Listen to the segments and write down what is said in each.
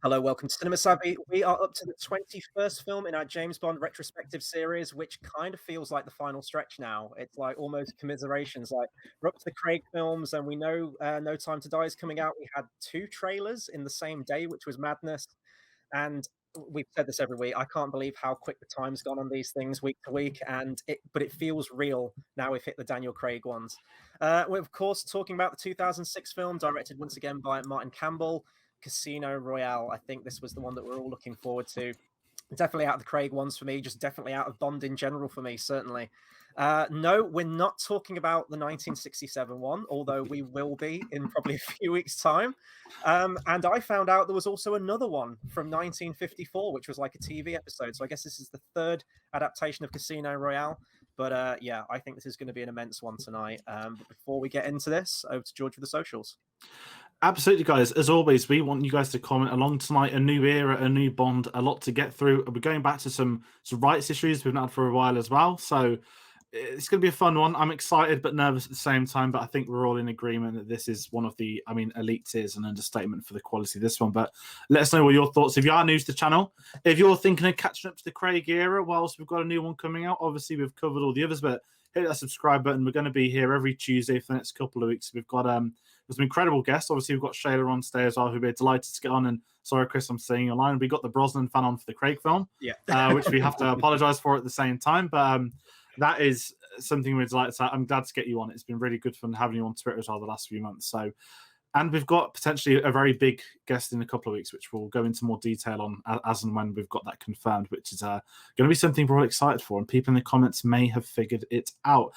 Hello, welcome to Cinema Savvy. We are up to the 21st film in our James Bond Retrospective series, which kind of feels like the final stretch now. It's like almost commiserations. Like we're up to the Craig films, and we know No Time to Die is coming out. We had two trailers in the same day, which was madness. And we've said this every week. I can't believe how quick the time's gone on these things week to week, but it feels real now. We've hit the Daniel Craig ones. We're of course talking about the 2006 film, directed once again by Martin Campbell. Casino Royale. I think this was the one that we're all looking forward to. Definitely out of the Craig ones for me, just definitely out of Bond in general for me, certainly. No, we're not talking about the 1967 one, although we will be in probably a few weeks' time. And I found out there was also another one from 1954, which was like a TV episode. So I guess this is the third adaptation of Casino Royale. But yeah, I think this is going to be an immense one tonight. But before we get into this, over to George for the socials. Absolutely, guys. As always, we want you guys to comment along tonight. A new era, a new Bond, a lot to get through. We're going back to some rights issues we've not had for a while as well. So it's going to be a fun one. I'm excited but nervous at the same time. But I think we're all in agreement that this is one of the, elite is an understatement for the quality of this one. But let us know what your thoughts. If you are new to the channel, if you're thinking of catching up to the Craig era whilst we've got a new one coming out, obviously we've covered all the others, but hit that subscribe button. We're going to be here every Tuesday for the next couple of weeks. We've got some incredible guests. Obviously, we've got Shayla on today as well, who we're delighted to get on. And sorry, Chris, I'm saying your line. We got the Brosnan fan on for the Craig film, which we have to apologise for at the same time. But that is something we're delighted to. I'm glad to get you on. It's been really good fun having you on Twitter as well the last few months. So, and we've got potentially a very big guest in a couple of weeks, which we'll go into more detail on as and when we've got that confirmed, which is going to be something we're all excited for. And people in the comments may have figured it out.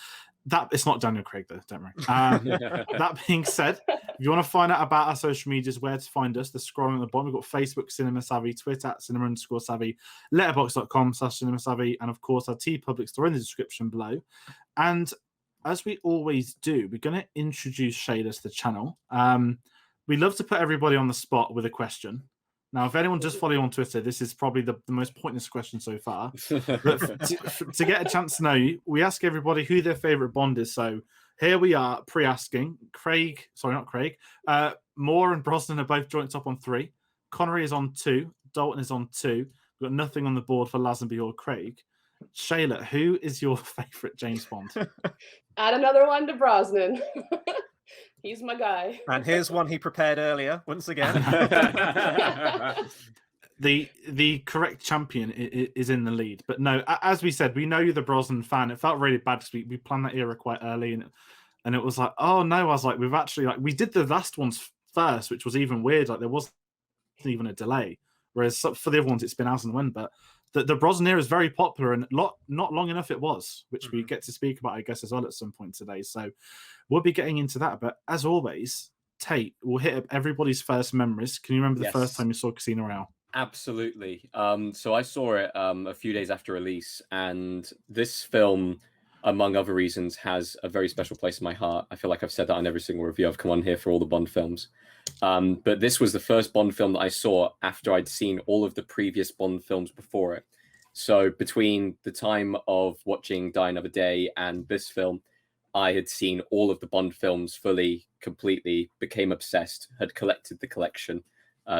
That it's not Daniel Craig though, don't worry. That being said, if you want to find out about our social medias, where to find us, the scrolling at the bottom. We've got Facebook, Cinema Savvy, Twitter at cinema_savvy, letterboxd.com/cinema savvy, and of course our TeePublic store in the description below. And as we always do, we're going to introduce Shayla to the channel. We love to put everybody on the spot with a question. Now, if anyone does follow you on Twitter, this is probably the most pointless question so far. But to get a chance to know you, we ask everybody who their favourite Bond is. So here we are pre-asking. Moore and Brosnan are both joint top on 3. Connery is on 2. Dalton is on 2. We've got nothing on the board for Lazenby or Craig. Shayla, who is your favourite James Bond? Add another one to Brosnan. He's my guy. And here's one he prepared earlier, once again. The correct champion is in the lead. But no, as we said, we know you're the Brosnan fan. It felt really bad because we planned that era quite early. And it was like, oh no, I was like, we've actually, we did the last ones first, which was even weird. Like there wasn't even a delay. Whereas for the other ones, it's been as and when. But the Brosnan era is very popular, and not long enough it was, which we get to speak about, I guess, as well at some point today. So we'll be getting into that. But as always, Tayte, we'll hit up everybody's first memories. Can you remember the first time you saw Casino Royale? Absolutely. So I saw it a few days after release, and this film, among other reasons, has a very special place in my heart. I feel like I've said that on every single review. I've come on here for all the Bond films. But this was the first Bond film that I saw after I'd seen all of the previous Bond films before it. So between the time of watching Die Another Day and this film, I had seen all of the Bond films fully, completely, became obsessed, had collected the collection,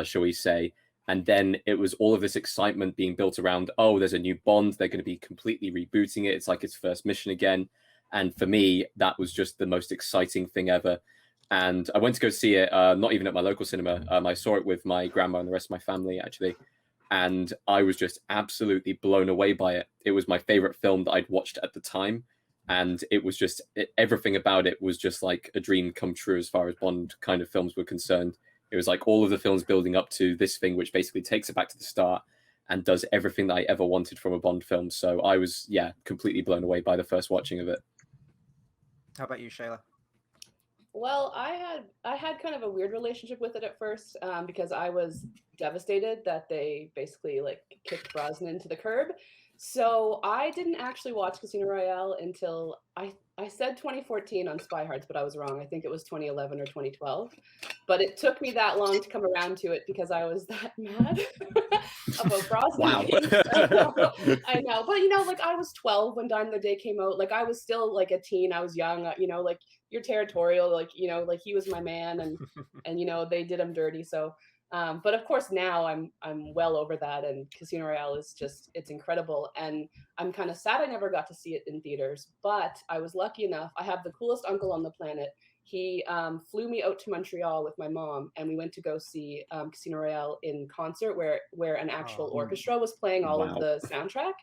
shall we say. And then it was all of this excitement being built around, oh, there's a new Bond. They're going to be completely rebooting it. It's like its first mission again. And for me, that was just the most exciting thing ever. And I went to go see it, not even at my local cinema. I saw it with my grandma and the rest of my family, actually. And I was just absolutely blown away by it. It was my favorite film that I'd watched at the time. And it was just, everything about it was just like a dream come true as far as Bond kind of films were concerned. It was like all of the films building up to this thing, which basically takes it back to the start and does everything that I ever wanted from a Bond film. So I was, completely blown away by the first watching of it. How about you, Shayla? Well, I had kind of a weird relationship with it at first because I was devastated that they basically kicked Brosnan to the curb. So I didn't actually watch Casino Royale until I said 2014 on Spy Hards, but I was wrong. I think it was 2011 or 2012. But it took me that long to come around to it because I was that mad about Brosnan. Wow. I know. But, I was 12 when Die Another Day came out. I was still, a teen. I was young. You're territorial. He was my man. And they did him dirty. So But of course now I'm well over that, and Casino Royale is just, it's incredible. And I'm kind of sad I never got to see it in theaters, but I was lucky enough. I have the coolest uncle on the planet. He flew me out to Montreal with my mom, and we went to go see Casino Royale in concert, where an actual orchestra was playing all of the soundtrack.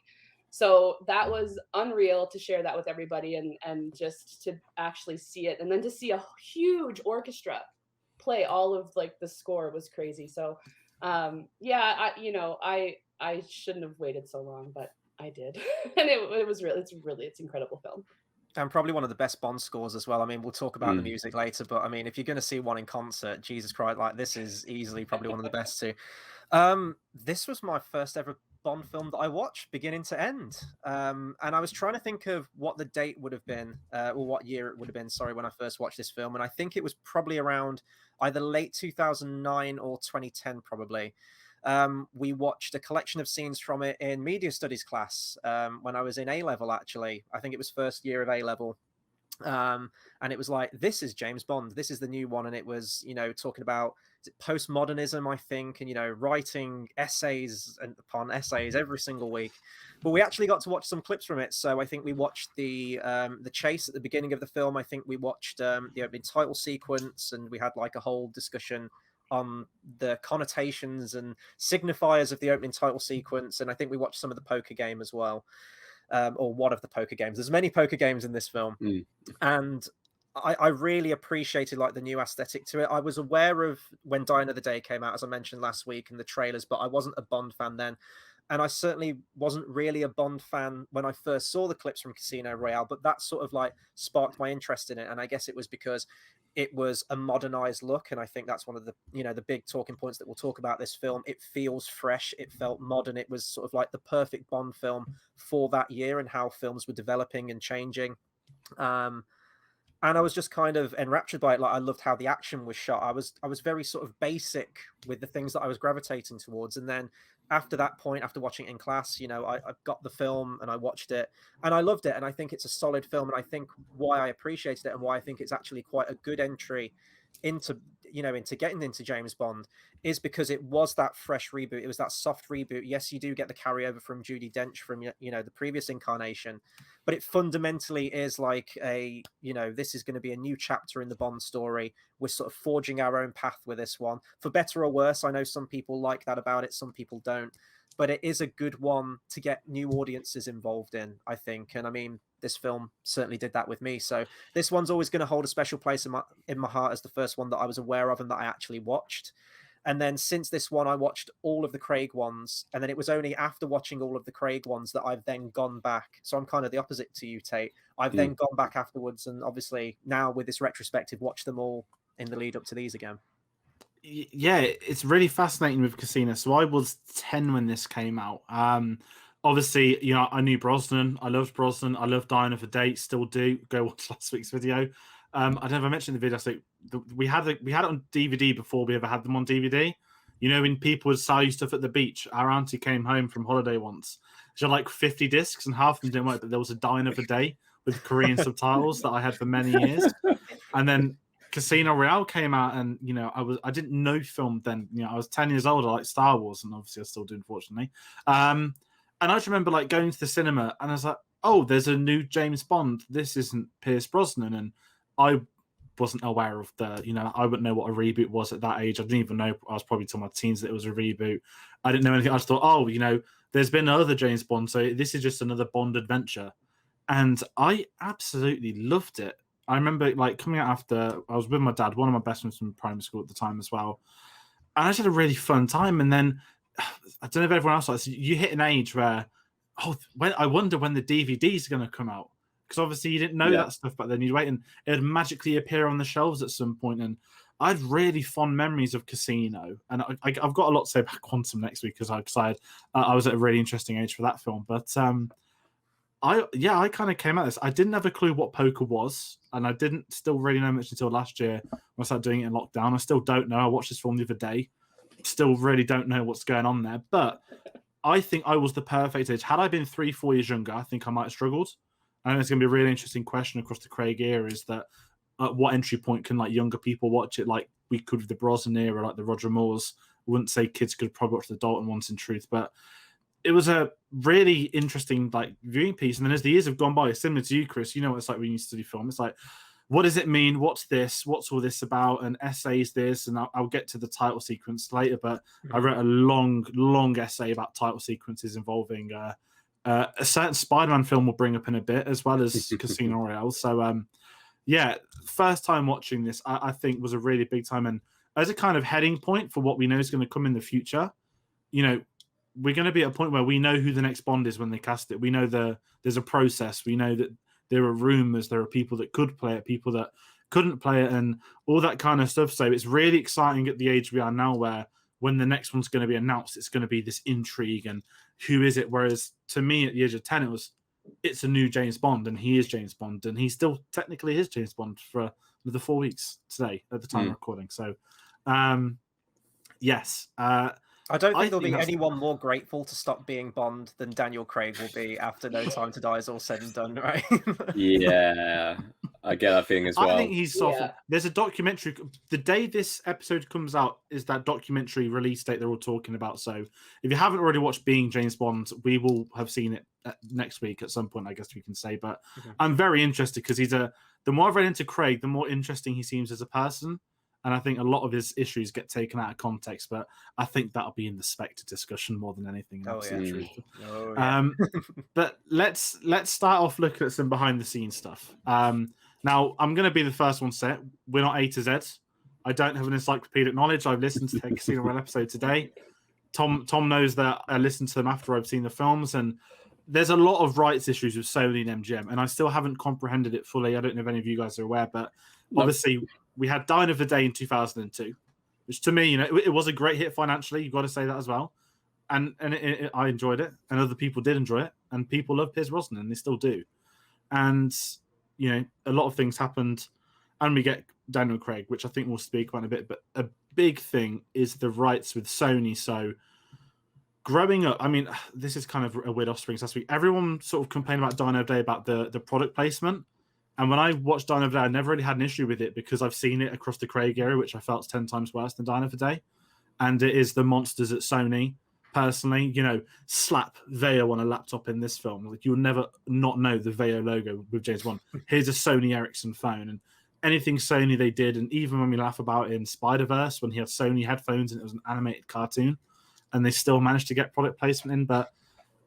So that was unreal to share that with everybody, and just to actually see it, and then to see a huge orchestra play all of like the score was crazy. So yeah, I shouldn't have waited so long, but I did. And it was really, it's incredible film. And probably one of the best Bond scores as well. I mean, we'll talk about the music later, but I mean, if you're going to see one in concert, Jesus Christ, like this is easily probably one of the best too. This was my first ever Bond film that I watched beginning to end. And I was trying to think of what the date would have been, or what year it would have been, sorry, when I first watched this film. And I think it was probably around either late 2009 or 2010, probably. We watched a collection of scenes from it in media studies class when I was in A-level, actually. I think it was first year of A-level. And it was like, this is James Bond. This is the new one. And it was, talking about postmodernism, I think, and, writing essays upon essays every single week. But we actually got to watch some clips from it. So I think we watched the chase at the beginning of the film. I think we watched the opening title sequence, and we had like a whole discussion on the connotations and signifiers of the opening title sequence. And I think we watched some of the poker game as well, or one of the poker games. There's many poker games in this film. And I really appreciated like the new aesthetic to it. I was aware of when Die Another Day came out, as I mentioned last week, in the trailers, but I wasn't a Bond fan then. And I certainly wasn't really a Bond fan when I first saw the clips from Casino Royale, but that sort of like sparked my interest in it. And I guess it was because it was a modernized look. And I think that's one of the, the big talking points that we'll talk about this film. It feels fresh. It felt modern. It was sort of like the perfect Bond film for that year and how films were developing and changing. And I was just kind of enraptured by it. Like, I loved how the action was shot. I was very sort of basic with the things that I was gravitating towards. And then after that point, after watching it in class, I got the film and I watched it and I loved it. And I think it's a solid film. And I think why I appreciated it and why I think it's actually quite a good entry into getting into James Bond is because it was that fresh reboot. It was that soft reboot. Yes, you do get the carryover from Judy Dench from, the previous incarnation, but it fundamentally is like this is going to be a new chapter in the Bond story. We're sort of forging our own path with this one, for better or worse. I know some people like that about it. Some people don't, but it is a good one to get new audiences involved in, I think. And I mean, this film certainly did that with me. So this one's always going to hold a special place in my heart as the first one that I was aware of and that I actually watched. And then since this one, I watched all of the Craig ones. And then it was only after watching all of the Craig ones that I've then gone back. So I'm kind of the opposite to you, Tayte. I've then gone back afterwards. And obviously now with this retrospective, watch them all in the lead up to these again. Yeah, it's really fascinating with Casino. So I was 10 when this came out. Obviously, I knew Brosnan. I loved Brosnan. I loved Die Another Day. Still do. Go watch last week's video. I don't know if I mentioned in the video. So we had it on DVD before we ever had them on DVD. When people would sell you stuff at the beach. Our auntie came home from holiday once. She had like 50 discs, and half of them didn't work. But there was a Die Another Day with Korean subtitles that I had for many years. And then Casino Royale came out, and I didn't know film then. I was 10 years old. I liked Star Wars, and obviously I still do, unfortunately. And I just remember like going to the cinema and I was like, oh, there's a new James Bond. This isn't Pierce Brosnan. And I wasn't aware of I wouldn't know what a reboot was at that age. I didn't even know. I was probably till my teens that it was a reboot. I didn't know anything. I just thought, oh, there's been other James Bond. So this is just another Bond adventure. And I absolutely loved it. I remember like coming out after, I was with my dad, one of my best friends from primary school at the time as well. And I just had a really fun time. And then I don't know if everyone else likes it. You hit an age where, I wonder when the DVDs are going to come out. Because obviously you didn't know that stuff back then. You'd wait and it would magically appear on the shelves at some point. And I had really fond memories of Casino. And I've got a lot to say about Quantum next week because I was at a really interesting age for that film. But I kind of came at this. I didn't have a clue what poker was. And I didn't still really know much until last year when I started doing it in lockdown. I still don't know. I watched this film the other day. Still really don't know what's going on there, but I think I was the perfect age. Had I been 3-4 years younger, I think I might have struggled. And it's going to be a really interesting question across the Craig era is that at what entry point can like younger people watch it like we could with the Brosnan era, like the Roger Moores wouldn't say kids could probably watch the adult ones in truth, but it was a really interesting like viewing piece. And then as the years have gone by, similar to you, Chris, you know what it's like when you study film. It's like, what does it mean? What's this? What's all this about? And essays this, and I'll get to the title sequence later. But I wrote a long essay about title sequences involving a certain Spider-Man film we'll bring up in a bit, as well as Casino Royale. So yeah, first time watching this, I think was a really big time, and as a kind of heading point for what we know is going to come in the future. You know, we're going to be at a point where we know who the next Bond is when they cast it. We know there's a process. We know that there are rumors, there are people that could play it, people that couldn't play it, and all that kind of stuff. So it's really exciting at the age we are now, where when the next one's going to be announced, it's going to be this intrigue and who is it? Whereas to me at the age of 10, it's a new James Bond, and he is James Bond, and he still technically is James Bond for another 4 weeks today at the time of recording. So yes. I don't think there'll be anyone more grateful to stop being Bond than Daniel Craig will be after No Time to Die is all said and done, right? Yeah, I get that feeling as well. I think he's soft. There's a documentary. The day this episode comes out is that documentary release date they're all talking about. So if you haven't already watched Being James Bond, we will have seen it next week at some point, I guess we can say. But I'm very interested because the more I've read into Craig, the more interesting he seems as a person. And I think a lot of his issues get taken out of context, but I think that'll be in the Spectre discussion more than anything. But let's start off looking at some behind the scenes stuff. Now, I'm going to be the first one to say it. We're not A to Z. I don't have an encyclopedic knowledge. I've listened to the Casino Royale episode today. Tom knows that I listened to them after I've seen the films, and there's a lot of rights issues with Sony and MGM, and I still haven't comprehended it fully. I don't know if any of you guys are aware, but obviously we had Die of the Day in 2002, which to me, it was a great hit financially. You've got to say that as well. And I enjoyed it, and other people did enjoy it, and people love Pierce Brosnan, and they still do. And, a lot of things happened, and we get Daniel Craig, which I think we'll speak about in a bit, but a big thing is the rights with Sony. So growing up, I mean, this is kind of a weird offspring last week. Everyone sort of complained about Die of the Day about the product placement. And when I watched Die of the Day, I never really had an issue with it because I've seen it across the Craig era, which I felt is 10 times worse than Die of the Day. And it is the monsters at Sony. Personally, slap Veo on a laptop in this film. Like, you'll never not know the Veo logo with James Bond. Here's a Sony Ericsson phone. And anything Sony they did, and even when we laugh about it in Spider-Verse, when he had Sony headphones and it was an animated cartoon, and they still managed to get product placement in. But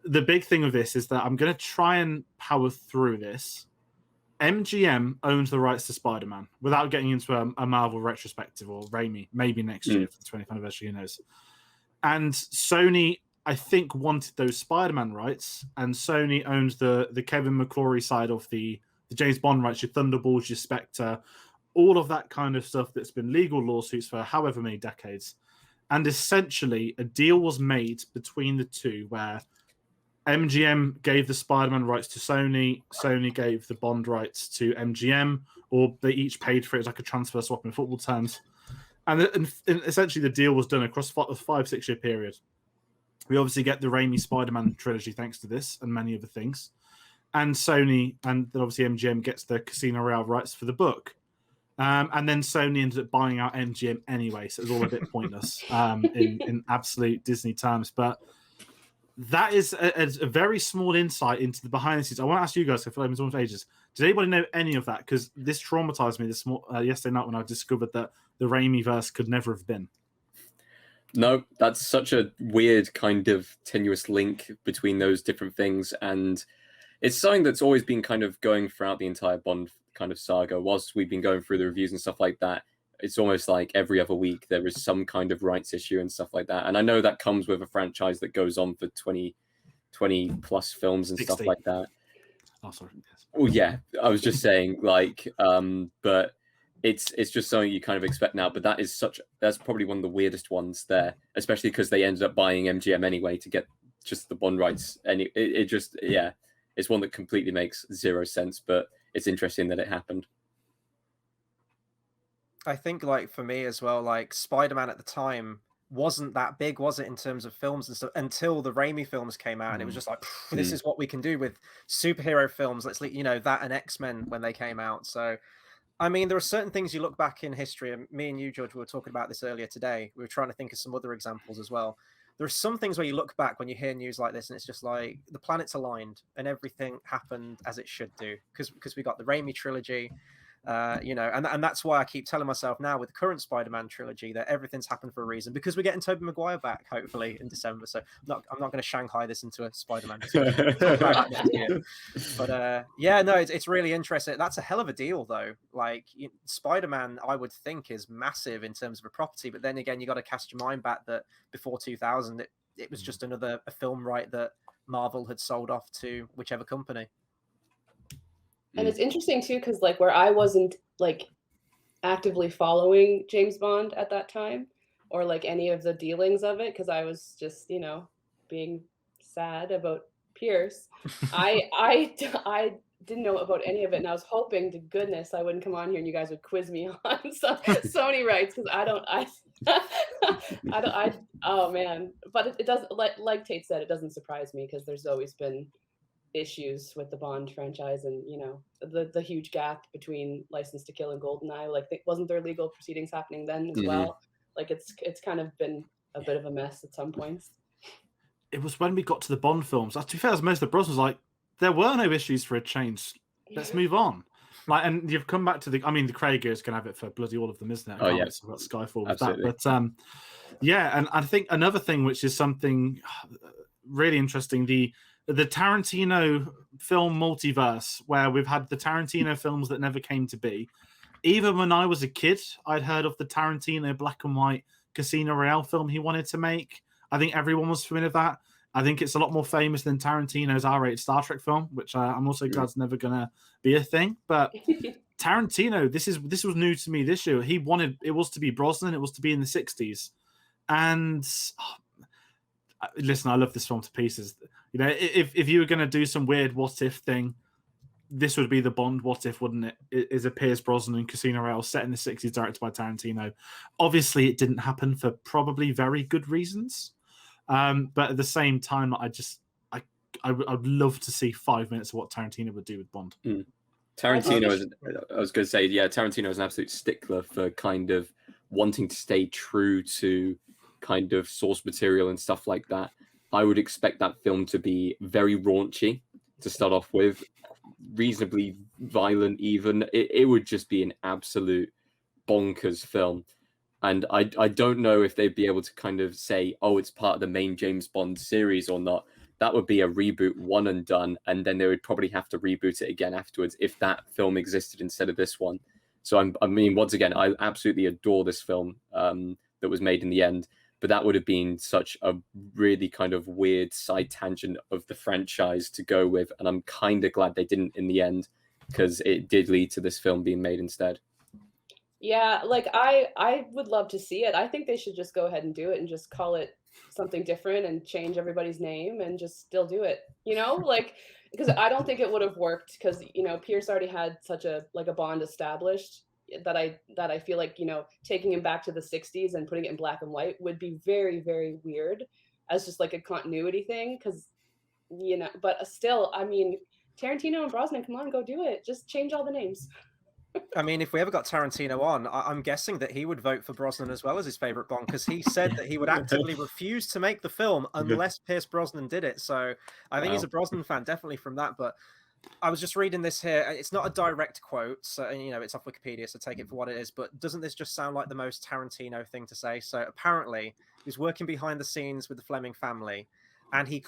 the big thing of this is that I'm going to try and power through this. MGM owns the rights to Spider-Man without getting into a Marvel retrospective or Raimi, maybe next year for the 20th anniversary, who knows. And Sony, I think, wanted those Spider-Man rights, and Sony owns the Kevin McClory side of the James Bond rights, your Thunderbolts, your Spectre, all of that kind of stuff that's been legal lawsuits for however many decades. And essentially, a deal was made between the two where MGM gave the Spider-Man rights to Sony, Sony gave the Bond rights to MGM, or they each paid for it as like a transfer swap in football terms. And essentially the deal was done across a 5-6 year period. We obviously get the Raimi Spider-Man trilogy thanks to this and many other things. And Sony, and then obviously MGM gets the Casino Royale rights for the book. And then Sony ended up buying out MGM anyway, so it was all a bit pointless in absolute Disney terms. But that is a very small insight into the behind the scenes. I want to ask you guys, I feel like I've been talking for ages. Did anybody know any of that? Because this traumatized me yesterday night when I discovered that the Raimi verse could never have been. No, that's such a weird kind of tenuous link between those different things. And it's something that's always been kind of going throughout the entire Bond kind of saga. Whilst we've been going through the reviews and stuff like that, it's almost like every other week there is some kind of rights issue and stuff like that. And I know that comes with a franchise that goes on for 20 plus films and 60. stuff like that. Oh, sorry. Yes. Oh yeah, I was just saying, but it's just something you kind of expect now. But that's probably one of the weirdest ones there, especially because they ended up buying MGM anyway to get just the Bond rights. And it's one that completely makes zero sense, but it's interesting that it happened. I think, for me as well, Spider-Man at the time wasn't that big, was it, in terms of films and stuff, until the Raimi films came out, and it was just like, this is what we can do with superhero films. Let's that and X-Men when they came out. So I mean, there are certain things you look back in history, and me and you, George, we were talking about this earlier today. We were trying to think of some other examples as well. There are some things where you look back when you hear news like this, and it's just like the planets aligned and everything happened as it should do. Because we got the Raimi trilogy, and that's why I keep telling myself now with the current Spider-Man trilogy that everything's happened for a reason, because we're getting Tobey Maguire back hopefully in December. So I'm not going to Shanghai this into a Spider-Man discussion. We'll talk about that next year. But yeah, no, it's really interesting. That's a hell of a deal, though. Like Spider-Man, I would think is massive in terms of a property, but then again, you got to cast your mind back that before 2000, it was just another film right that Marvel had sold off to whichever company. And it's interesting too, because like where I wasn't like actively following James Bond at that time, or like any of the dealings of it, because I was just, being sad about Pierce. I didn't know about any of it, and I was hoping to goodness I wouldn't come on here and you guys would quiz me on Sony rights, because oh man. But it doesn't, like Tayte said, it doesn't surprise me, because there's always been issues with the Bond franchise, and the huge gap between License to Kill and GoldenEye. Like, wasn't there legal proceedings happening then as well? Like, it's kind of been a bit of a mess at some points. It was when we got to the Bond films. To be fair, as most of the bros was like, there were no issues for a change. Let's move on. Like, and you've come back to the Craig is gonna have it for bloody all of them, isn't it? Oh yeah, got Skyfall with absolutely. that. But yeah, and I think another thing which is something really interesting, the Tarantino film multiverse, where we've had the Tarantino films that never came to be. Even when I was a kid, I'd heard of the Tarantino black and white Casino Royale film he wanted to make. I think everyone was familiar with that. I think it's a lot more famous than Tarantino's R-rated Star Trek film, which I'm also glad is never going to be a thing. But Tarantino, this was new to me this year. He wanted it was to be Brosnan, it was to be in the 60s. And listen, I love this film to pieces. If you were going to do some weird what if thing, this would be the Bond what if, wouldn't it? It is a Pierce Brosnan and Casino Royale set in the 60s, directed by Tarantino. Obviously, it didn't happen for probably very good reasons. But at the same time, I'd love to see 5 minutes of what Tarantino would do with Bond. Tarantino I was going to say, yeah, Tarantino is an absolute stickler for kind of wanting to stay true to kind of source material and stuff like that. I would expect that film to be very raunchy to start off with, reasonably violent even. It would just be an absolute bonkers film. And I don't know if they'd be able to kind of say, oh, it's part of the main James Bond series or not. That would be a reboot, one and done, and then they would probably have to reboot it again afterwards if that film existed instead of this one. So I mean, once again, I absolutely adore this film that was made in the end, but that would have been such a really kind of weird side tangent of the franchise to go with, and I'm kind of glad they didn't in the end, because it did lead to this film being made instead. Yeah, like I would love to see it. I think they should just go ahead and do it and just call it something different and change everybody's name and just still do it, like, because I don't think it would have worked, because Pierce already had such a Bond established that I feel like taking him back to the 60s and putting it in black and white would be very, very weird as just like a continuity thing, because but still, I mean, Tarantino and Brosnan, come on, go do it, just change all the names. I mean, if we ever got Tarantino on, I'm guessing that he would vote for Brosnan as well as his favorite Bond, because he said that he would actively refuse to make the film unless Pierce Brosnan did it. So I think he's a Brosnan fan, definitely from that. But I was just reading this here. It's not a direct quote, so it's off Wikipedia, so take it for what it is. But doesn't this just sound like the most Tarantino thing to say? So apparently, he's working behind the scenes with the Fleming family, and he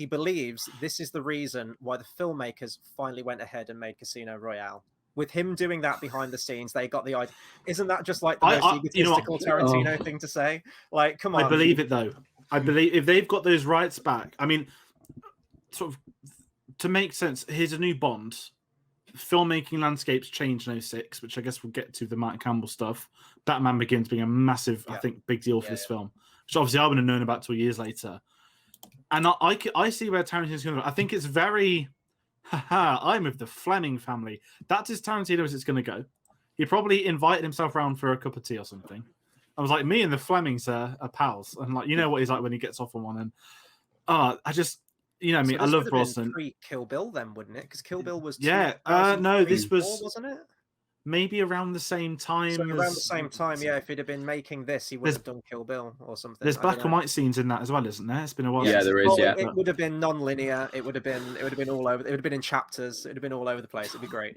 believes this is the reason why the filmmakers finally went ahead and made Casino Royale. With him doing that behind the scenes, they got the idea. Isn't that just like the most egotistical Tarantino thing to say? Like, come on. I believe it, though. I believe if they've got those rights back, I mean, sort of, to make sense, here's a new Bond. Filmmaking landscapes changed in 06, which I guess we'll get to the Mark Campbell stuff. Batman Begins being a massive, I think, big deal for this film, which obviously I wouldn't have known about 2 years later. And I see where Tarantino's going to go. I think it's very... I'm with the Fleming family. That's as Tarantino as it's going to go. He probably invited himself around for a cup of tea or something. I was like, me and the Flemings are pals. And like, what he's like when he gets off on one. And I just, I mean, I love Brosnan. Pre-Kill Bill then, wouldn't it? Because Kill Bill was no, this was, wasn't it? maybe around the same time. So around the same time, yeah. If he'd have been making this, he would have done Kill Bill or something. There's black and white scenes in that as well, isn't there? It's been a while. Yeah, there is. Yeah, it would have been non-linear. It would have been all over. It would have been in chapters. It would have been all over the place. It'd be great.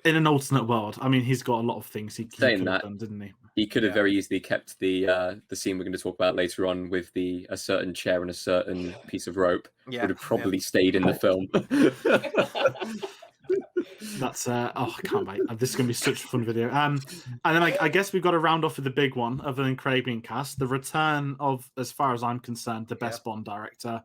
In an alternate world, I mean, he's got a lot of things he could have done, didn't he? He could have very easily kept the scene we're going to talk about later on with a certain chair and a certain piece of rope. Yeah, would have probably stayed in the film. That's I can't wait. This is going to be such a fun video. And then I guess we've got to round off with the big one, other than Craig being cast, the return of, as far as I'm concerned, the best Bond director,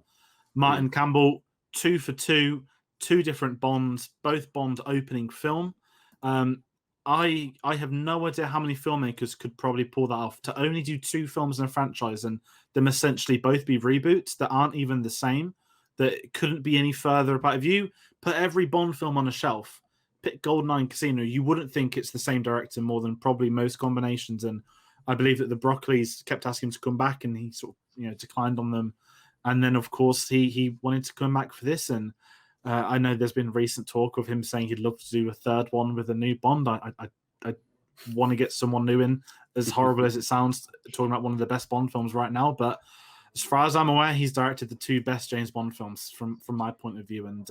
Martin Campbell. 2 for 2, 2 different Bonds, both Bond opening film. I have no idea how many filmmakers could probably pull that off, to only do 2 films in a franchise and them essentially both be reboots that aren't even the same, that couldn't be any further apart. If you put every Bond film on a shelf, pick GoldenEye and Casino, you wouldn't think it's the same director more than probably most combinations. And I believe that the Broccoli's kept asking him to come back, and he sort of declined on them. And then of course he wanted to come back for this, and I know there's been recent talk of him saying he'd love to do a third one with a new Bond. I want to get someone new in, as horrible as it sounds, talking about one of the best Bond films right now. But as far as I'm aware, he's directed the 2 best James Bond films from my point of view. And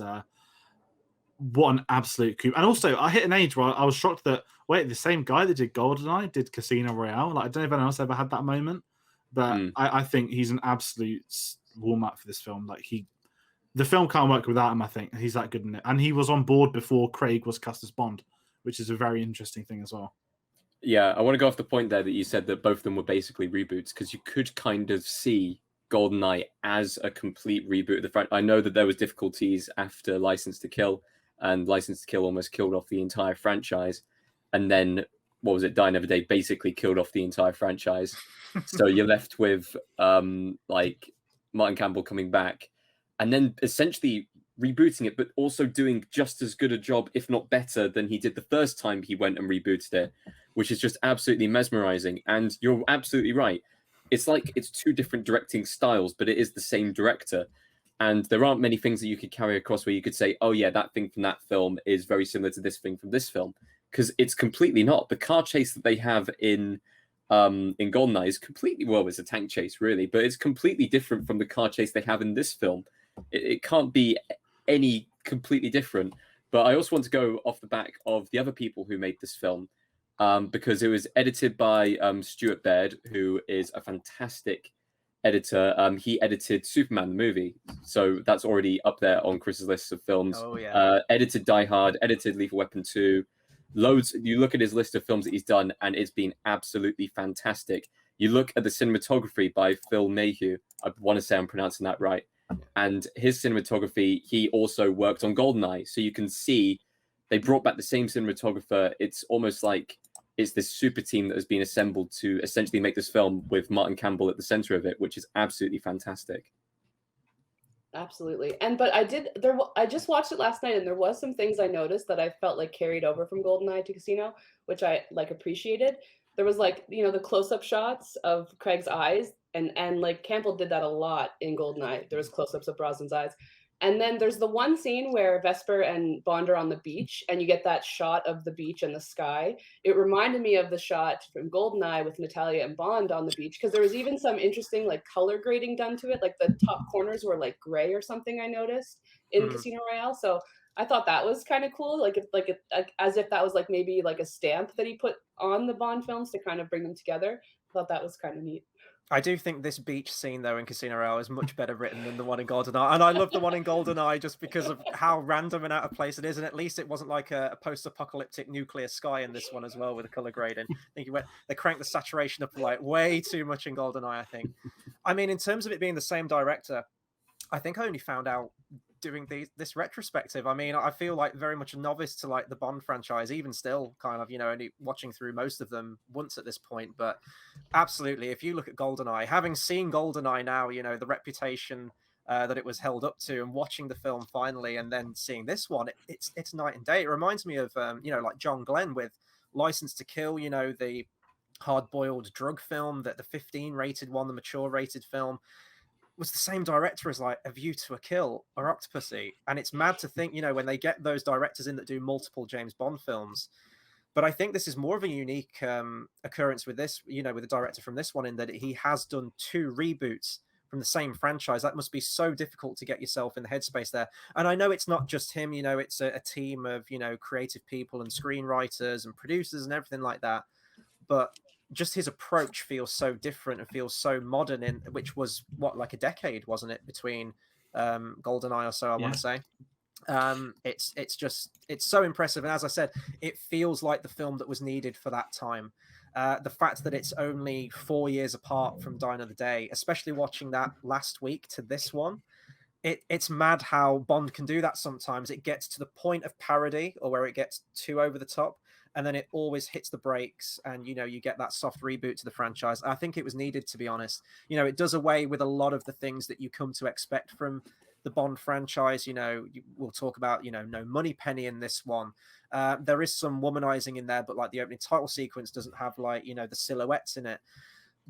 what an absolute coup. And also, I hit an age where I was shocked that, wait, the same guy that did GoldenEye did Casino Royale. Like, I don't know if anyone else ever had that moment. But I think he's an absolute warm-up for this film. Like, the film can't work without him, I think. He's that good in it. And he was on board before Craig was cast as Bond, which is a very interesting thing as well. Yeah, I want to go off the point there that you said that both of them were basically reboots, because you could kind of see GoldenEye as a complete reboot of the franchise. I know that there was difficulties after License to Kill, and License to Kill almost killed off the entire franchise. And then, what was it? Die Another Day basically killed off the entire franchise. So you're left with like Martin Campbell coming back, and then essentially rebooting it, but also doing just as good a job, if not better, than he did the first time he went and rebooted it, which is just absolutely mesmerizing. And you're absolutely right. It's like it's 2 different directing styles, but it is the same director. And there aren't many things that you could carry across where you could say, oh yeah, that thing from that film is very similar to this thing from this film, because it's completely not. The car chase that they have in GoldenEye is completely, well, it's a tank chase really, but it's completely different from the car chase they have in this film. It can't be any completely different. But I also want to go off the back of the other people who made this film, because it was edited by Stuart Baird, who is a fantastic editor. He edited Superman the movie, so that's already up there on Chris's list of films. Oh yeah. Edited Die Hard, edited Lethal Weapon 2, loads. You look at his list of films that he's done, and it's been absolutely fantastic. You look at the cinematography by Phil Mayhew. I want to say I'm pronouncing that right. And his cinematography, he also worked on GoldenEye. So you can see they brought back the same cinematographer. It's almost like it's this super team that has been assembled to essentially make this film with Martin Campbell at the center of it, which is absolutely fantastic. Absolutely. But I just watched it last night, and there was some things I noticed that I felt like carried over from GoldenEye to Casino, which I like appreciated. There was like, the close-up shots of Craig's eyes, and like Campbell did that a lot in GoldenEye. There was close-ups of Brosnan's eyes. And then there's the one scene where Vesper and Bond are on the beach, and you get that shot of the beach and the sky. It reminded me of the shot from GoldenEye with Natalia and Bond on the beach, because there was even some interesting like color grading done to it. Like the top corners were like gray or something, I noticed in Casino Royale. So I thought that was kind of cool. Like as if that was like maybe like a stamp that he put on the Bond films to kind of bring them together. I thought that was kind of neat. I do think this beach scene, though, in Casino Royale is much better written than the one in GoldenEye. And I love the one in GoldenEye just because of how random and out of place it is. And at least it wasn't like a post-apocalyptic nuclear sky in this one as well, with the color grading. I think they cranked the saturation up like way too much in GoldenEye, I think. I mean, in terms of it being the same director, I think I only found out doing this retrospective. I mean, I feel like very much a novice to like the Bond franchise, even still kind of, only watching through most of them once at this point. But absolutely, if you look at GoldenEye, having seen GoldenEye now, the reputation that it was held up to, and watching the film finally, and then seeing this one, it's night and day. It reminds me of, like John Glenn with License to Kill, the hard-boiled drug film, that the 15 rated one, the mature rated film. was the same director as like A View to a Kill or Octopussy. And it's mad to think, you know, when they get those directors in that do multiple James Bond films. But I think this is more of a unique occurrence with this, you know, with the director from this one, in that he has done 2 reboots from the same franchise. That must be so difficult to get yourself in the headspace there. And I know it's not just him, you know, it's a team of, you know, creative people and screenwriters and producers and everything like that. But just his approach feels so different and feels so modern, in which was what, like a decade, wasn't it, between GoldenEye or so, I want to say. It's so impressive, and as I said, it feels like the film that was needed for that time. The fact that it's only 4 years apart from Die Another Day, especially watching that last week to this one, it's mad how Bond can do that sometimes. It gets to the point of parody, or where it gets too over the top, and then it always hits the brakes, and, you know, you get that soft reboot to the franchise. I think it was needed, to be honest. You know, it does away with a lot of the things that you come to expect from the Bond franchise. You know, we'll talk about, you know, no money penny in this one. There is some womanizing in there, but like the opening title sequence doesn't have, like, you know, the silhouettes in it.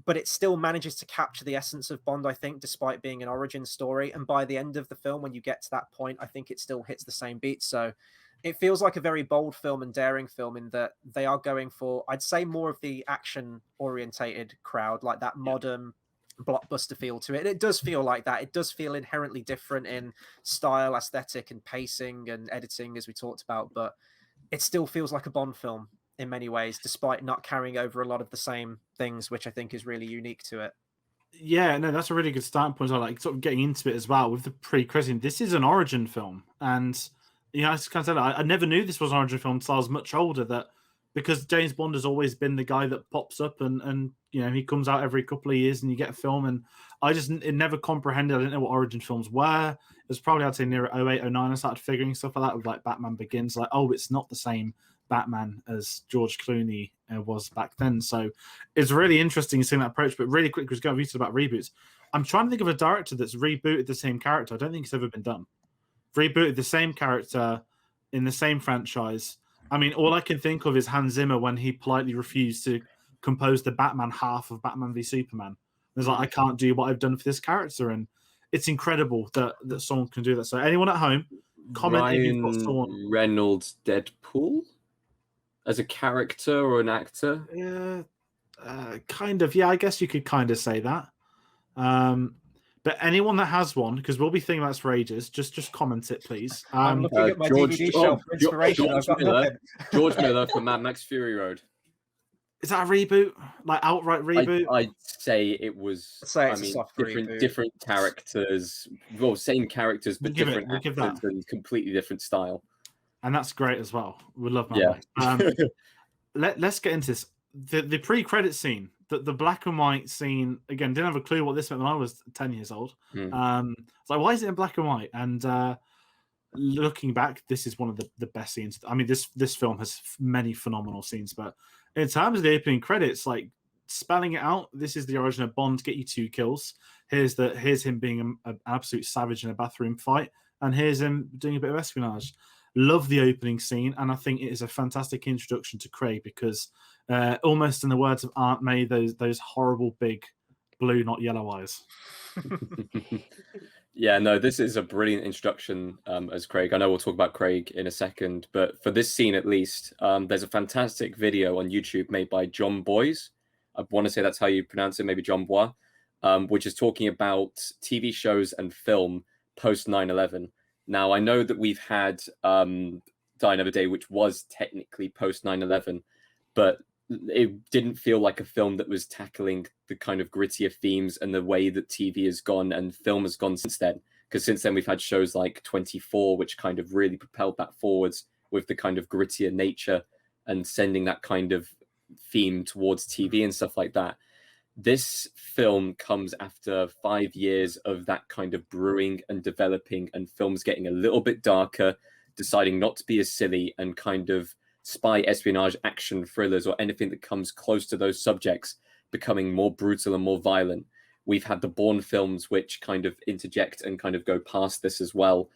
But it still manages to capture the essence of Bond, I think, despite being an origin story. And by the end of the film, when you get to that point, I think it still hits the same beat. So it feels like a very bold film and daring film, in that they are going for, I'd say, more of the action orientated crowd, like that modern blockbuster feel to it. It does feel like that. It does feel inherently different in style, aesthetic, and pacing and editing, as we talked about, but it still feels like a Bond film in many ways, despite not carrying over a lot of the same things, which I think is really unique to it. Yeah, no, that's a really good starting point. I like sort of getting into it as well with the pre-credits. This is an origin film, and, you know, I just kind of said, I never knew this was an origin film until I was much older. That because James Bond has always been the guy that pops up, and you know, he comes out every couple of years, and you get a film, and it never comprehended. I didn't know what origin films were. It was probably, I'd say, near 08, 09, I started figuring stuff like that with like Batman Begins. Like, oh, it's not the same Batman as George Clooney was back then. So it's really interesting seeing that approach. But really quick, because we said about reboots, I'm trying to think of a director that's rebooted the same character. I don't think it's ever been done. Rebooted the same character in the same franchise. I mean, all I can think of is Hans Zimmer when he politely refused to compose the Batman half of Batman v Superman. It's like, I can't do what I've done for this character, and it's incredible that someone can do that. So anyone at home, comment if you've got someone. Reynolds Deadpool as a character or an actor? Yeah, kind of. Yeah, I guess you could kind of say that. But anyone that has one, because we'll be thinking about this for ages, just comment it, please. I'm looking at my DVD shelf for inspiration. George Miller for Mad Max Fury Road. Is that a reboot? Like outright reboot? I'd say it was. Different characters. Well, same characters, but different actors and completely different style. And that's great as well. We love Mad Max. Let's get into this. The pre-credit scene, the black and white scene, again, didn't have a clue what this meant when I was 10 years old. It's like, why is it in black and white? And looking back, this is one of the best scenes. I mean, this film has many phenomenal scenes, but in terms of the opening credits, like spelling it out, this is the origin of Bond, get you 2 kills. Here's him being an absolute savage in a bathroom fight, and here's him doing a bit of espionage. Love the opening scene, and I think it is a fantastic introduction to Craig, because almost in the words of Aunt May, those horrible big blue, not yellow eyes. Yeah, no, this is a brilliant introduction as Craig. I know we'll talk about Craig in a second, but for this scene at least, there's a fantastic video on YouTube made by John Boyes. I want to say that's how you pronounce it, maybe John Bois, which is talking about TV shows and film post 9/11. Now, I know that we've had Die Another Day, which was technically post 9/11, but it didn't feel like a film that was tackling the kind of grittier themes and the way that TV has gone and film has gone since then. Because since then, we've had shows like 24, which kind of really propelled that forwards with the kind of grittier nature and sending that kind of theme towards TV and stuff like that. This film comes after 5 years of that kind of brewing and developing, and films getting a little bit darker, deciding not to be as silly, and kind of spy, espionage, action thrillers, or anything that comes close to those subjects becoming more brutal and more violent. We've had the Bourne films, which kind of interject and kind of go past this as well,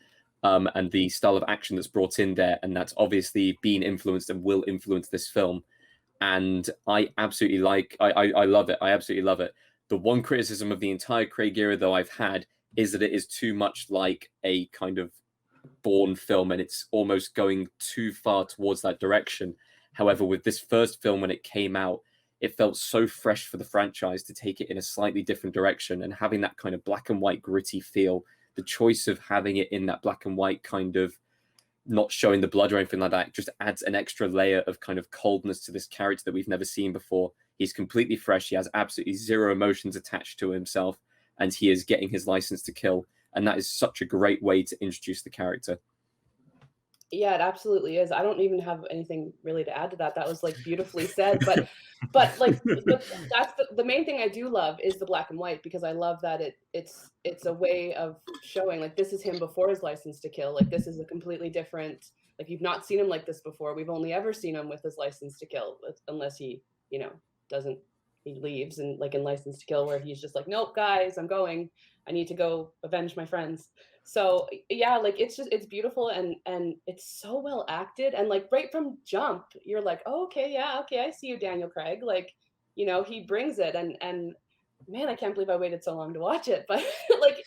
and the style of action that's brought in there, and that's obviously been influenced and will influence this film. And I absolutely I love it. I absolutely love it. The one criticism of the entire Craig era, though, I've had is that it is too much like a kind of Bourne film, and it's almost going too far towards that direction. However, with this first film, when it came out, it felt so fresh for the franchise to take it in a slightly different direction, and having that kind of black and white gritty feel, the choice of having it in that black and white kind of not showing the blood or anything like that just adds an extra layer of kind of coldness to this character that we've never seen before. He's completely fresh. He has absolutely zero emotions attached to himself, and he is getting his license to kill. And that is such a great way to introduce the character. Yeah, it absolutely is. I don't even have anything really to add to that. That was like beautifully said. But that's the main thing I do love is the black and white, because I love that it's a way of showing like this is him before his license to kill. Like this is a completely different, like you've not seen him like this before. We've only ever seen him with his license to kill, unless he, he leaves and like in License to Kill, where he's just like, nope, guys, I'm going. I need to go avenge my friends. So yeah, like it's beautiful and it's so well acted, and like right from jump, you're like, oh, okay, yeah, okay, I see you, Daniel Craig. Like, he brings it, and man, I can't believe I waited so long to watch it, but like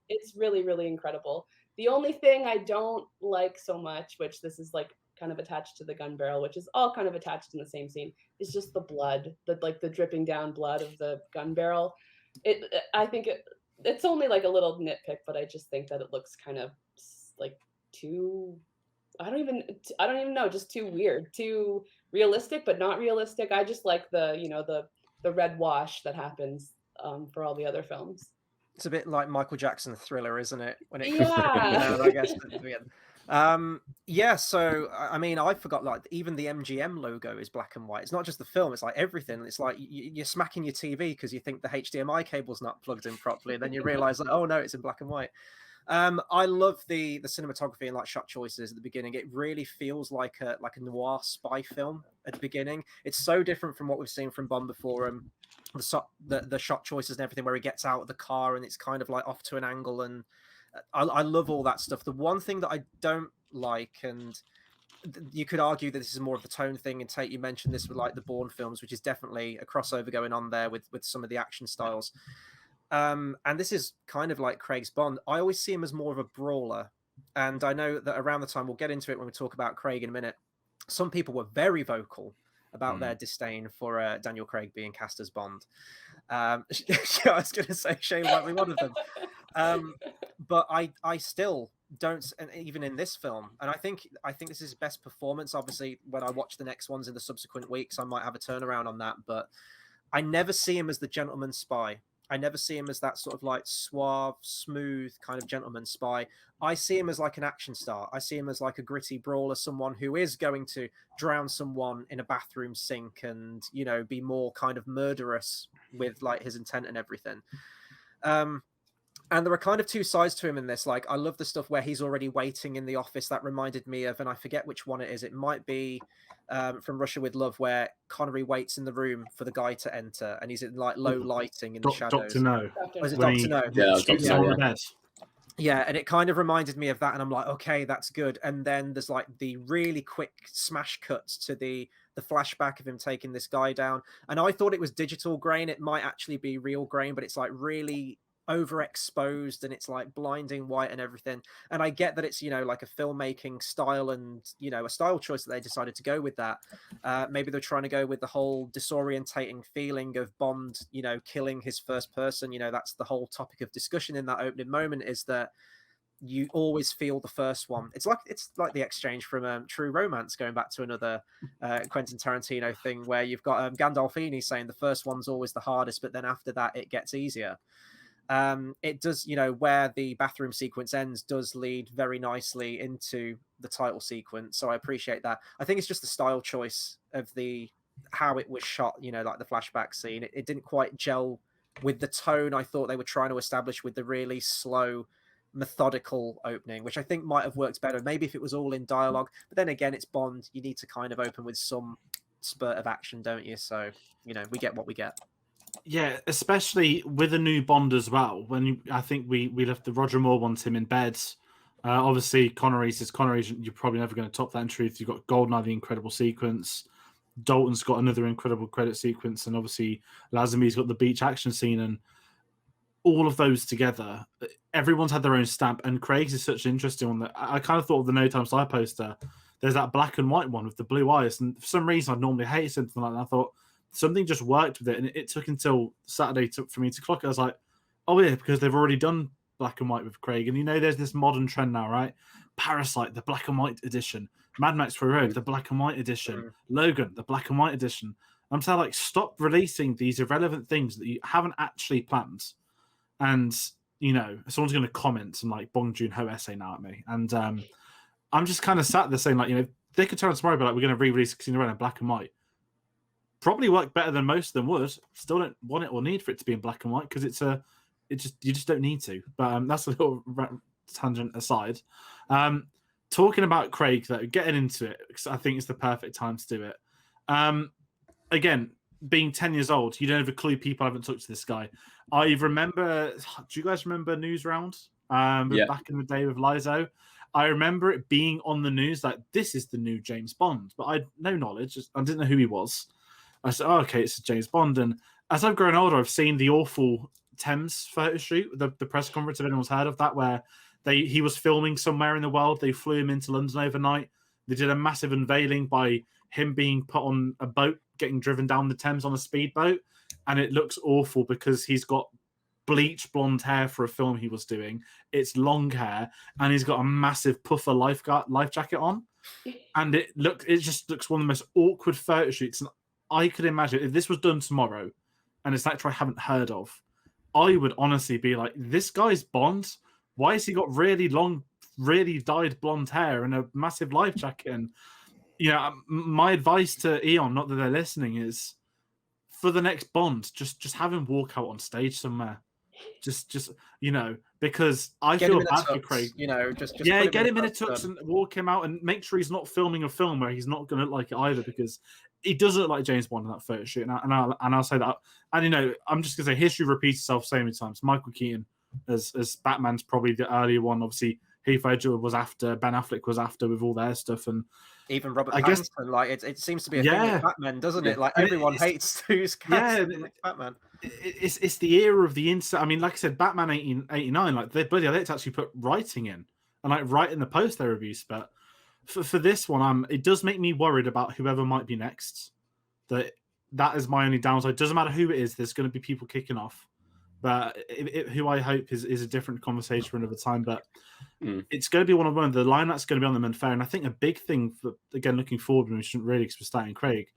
it's really, really incredible. The only thing I don't like so much, which this is like kind of attached to the gun barrel, which is all kind of attached in the same scene, is just the blood, the dripping down blood of the gun barrel. I think it's only like a little nitpick, but I just think that it looks kind of like too, I don't even know, just too weird, too realistic, but not realistic. I just like the red wash that happens for all the other films. It's a bit like Michael Jackson Thriller, isn't it? When it Yeah. I guess. Yeah, so I mean, I forgot, like even the MGM logo is black and white. It's not just the film, it's like everything. It's like you're smacking your TV because you think the HDMI cable's not plugged in properly, and then you realize that, oh no, it's in black and white. I love the cinematography and like shot choices at the beginning. It really feels like a noir spy film at the beginning. It's so different from what we've seen from Bond before. The shot choices and everything, where he gets out of the car and it's kind of like off to an angle, and I love all that stuff. The one thing that I don't like, and you could argue that this is more of the tone thing, and Tayte, you mentioned this with like the Bourne films, which is definitely a crossover going on there with some of the action styles. And this is kind of like Craig's Bond. I always see him as more of a brawler. And I know that around the time, we'll get into it when we talk about Craig in a minute, some people were very vocal about their disdain for Daniel Craig being cast as Bond. I was going to say Shayla might be one of them. But I still don't, and even in this film, and I think this is his best performance. Obviously, when I watch the next ones in the subsequent weeks, I might have a turnaround on that. But I never see him as the gentleman spy. I never see him as that sort of like suave, smooth kind of gentleman spy. I see him as like an action star. I see him as like a gritty brawler, someone who is going to drown someone in a bathroom sink and, be more kind of murderous with like his intent and everything. And there are kind of two sides to him in this. Like, I love the stuff where he's already waiting in the office. That reminded me of, and I forget which one it is. It might be from Russia with Love, where Connery waits in the room for the guy to enter, and he's in like low lighting in the shadows. Dr. No. Oh, is it Dr. No? Yeah, Dr. No. Yeah, and it kind of reminded me of that, and I'm like, okay, that's good. And then there's like the really quick smash cuts to the flashback of him taking this guy down. And I thought it was digital grain. It might actually be real grain, but it's like really overexposed and it's like blinding white and everything. And I get that it's like a filmmaking style and a style choice that they decided to go with that. Maybe they're trying to go with the whole disorientating feeling of Bond killing his first person. That's the whole topic of discussion in that opening moment, is that you always feel the first one. It's like the exchange from True Romance, going back to another Quentin Tarantino thing, where you've got Gandolfini saying the first one's always the hardest, but then after that it gets easier. It does, where the bathroom sequence ends does lead very nicely into the title sequence. So I appreciate that. I think it's just the style choice of how it was shot, like the flashback scene. It didn't quite gel with the tone I thought they were trying to establish with the really slow, methodical opening, which I think might have worked better. Maybe if it was all in dialogue, but then again, it's Bond. You need to kind of open with some spurt of action, don't you? So, we get what we get. Yeah, especially with a new Bond as well. I think we left the Roger Moore wants him in bed. Obviously, Connery's. You're probably never going to top that in truth. You've got Goldeneye, the incredible sequence. Dalton's got another incredible credit sequence, and obviously Lazenby's got the beach action scene, and all of those together, everyone's had their own stamp. And Craig's is such an interesting one that I kind of thought of the No Time to Die poster. There's that black and white one with the blue eyes, and for some reason I'd normally hate something like that. I thought something just worked with it, and it took until Saturday for me to clock it. I was like, oh yeah, because they've already done black and white with Craig, and there's this modern trend now, right? Parasite, the black and white edition. Mad Max Fury Road, the black and white edition. Logan, the black and white edition. I'm saying, like, stop releasing these irrelevant things that you haven't actually planned. And, someone's going to comment some, like, Bong Joon-ho essay now at me. And I'm just kind of sat there saying, like, they could turn tomorrow, but like, we're going to re-release Casino Royale in black and white. Probably work better than most of them would. Still don't want it or need for it to be in black and white because you just don't need to. But that's a little tangent aside. Talking about Craig, though, getting into it, because I think it's the perfect time to do it. Again, being 10 years old, you don't have a clue people haven't talked to this guy. I remember, do you guys remember News Round? Back in the day with Lizo? I remember it being on the news like, this is the new James Bond. But I had no knowledge. I didn't know who he was. I said, oh, okay, it's James Bond. And as I've grown older, I've seen the awful Thames photo shoot, the press conference, if anyone's heard of that, where he was filming somewhere in the world. They flew him into London overnight. They did a massive unveiling by him being put on a boat, getting driven down the Thames on a speedboat. And it looks awful because he's got bleach blonde hair for a film he was doing. It's long hair, and he's got a massive puffer life jacket on. And it just looks one of the most awkward photo shoots. And I could imagine if this was done tomorrow, and it's an actor I haven't heard of, I would honestly be like, this guy's Bond. Why has he got really long, really dyed blonde hair and a massive life jacket? And my advice to Eon, not that they're listening, is for the next Bond, just have him walk out on stage somewhere. Just because I feel bad for Craig. Just get him in a tux and walk him out, and make sure he's not filming a film where he's not going to look like it either, because he does look like James Bond in that photo shoot. And I'll say that. And I'm just going to say history repeats itself so many times. Michael Keaton as Batman's probably the earlier one. Obviously, Heath Ledger was after, Ben Affleck was after with all their stuff, and even Robert Pattinson. Like it seems to be a thing with Batman, doesn't it? Like everyone hates who's cast Batman. It's the era of the insert. I mean, like I said, Batman 1889, like they bloody hell to actually put writing in and like write in the post their reviews. But for this one, it does make me worried about whoever might be next. That is my only downside. It doesn't matter who it is. There's going to be people kicking off. But who I hope is a different conversation for another time. But it's going to be one of the line that's going to be on them unfair. And I think a big thing for, again, looking forward, we shouldn't really, because we're starting Craig.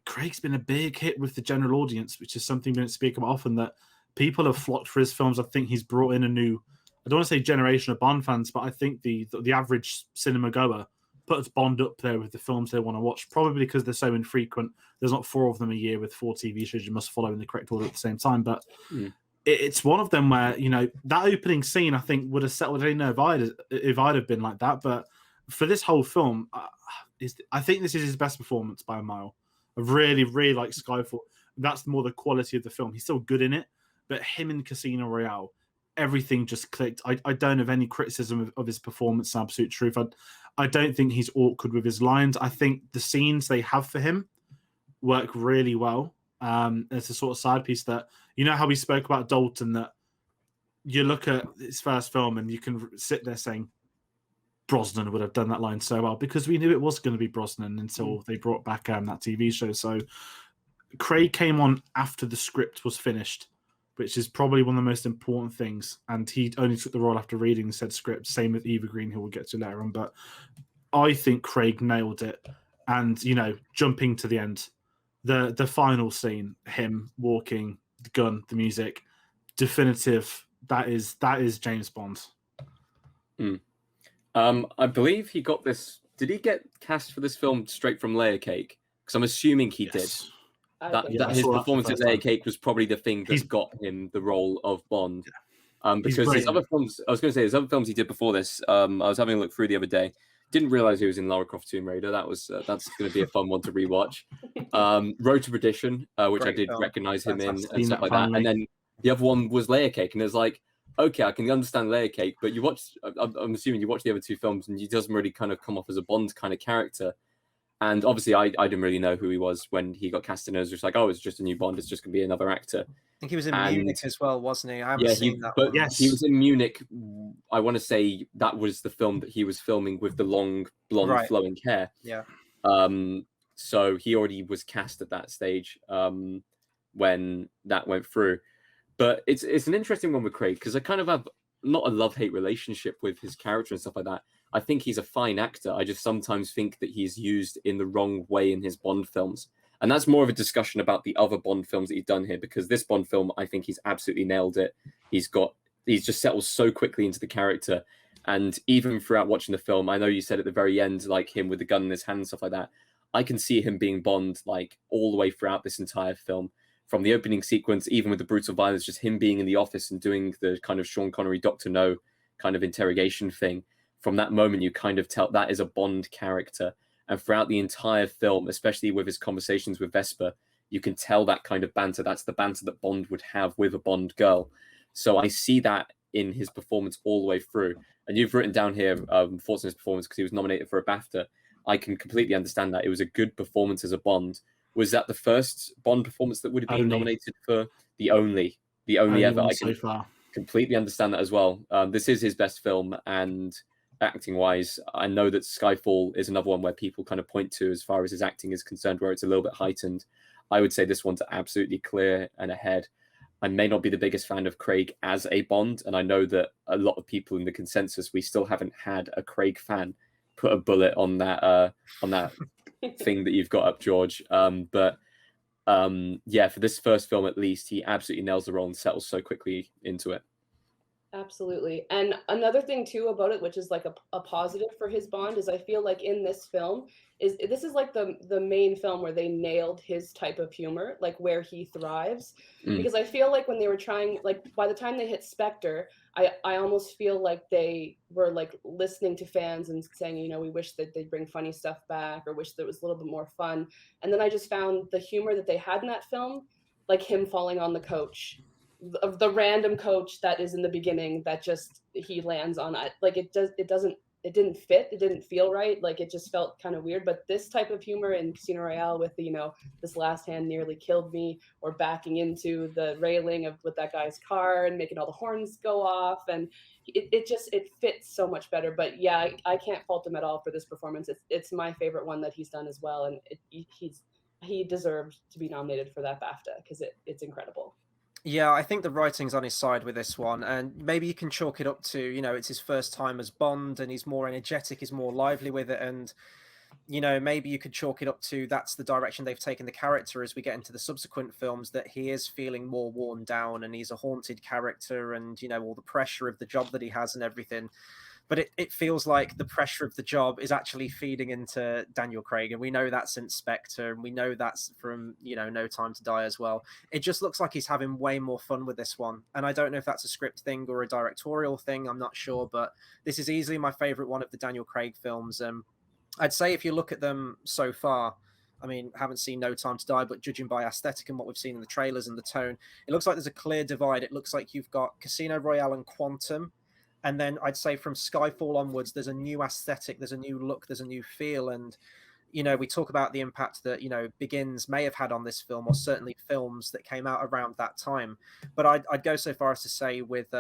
Craig's been a big hit with the general audience, which is something we don't speak about often, that people have flocked for his films. I think he's brought in a new, I don't want to say generation of Bond fans, but I think the average cinema goer puts Bond up there with the films they want to watch, probably because they're so infrequent. There's not 4 of them a year with 4 TV shows you must follow in the correct order at the same time. But it's one of them where, that opening scene, I think, would have settled. I don't know if I'd have been like that. But for this whole film, I think this is his best performance by a mile. I really, really like Skyfall. That's more the quality of the film. He's still good in it, but him in Casino Royale, everything just clicked. I don't have any criticism of his performance, in absolute truth. I don't think he's awkward with his lines. I think the scenes they have for him work really well. It's a sort of side piece that, how we spoke about Dalton, that you look at his first film and you can sit there saying Brosnan would have done that line so well, because we knew it was going to be Brosnan until they brought back that TV show. So Craig came on after the script was finished, which is probably one of the most important things. And he only took the role after reading said script. Same with Eva Green, who we'll get to later on. But I think Craig nailed it. And, jumping to the end, the final scene, him walking, the gun, the music, definitive. That is James Bond. I believe he got this. Did he get cast for this film straight from Layer Cake? Because I'm assuming he did. That his performance in Layer Cake was probably the thing that got him the role of Bond. Because his other films, I was going to say, his other films he did before this, I was having a look through the other day. Didn't realize he was in Lara Croft Tomb Raider. That's going to be a fun one to rewatch. Road to Perdition, which I did recognize him in, and stuff like that. And then the other one was Layer Cake, and it was like, okay, I can understand Layer Cake, but I'm assuming you watch the other 2 films, and he doesn't really kind of come off as a Bond kind of character. And obviously, I didn't really know who he was when he got cast in. It was just like, oh, it's just a new Bond. It's just going to be another actor. I think he was in And Munich as well, wasn't he? I haven't yeah, seen that but one. Yes. he was in Munich. I want to say that was the film that he was filming with the long blonde Right. flowing hair. Yeah. So he already was cast at that stage when that went through. But it's an interesting one with Craig because I kind of have not a love-hate relationship with his character and stuff like that. I think he's a fine actor. I just sometimes think that he's used in the wrong way in his Bond films. And that's more of a discussion about the other Bond films that he's done here, because this Bond film, I think he's absolutely nailed it. He's just settled so quickly into the character. And even throughout watching the film, I know you said at the very end, like him with the gun in his hand and stuff like that, I can see him being Bond like all the way throughout this entire film. From the opening sequence, even with the brutal violence, just him being in the office and doing the kind of Sean Connery, Dr. No kind of interrogation thing. From that moment, you kind of tell that is a Bond character. And throughout the entire film, especially with his conversations with Vesper, you can tell that kind of banter. That's the banter that Bond would have with a Bond girl. So I see that in his performance all the way through. And you've written down here thoughts on his performance because he was nominated for a BAFTA. I can completely understand that. It was a good performance as a Bond. Was that the first Bond performance that would have been nominated for the only ever? I can completely understand that as well. This is his best film, and acting-wise, I know that Skyfall is another one where people kind of point to as far as his acting is concerned, where it's a little bit heightened. I would say this one's absolutely clear and ahead. I may not be the biggest fan of Craig as a Bond, and I know that a lot of people in the consensus, we still haven't had a Craig fan put a bullet on that thing that you've got up, George. But yeah, for this first film at least, he absolutely nails the role and settles so quickly into it. Absolutely. And another thing too about it, which is like a positive for his Bond, is I feel like in this film this is like the main film where they nailed his type of humor, like where he thrives. Because I feel like when they were trying, like by the time they hit Spectre, I almost feel like they were like listening to fans and saying, you know, we wish that they'd bring funny stuff back, or wish that it was a little bit more fun. And then I just found the humor that they had in that film, like him falling on the coach, of the random coach that is in the beginning that just he lands on it, like it didn't fit, it didn't feel right, like it just felt kind of weird. But this type of humor in Casino Royale with the, you know, this last hand nearly killed me, or backing into the railing with that guy's car and making all the horns go off, and it fits so much better. But yeah, I can't fault him at all for this performance. It's my favorite one that he's done as well, and he deserved to be nominated for that BAFTA because it's incredible. Yeah, I think the writing's on his side with this one, and maybe you can chalk it up to, you know, it's his first time as Bond, and he's more energetic, he's more lively with it, and, you know, maybe you could chalk it up to that's the direction they've taken the character as we get into the subsequent films, that he is feeling more worn down, and he's a haunted character, and, you know, all the pressure of the job that he has and everything. But it feels like the pressure of the job is actually feeding into Daniel Craig. And we know that since Spectre, and we know that's from, you know, No Time to Die as well. It just looks like he's having way more fun with this one. And I don't know if that's a script thing or a directorial thing. I'm not sure. But this is easily my favorite one of the Daniel Craig films. I'd say if you look at them so far, I mean, haven't seen No Time to Die, but judging by aesthetic and what we've seen in the trailers and the tone, it looks like there's a clear divide. It looks like you've got Casino Royale and Quantum. And then I'd say from Skyfall onwards, there's a new aesthetic, there's a new look, there's a new feel. And, you know, we talk about the impact that, you know, Begins may have had on this film, or certainly films that came out around that time. But I'd go so far as to say with,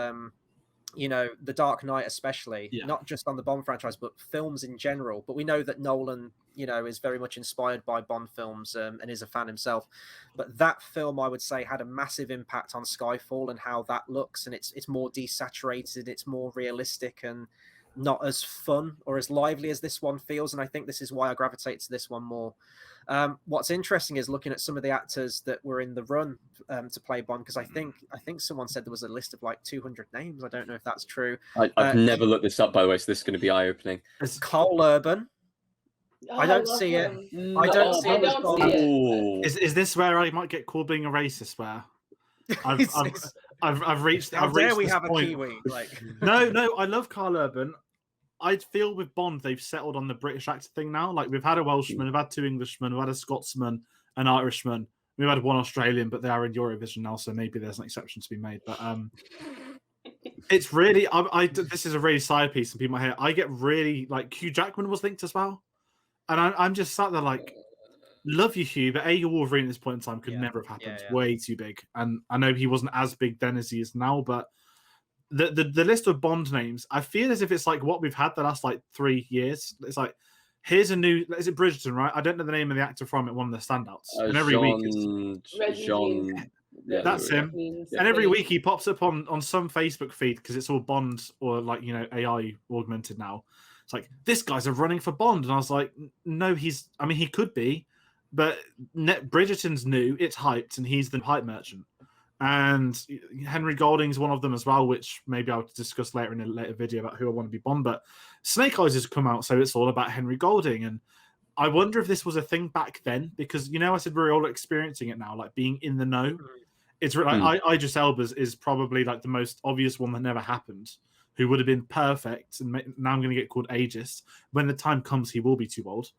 you know, The Dark Knight especially, not just on the Bond franchise, but films in general. But we know that Nolan, you know, is very much inspired by Bond films and is a fan himself. But that film, I would say, had a massive impact on Skyfall and how that looks. And it's more desaturated, it's more realistic and not as fun or as lively as this one feels. And I think this is why I gravitate to this one more. What's interesting is looking at some of the actors that were in the run to play Bond, because I think someone said there was a list of like 200 names. I don't know if that's true. I've never looked this up, by the way, so this is going to be eye-opening. Carl Urban. Oh, I don't see it. I don't see it. Is this where I might get called being a racist? Where I've reached. How I've dare reached we this have point. a Kiwi? Like, no, I love Carl Urban. I feel with Bond they've settled on the British actor thing now. Like we've had a Welshman, we've had 2 Englishmen, we've had a Scotsman, an Irishman, we've had 1 Australian, but they are in Eurovision now, so maybe there's an exception to be made. But it's really, this is a really side piece, and people might hear. I get really like Hugh Jackman was linked as well. And I'm just sat there like, love you, Hugh, but your Wolverine at this point in time could never have happened. Way too big. And I know he wasn't as big then as he is now, but the list of Bond names, I feel as if it's like what we've had the last like 3 years. It's like, here's a new, is it Bridgerton, right? I don't know the name of the actor from it, one of the standouts. And every week Jean, that's him. And every week he pops up on some Facebook feed because it's all Bond or like, you know, AI augmented now. It's like, this guy's a running for Bond. And I was like, no, he could be, but Bridgerton's new, it's hyped, and he's the hype merchant. And Henry Golding's one of them as well, which maybe I'll discuss later in a later video about who I want to be Bond. But Snake Eyes has come out, so it's all about Henry Golding. And I wonder if this was a thing back then, because, you know, I said we're all experiencing it now, like being in the know. It's like Idris Elba's is probably like the most obvious one that never happened, who would have been perfect. And now I'm going to get called ageist. When the time comes, he will be too old.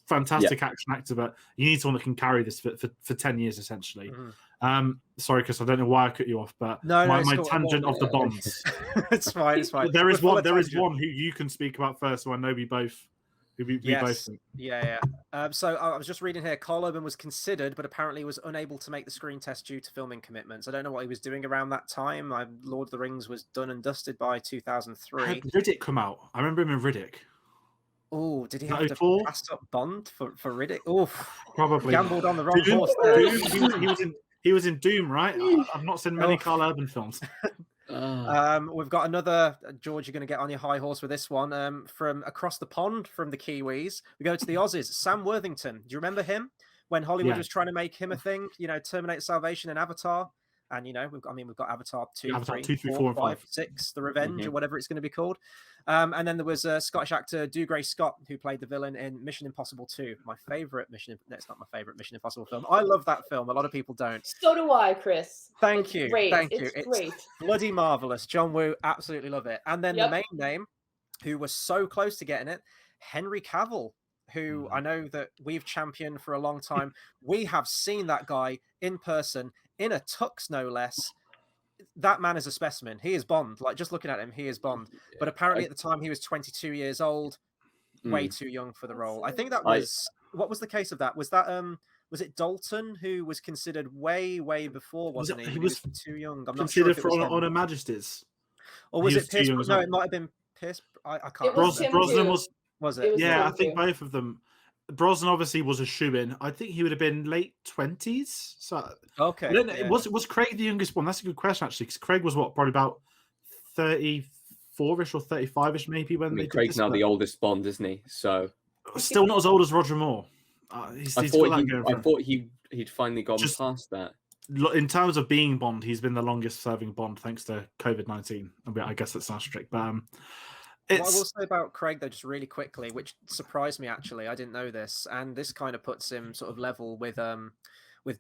Fantastic action actor, but you need someone that can carry this for 10 years, essentially. Sorry, Chris, I don't know why I cut you off, but my tangent of the Bonds. It's fine. There is one who you can speak about first, so I know we both think. So I was just reading here, Carl Urban was considered, but apparently was unable to make the screen test due to filming commitments. I don't know what he was doing around that time. Lord of the Rings was done and dusted by 2003. Had Riddick come out? I remember him in Riddick. Oh, did he have to pass up Bond for Riddick? Oh, probably gambled on the wrong horse there. He was in Doom, right? I've not seen many Carl Urban films. We've got another, George, you're going to get on your high horse with this one. From across the pond from the Kiwis, we go to the Aussies. Sam Worthington. Do you remember him? When Hollywood was trying to make him a thing, you know, Terminator Salvation and Avatar. And, you know, we've got Avatar 2, 3, 4, 5, 6, The Revenge, or whatever it's going to be called. And then there was a Scottish actor, Dougray Scott, who played the villain in Mission Impossible 2. My favorite it's not my favorite Mission Impossible film. I love that film. A lot of people don't. So do I, Chris. Thank you. Great. Thank you. It's great. Bloody marvelous. John Woo, absolutely love it. And then the main name, who was so close to getting it, Henry Cavill, who I know that we've championed for a long time. We have seen that guy in person, in a tux, no less. That man is a specimen. He is Bond. Like, just looking at him, he is Bond. But apparently at the time he was 22 years old, way too young for the role. I think that was what was the case of that? Was that was it Dalton who was considered way before, wasn't he? He was too young. I'm not sure if it was on Her Majesty's. Or was it Pierce? No, it might have been Pierce. I can't remember. Brosnan was it? Yeah, I think both of them. Brosnan obviously was a shoo-in. I think he would have been late 20s. So was Craig the youngest one? That's a good question, actually, because Craig was probably about 34ish or 35ish, maybe when Craig's now the oldest Bond, isn't he? So still not as old as Roger Moore. I thought he'd finally gone past that. In terms of being Bond, he's been the longest serving Bond thanks to COVID-19. I guess that's not strict, but what I will say about Craig, though, just really quickly, which surprised me, actually, I didn't know this, and this kind of puts him sort of level with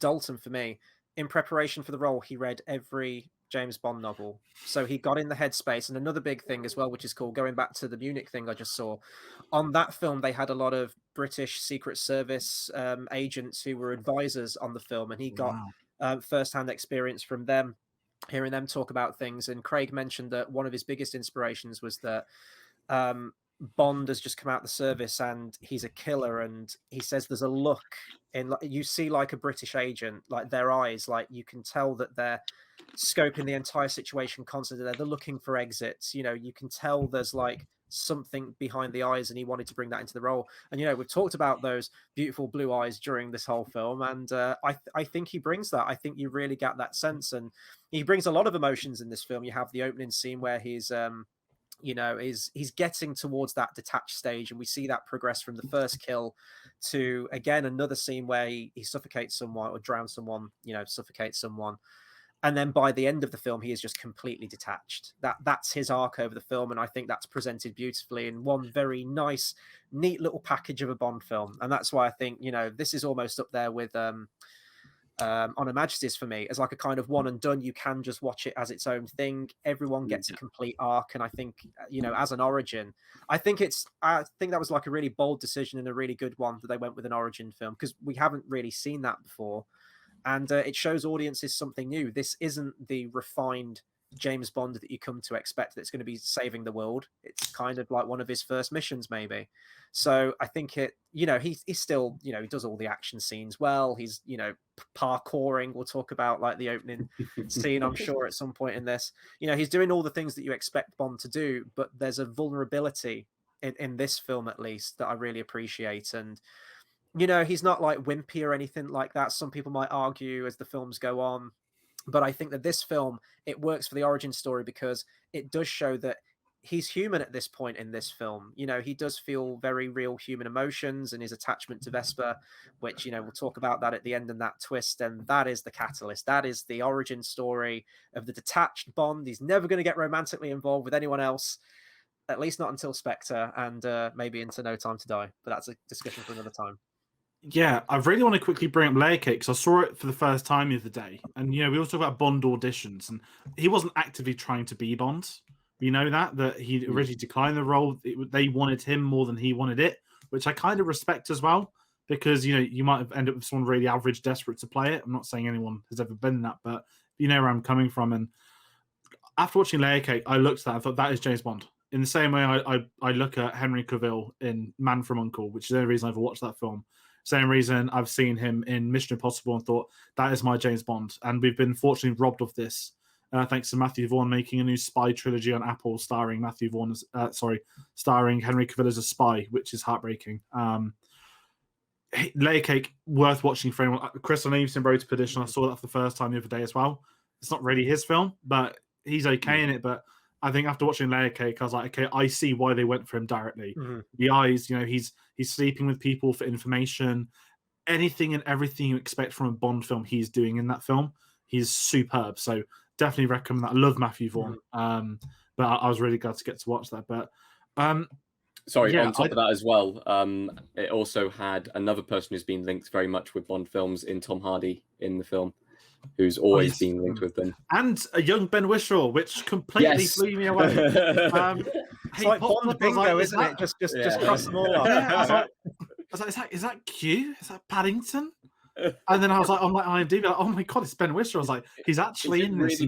Dalton for me. In preparation for the role, he read every James Bond novel, so he got in the headspace. And another big thing as well, which is cool, going back to the Munich thing I just saw, on that film they had a lot of British Secret Service agents who were advisors on the film, and he got first-hand experience from them, hearing them talk about things. And Craig mentioned that one of his biggest inspirations was that Bond has just come out the service and he's a killer, and he says there's a look in, you see, like a British agent, like their eyes, like you can tell that they're scoping the entire situation constantly. They're looking for exits, you know, you can tell there's like something behind the eyes, and he wanted to bring that into the role. And, you know, we've talked about those beautiful blue eyes during this whole film, and I think he brings that. I think you really get that sense, and he brings a lot of emotions in this film. You have the opening scene where he's you know, he's getting towards that detached stage, and we see that progress from the first kill to, again, another scene where he suffocates someone or drowns someone, you know, suffocates someone. And then by the end of the film, he is just completely detached. That's his arc over the film, and I think that's presented beautifully in one very nice, neat little package of a Bond film. And that's why I think, you know, this is almost up there with On Her Majesty's for me, as like a kind of one and done. You can just watch it as its own thing. Everyone gets a complete arc, and I think, you know, as an origin, I think that was like a really bold decision and a really good one that they went with an origin film, because we haven't really seen that before. And it shows audiences something new. This isn't the refined James Bond that you come to expect that's going to be saving the world. It's kind of like one of his first missions, maybe. So I think it, he's still, he does all the action scenes well. He's, parkouring. We'll talk about like the opening scene, I'm sure, at some point in this. He's doing all the things that you expect Bond to do, but there's a vulnerability in this film, at least, that I really appreciate. And, he's not like wimpy or anything like that. Some people might argue as the films go on. But I think that this film, it works for the origin story because it does show that he's human at this point in this film. He does feel very real human emotions and his attachment to Vesper, which, we'll talk about that at the end and that twist. And that is the catalyst. That is the origin story of the detached Bond. He's never going to get romantically involved with anyone else, at least not until Spectre and maybe into No Time to Die. But that's a discussion for another time. Yeah, I really want to quickly bring up Layer Cake because I saw it for the first time the other day. And, we also talk about Bond auditions. And he wasn't actively trying to be Bond. We know that he originally declined the role. They wanted him more than he wanted it, which I kind of respect as well. Because, you might have ended up with someone really average, desperate to play it. I'm not saying anyone has ever been that, but you know where I'm coming from. And after watching Layer Cake, I looked at that and thought, that is James Bond. In the same way I look at Henry Cavill in Man from U.N.C.L.E., which is the only reason I've ever watched that film. Same reason I've seen him in Mission Impossible and thought, that is my James Bond. And we've been fortunately robbed of this, thanks to Matthew Vaughn making a new spy trilogy on Apple, starring starring Henry Cavill as a spy, which is heartbreaking. Layer Cake, worth watching for anyone. Chris, I know you've seen Road to Perdition. I saw that for the first time the other day as well. It's not really his film, but he's okay in it. But I think after watching Layer Cake, I was like, okay, I see why they went for him directly. Mm-hmm. The eyes, he's sleeping with people for information. Anything and everything you expect from a Bond film, he's doing in that film. He's superb. So definitely recommend that. I love Matthew Vaughn. Mm-hmm. But I was really glad to get to watch that. But sorry, on top of that as well, it also had another person who's been linked very much with Bond films in Tom Hardy in the film, who's always been linked with them. And a young Ben Whishaw, which completely blew me away. It's like Bond bingo, isn't it? Just cross them all off. Yeah, I was like, is that Q? Is that Paddington? And then I was like, on my IMDb, like, oh my god, it's Ben Whishaw. I was like, he's actually in this.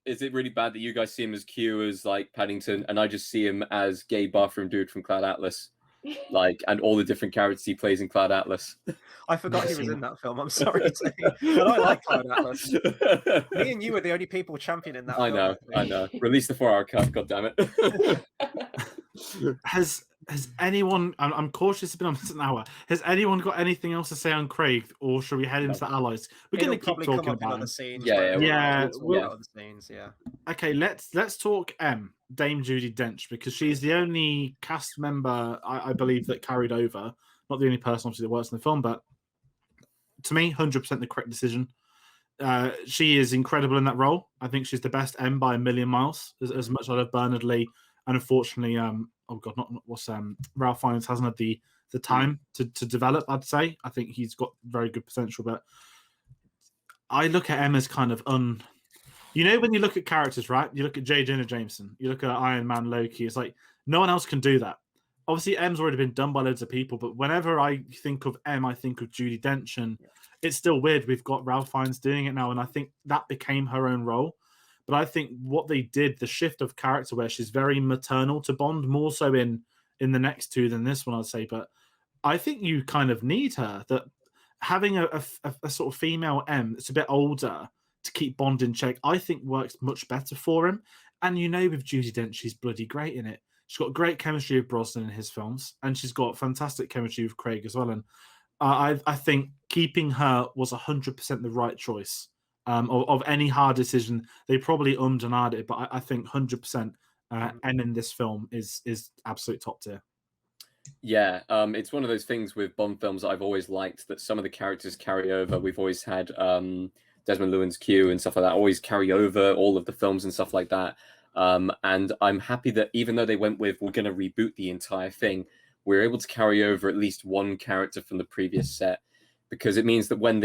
Is it really bad that you guys see him as Q as like Paddington, and I just see him as gay bathroom dude from Cloud Atlas, and all the different characters he plays in Cloud Atlas? I forgot he was in that film. I'm sorry to say, but I like Cloud Atlas. Me and you were the only people championing that. I know. Release the 4-hour cut. God damn it. Has anyone? I'm cautious to be honest an hour. Has anyone got anything else to say on Craig, or should we head into the allies? We're going to keep talking about the scenes. Yeah. The scenes. Yeah. Okay, let's talk Dame Judy Dench, because she's the only cast member I believe that carried over. Not the only person obviously that works in the film, but to me, 100% the correct decision. She is incredible in that role. I think she's the best M by a million miles. As much as I love Bernard Lee, and unfortunately, Ralph Fiennes hasn't had the time to develop. I'd say I think he's got very good potential, but I look at M as kind of when you look at characters, right? You look at J. Jonah Jameson, you look at Iron Man, Loki. It's like no one else can do that. Obviously, M's already been done by loads of people, but whenever I think of M, I think of Judy Dench, and it's still weird. We've got Ralph Fiennes doing it now, and I think that became her own role. But I think what they did, the shift of character where she's very maternal to Bond, more so in the next two than this one, I'd say. But I think you kind of need her. That having a sort of female M that's a bit older to keep Bond in check, I think works much better for him. And with Judy Dench, she's bloody great in it. She's got great chemistry with Brosnan in his films, and she's got fantastic chemistry with Craig as well. And I think keeping her was 100% the right choice. Of any hard decision, they probably and ahed it, but I think 100% M in this film is absolute top tier. Yeah, it's one of those things with Bond films that I've always liked, that some of the characters carry over. We've always had Desmond Llewellyn's Q and stuff like that always carry over all of the films and stuff like that. And I'm happy that even though they went with, we're going to reboot the entire thing, we're able to carry over at least one character from the previous set. Because it means that when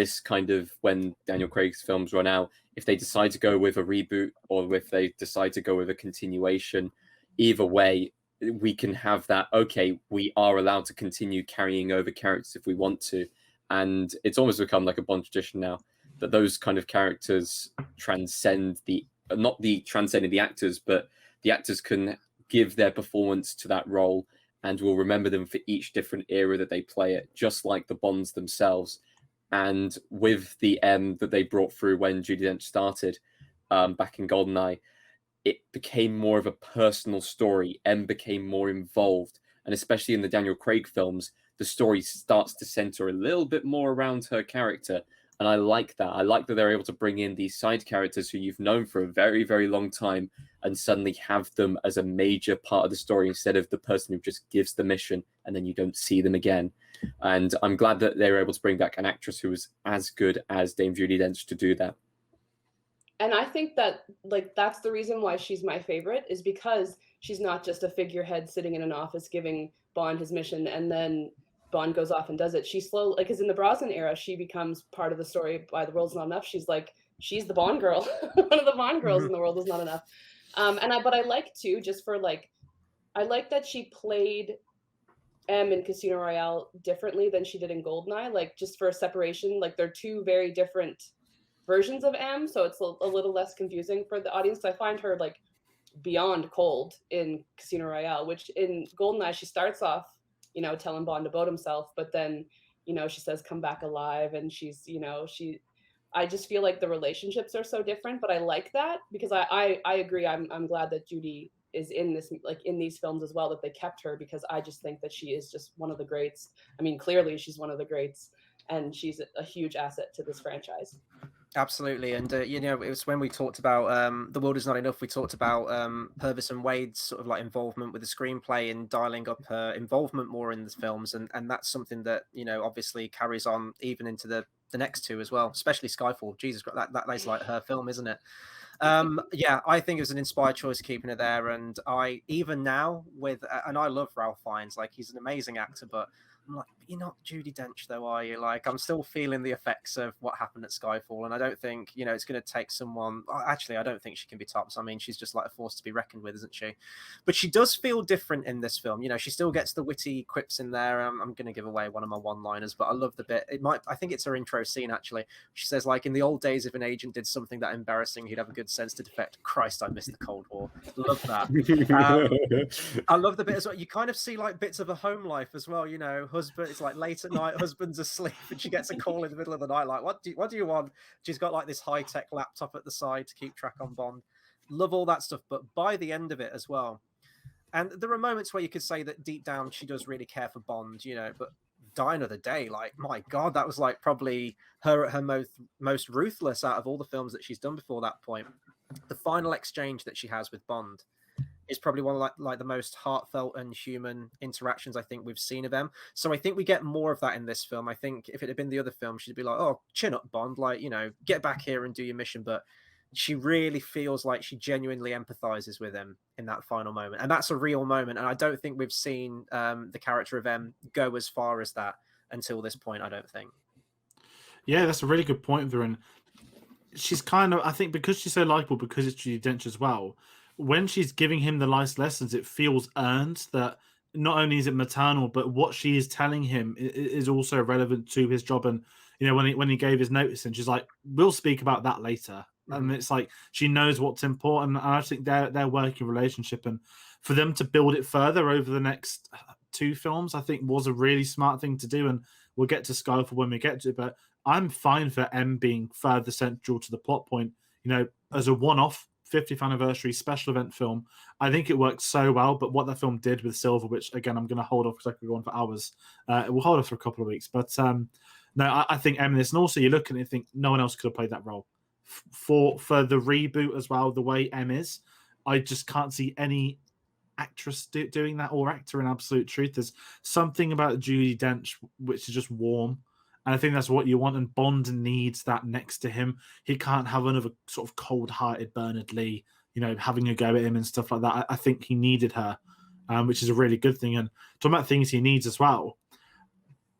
Daniel Craig's films run out, if they decide to go with a reboot or if they decide to go with a continuation, either way, we can have that, okay, we are allowed to continue carrying over characters if we want to. And it's almost become like a Bond tradition now that those kind of characters transcend the not the transcending the actors, but the actors can give their performance to that role and will remember them for each different era that they play it, just like the Bonds themselves. And with the M that they brought through when Judy Dench started back in GoldenEye, it became more of a personal story. M became more involved. And especially in the Daniel Craig films, the story starts to center a little bit more around her character. And I like that. I like that they're able to bring in these side characters who you've known for a very, very long time and suddenly have them as a major part of the story instead of the person who just gives the mission and then you don't see them again. And I'm glad that they were able to bring back an actress who was as good as Dame Judi Dench to do that. And I think that like that's the reason why she's my favorite, is because she's not just a figurehead sitting in an office giving Bond his mission and then Bond goes off and does it. She slowly, like, because in the Brosnan era, she becomes part of the story by The World's Not Enough. She's like, she's the Bond girl. One of the Bond girls in The World Is Not Enough. But I like too, just for like, I like that she played M in Casino Royale differently than she did in GoldenEye, like just for a separation. Like they're two very different versions of M, so it's a little less confusing for the audience. I find her like beyond cold in Casino Royale, which in GoldenEye she starts off, you know, telling Bond about himself, but then, you know, she says come back alive, and she's, you know, I just feel like the relationships are so different, but I like that because I agree. I'm glad that Judy is in this, like in these films as well, that they kept her, because I just think that she is just one of the greats. I mean, clearly she's one of the greats, and she's a huge asset to this franchise. Absolutely. And, you know, it was when we talked about The World Is Not Enough, we talked about Purvis and Wade's sort of like involvement with the screenplay and dialing up her involvement more in the films. And that's something that, you know, obviously carries on even into the next two as well, especially Skyfall. Jesus Christ, that is like her film, isn't it? Yeah, I think it was an inspired choice keeping it there. And I, even now with, and I love Ralph Fiennes, like he's an amazing actor, but I'm like, you're not Judi Dench though, are you? Like, I'm still feeling the effects of what happened at Skyfall, and I don't think, you know, it's going to take someone. Actually, I don't think she can be tops. I mean, she's just like a force to be reckoned with, isn't she? But she does feel different in this film. You know, she still gets the witty quips in there. I'm going to give away one of my one-liners, but I love the bit. I think it's her intro scene actually. She says, like, in the old days, if an agent did something that embarrassing, he'd have a good sense to defect. Christ, I miss the Cold War. Love that. I love the bit as well. You kind of see like bits of a home life as well. You know, husband, it's like late at night, husband's asleep, and she gets a call in the middle of the night, like, what do you want? She's got like this high-tech laptop at the side to keep track on Bond. Love all that stuff. But by the end of it as well, and there are moments where you could say that deep down she does really care for Bond, you know, but Die Another Day, like, my God, that was like probably her at her most ruthless out of all the films that she's done before that point. The final exchange that she has with Bond is probably one of like the most heartfelt and human interactions I think we've seen of them. So I think we get more of that in this film. I think if it had been the other film, she'd be like, oh, chin up, Bond, like, you know, get back here and do your mission. But she really feels like she genuinely empathizes with him in that final moment. And that's a real moment. And I don't think we've seen the character of M go as far as that until this point, I don't think. Yeah, that's a really good point, Viren. She's kind of, I think because she's so likable, because it's Judi Dench as well, when she's giving him the life lessons, it feels earned, that not only is it maternal, but what she is telling him is also relevant to his job. And, you know, when he gave his notice, and she's like, we'll speak about that later. Mm-hmm. And it's like, she knows what's important. And I think their working relationship, and for them to build it further over the next two films, I think was a really smart thing to do. And we'll get to Skyfall when we get to it, but I'm fine for M being further central to the plot point, you know, as a one-off 50th anniversary special event film. I think it worked so well, but what that film did with Silver, which again, I'm going to hold off because I could go on for hours. We'll hold off for a couple of weeks, but no, I think M in this, and also you look at it and think no one else could have played that role. For the reboot as well, the way M is, I just can't see any actress doing that, or actor in absolute truth. There's something about Judi Dench which is just warm. And I think that's what you want, and Bond needs that next to him. He can't have another sort of cold-hearted Bernard Lee, you know, having a go at him and stuff like that. I think he needed her, which is a really good thing. And talking about things he needs as well,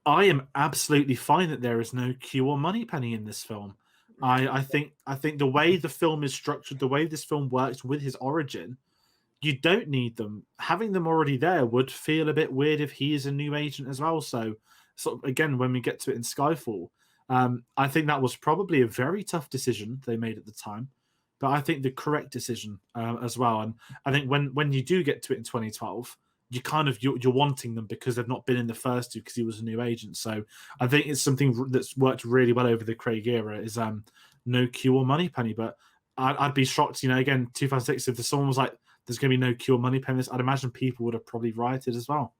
I am absolutely fine that there is no Q or Moneypenny in this film. I think the way the film is structured, the way this film works with his origin, you don't need them. Having them already there would feel a bit weird if he is a new agent as well. So, sort of, again, when we get to it in Skyfall, I think that was probably a very tough decision they made at the time. but I think the correct decision as well. And I think when you do get to it in 2012, you kind of you're wanting them because they've not been in the first two because he was a new agent. So I think it's something that's worked really well over the Craig era is no Q or Moneypenny. But I'd be shocked, again, 2006, if someone was like, there's going to be no Q or Moneypenny, I'd imagine people would have probably rioted as well.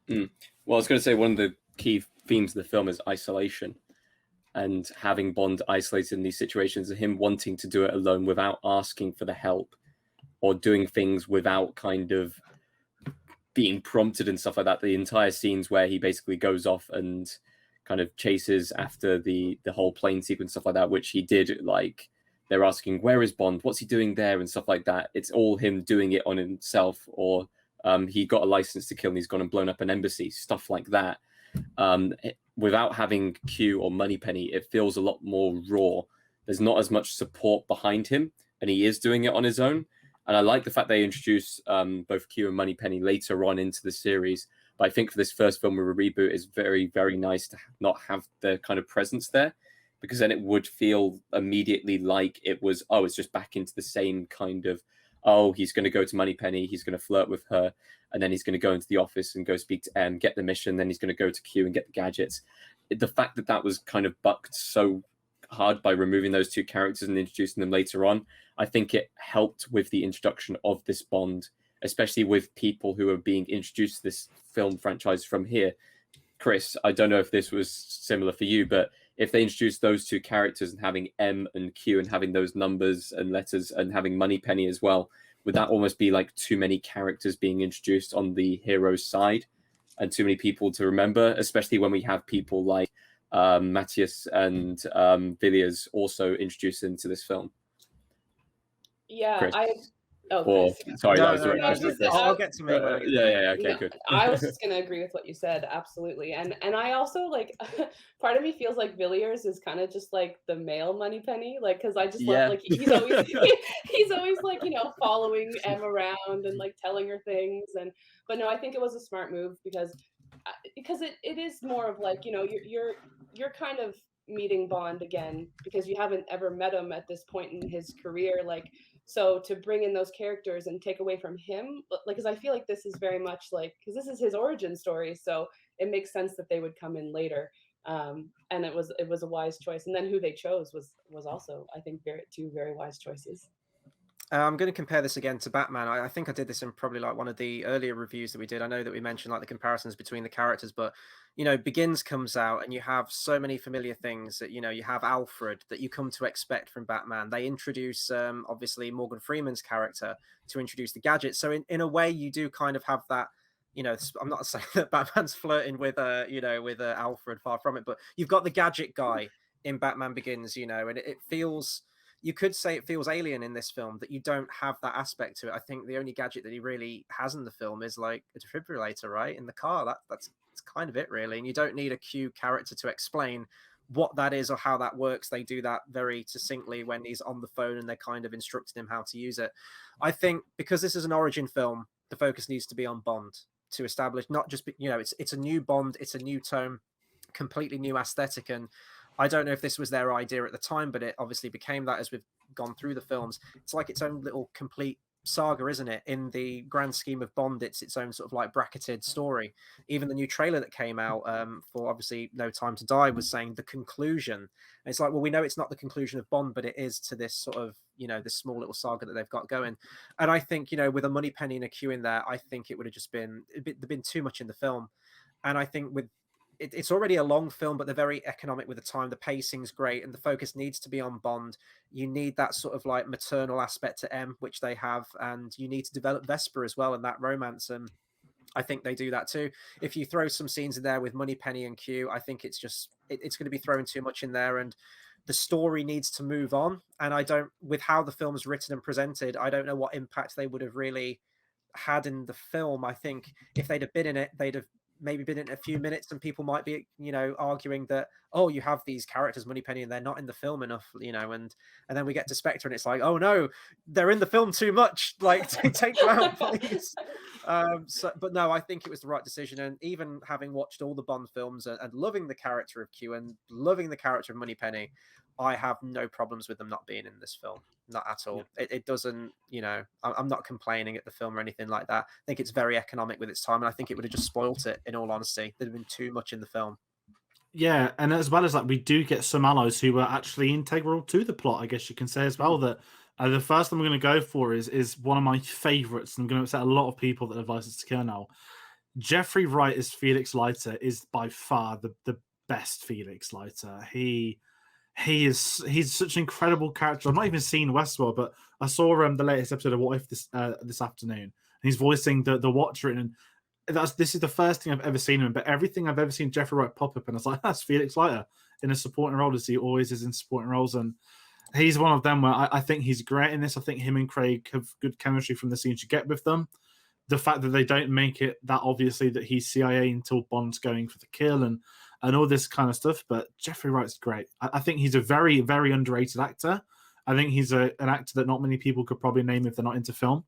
Well, I was going to say one of the key themes of the film is isolation, and having Bond isolated in these situations, and him wanting to do it alone without asking for the help or doing things without kind of being prompted and stuff like that. The entire scenes where he basically goes off and kind of chases after the whole plane sequence, stuff like that, which he did, like they're asking, where is Bond? What's he doing there? And stuff like that. It's all him doing it on himself, or he got a license to kill and he's gone and blown up an embassy, stuff like that. Without having Q or Moneypenny, it feels a lot more raw. There's not as much support behind him, and he is doing it on his own. And I like the fact they introduce both Q and Moneypenny later on into the series. But I think for this first film with a reboot, it's very, very nice to not have their kind of presence there, because then it would feel immediately like it was, it's just back into the same kind of, he's going to go to Moneypenny, he's going to flirt with her, and then he's going to go into the office and go speak to M, get the mission, then he's going to go to Q and get the gadgets. The fact that that was kind of bucked so hard by removing those two characters and introducing them later on, I think it helped with the introduction of this Bond, especially with people who are being introduced to this film franchise from here. Chris, I don't know if this was similar for you, but if they introduced those two characters and having M and Q and having those numbers and letters and having Moneypenny as well, would that almost be like too many characters being introduced on the hero's side and too many people to remember, especially when we have people like Matthias and Villiers also introduced into this film? Yeah, Chris? Sorry, No, that was the right question. I'll get to me. Okay, good. I was just gonna agree with what you said, absolutely. And I also like, part of me feels like Villiers is kind of just like the male Moneypenny, like, because I just love, like, he's always he's always like, following Em around and like telling her things. But no, I think it was a smart move because it is more of like, you're kind of meeting Bond again because you haven't ever met him at this point in his career, like. So to bring in those characters and take away from him, like, because I feel like this is very much like, because this is his origin story, so it makes sense that they would come in later, and it was a wise choice. And then who they chose was also, I think, two very wise choices. I'm going to compare this again to Batman. I think I did this in probably like one of the earlier reviews that we did. I know that we mentioned like the comparisons between the characters, but Begins comes out and you have so many familiar things that, you have Alfred that you come to expect from Batman. They introduce obviously Morgan Freeman's character to introduce the gadgets. So in a way you do kind of have that, I'm not saying that Batman's flirting with Alfred, far from it, but you've got the gadget guy in Batman Begins, and it feels, you could say it feels alien in this film that you don't have that aspect to it. I think the only gadget that he really has in the film is like a defibrillator, right, in the car. That's kind of it, really. And you don't need a Q character to explain what that is or how that works. They do that very succinctly when he's on the phone and they're kind of instructing him how to use it. I think because this is an origin film, the focus needs to be on Bond to establish not just, it's a new Bond, it's a new tone, completely new aesthetic. And I don't know if this was their idea at the time, but it obviously became that as we've gone through the films. It's like its own little complete saga, isn't it? In the grand scheme of Bond, it's its own sort of like bracketed story. Even the new trailer that came out for obviously No Time to Die was saying the conclusion. And it's like, well, we know it's not the conclusion of Bond, but it is to this sort of, this small little saga that they've got going. And I think, with a Moneypenny and a Q in there, I think it would have just been too much in the film. And I think with it's already a long film, but they're very economic with the time. The pacing's great, and the focus needs to be on Bond. You need that sort of like maternal aspect to M, which they have, and you need to develop Vesper as well and that romance. And I think they do that too. If you throw some scenes in there with Moneypenny and Q, I think it's just it's going to be thrown too much in there, and the story needs to move on. And with how the film's written and presented, I don't know what impact they would have really had in the film. I think if they'd have been in it, they'd have maybe been in a few minutes and people might be, arguing that, you have these characters, Moneypenny, and they're not in the film enough, and then we get to Spectre and it's like, oh no, they're in the film too much, like take them out, please. But no, I think it was the right decision. And even having watched all the Bond films and loving the character of Q and loving the character of Moneypenny, I have no problems with them not being in this film. Not at all. It doesn't, you know, I'm not complaining at the film or anything like that. I think it's very economic with its time, and I think it would have just spoilt it, in all honesty. There'd have been too much in the film. Yeah, and as well as that, we do get some allies who are actually integral to the plot, I guess you can say as well. That the first one I'm going to go for is one of my favourites, and I'm going to upset a lot of people that have License to Kill now. Jeffrey Wright as Felix Leiter is by far the best Felix Leiter. He's such an incredible character. I've not even seen Westworld, but I saw the latest episode of What If this afternoon, and he's voicing the Watcher, and this is the first thing I've ever seen him. But everything I've ever seen Jeffrey Wright pop up, and I was like, that's Felix Leiter in a supporting role, as he always is in supporting roles, and he's one of them where I think he's great in this. I think him and Craig have good chemistry from the scenes you get with them. The fact that they don't make it that obviously that he's CIA until Bond's going for the kill and all this kind of stuff. But Jeffrey Wright's great. I think he's a very, very underrated actor. I think he's an actor that not many people could probably name if they're not into film.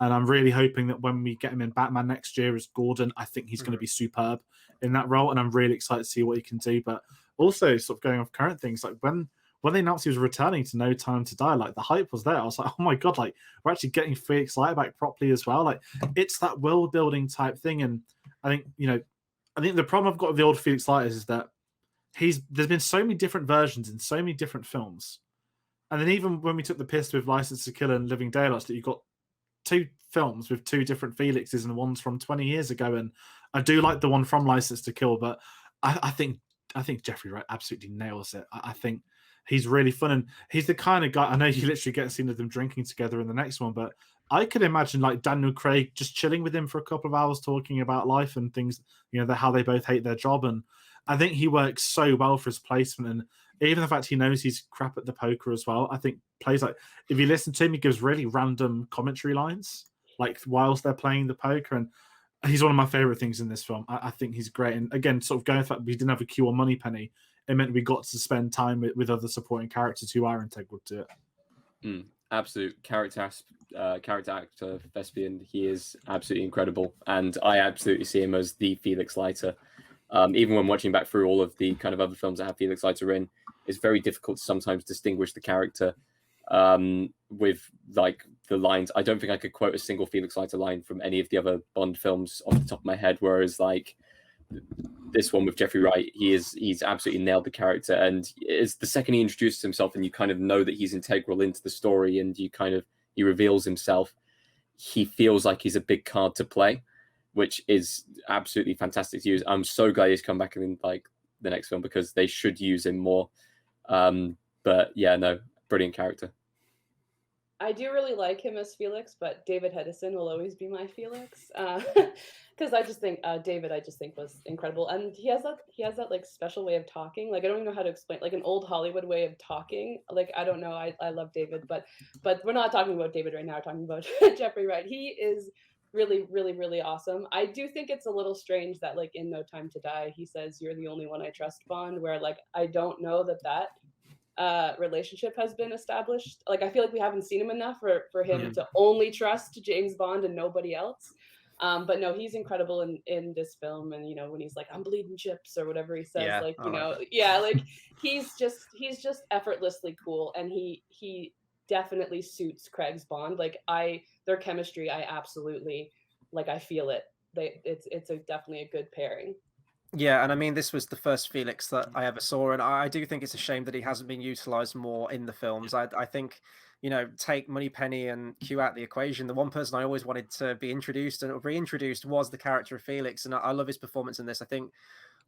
And I'm really hoping that when we get him in Batman next year as Gordon, I think he's going to be superb in that role. And I'm really excited to see what he can do. But also sort of going off current things, like when they announced he was returning to No Time to Die, like the hype was there. I was like, oh my God, like we're actually getting Felix Leiter back properly as well. Like it's that world building type thing. And I think, I think the problem I've got with the old Felix Leiter is that there's been so many different versions in so many different films. And then even when we took the piss with License to Kill and Living Daylights, that you've got two films with two different Felixes, and one's from 20 years ago. And I do like the one from License to Kill, but I think Jeffrey Wright absolutely nails it. I think he's really fun, and he's the kind of guy. I know you literally get a scene of them drinking together in the next one, but I could imagine like Daniel Craig just chilling with him for a couple of hours, talking about life and things. How they both hate their job, and I think he works so well for his placement. And even the fact he knows he's crap at the poker as well, I think plays like if you listen to him, he gives really random commentary lines like whilst they're playing the poker, and he's one of my favorite things in this film. I think he's great. And again, sort of going with the fact we didn't have a queue on Moneypenny, it meant we got to spend time with other supporting characters who are integral to it. Absolute character actor Vespian. He is absolutely incredible, and I absolutely see him as the Felix Leiter. Even when watching back through all of the kind of other films that have Felix Leiter in, it's very difficult to sometimes distinguish the character with like the lines. I don't think I could quote a single Felix Leiter line from any of the other Bond films off the top of my head, whereas like this one with Jeffrey Wright, he's absolutely nailed the character, and it's the second he introduces himself and you kind of know that he's integral into the story, and he reveals himself, he feels like he's a big card to play, which is absolutely fantastic to use. I'm so glad he's come back in like the next film, because they should use him more. But yeah, no, brilliant character. I do really like him as Felix, but David Hedison will always be my Felix, because I just think David, was incredible, and he has that like special way of talking. Like I don't even know how to explain, like an old Hollywood way of talking. Like I don't know, I love David, but we're not talking about David right now. We're talking about Jeffrey Wright. He is really, really, really awesome. I do think it's a little strange that like in No Time to Die, he says, "You're the only one I trust, Bond," where like I don't know that relationship has been established. Like I feel like we haven't seen him enough for him to only trust James Bond and nobody else. But no, he's incredible in this film, and when he's like, "I'm bleeding chips" or whatever he says, like he's just effortlessly cool, and he definitely suits Craig's Bond. Like their chemistry, I absolutely like. I feel it. It's definitely a good pairing. Yeah, and I mean, this was the first Felix that I ever saw, and I do think it's a shame that he hasn't been utilized more in the films. I think, take Moneypenny and Q out the equation. The one person I always wanted to be introduced and reintroduced was the character of Felix, and I love his performance in this. I think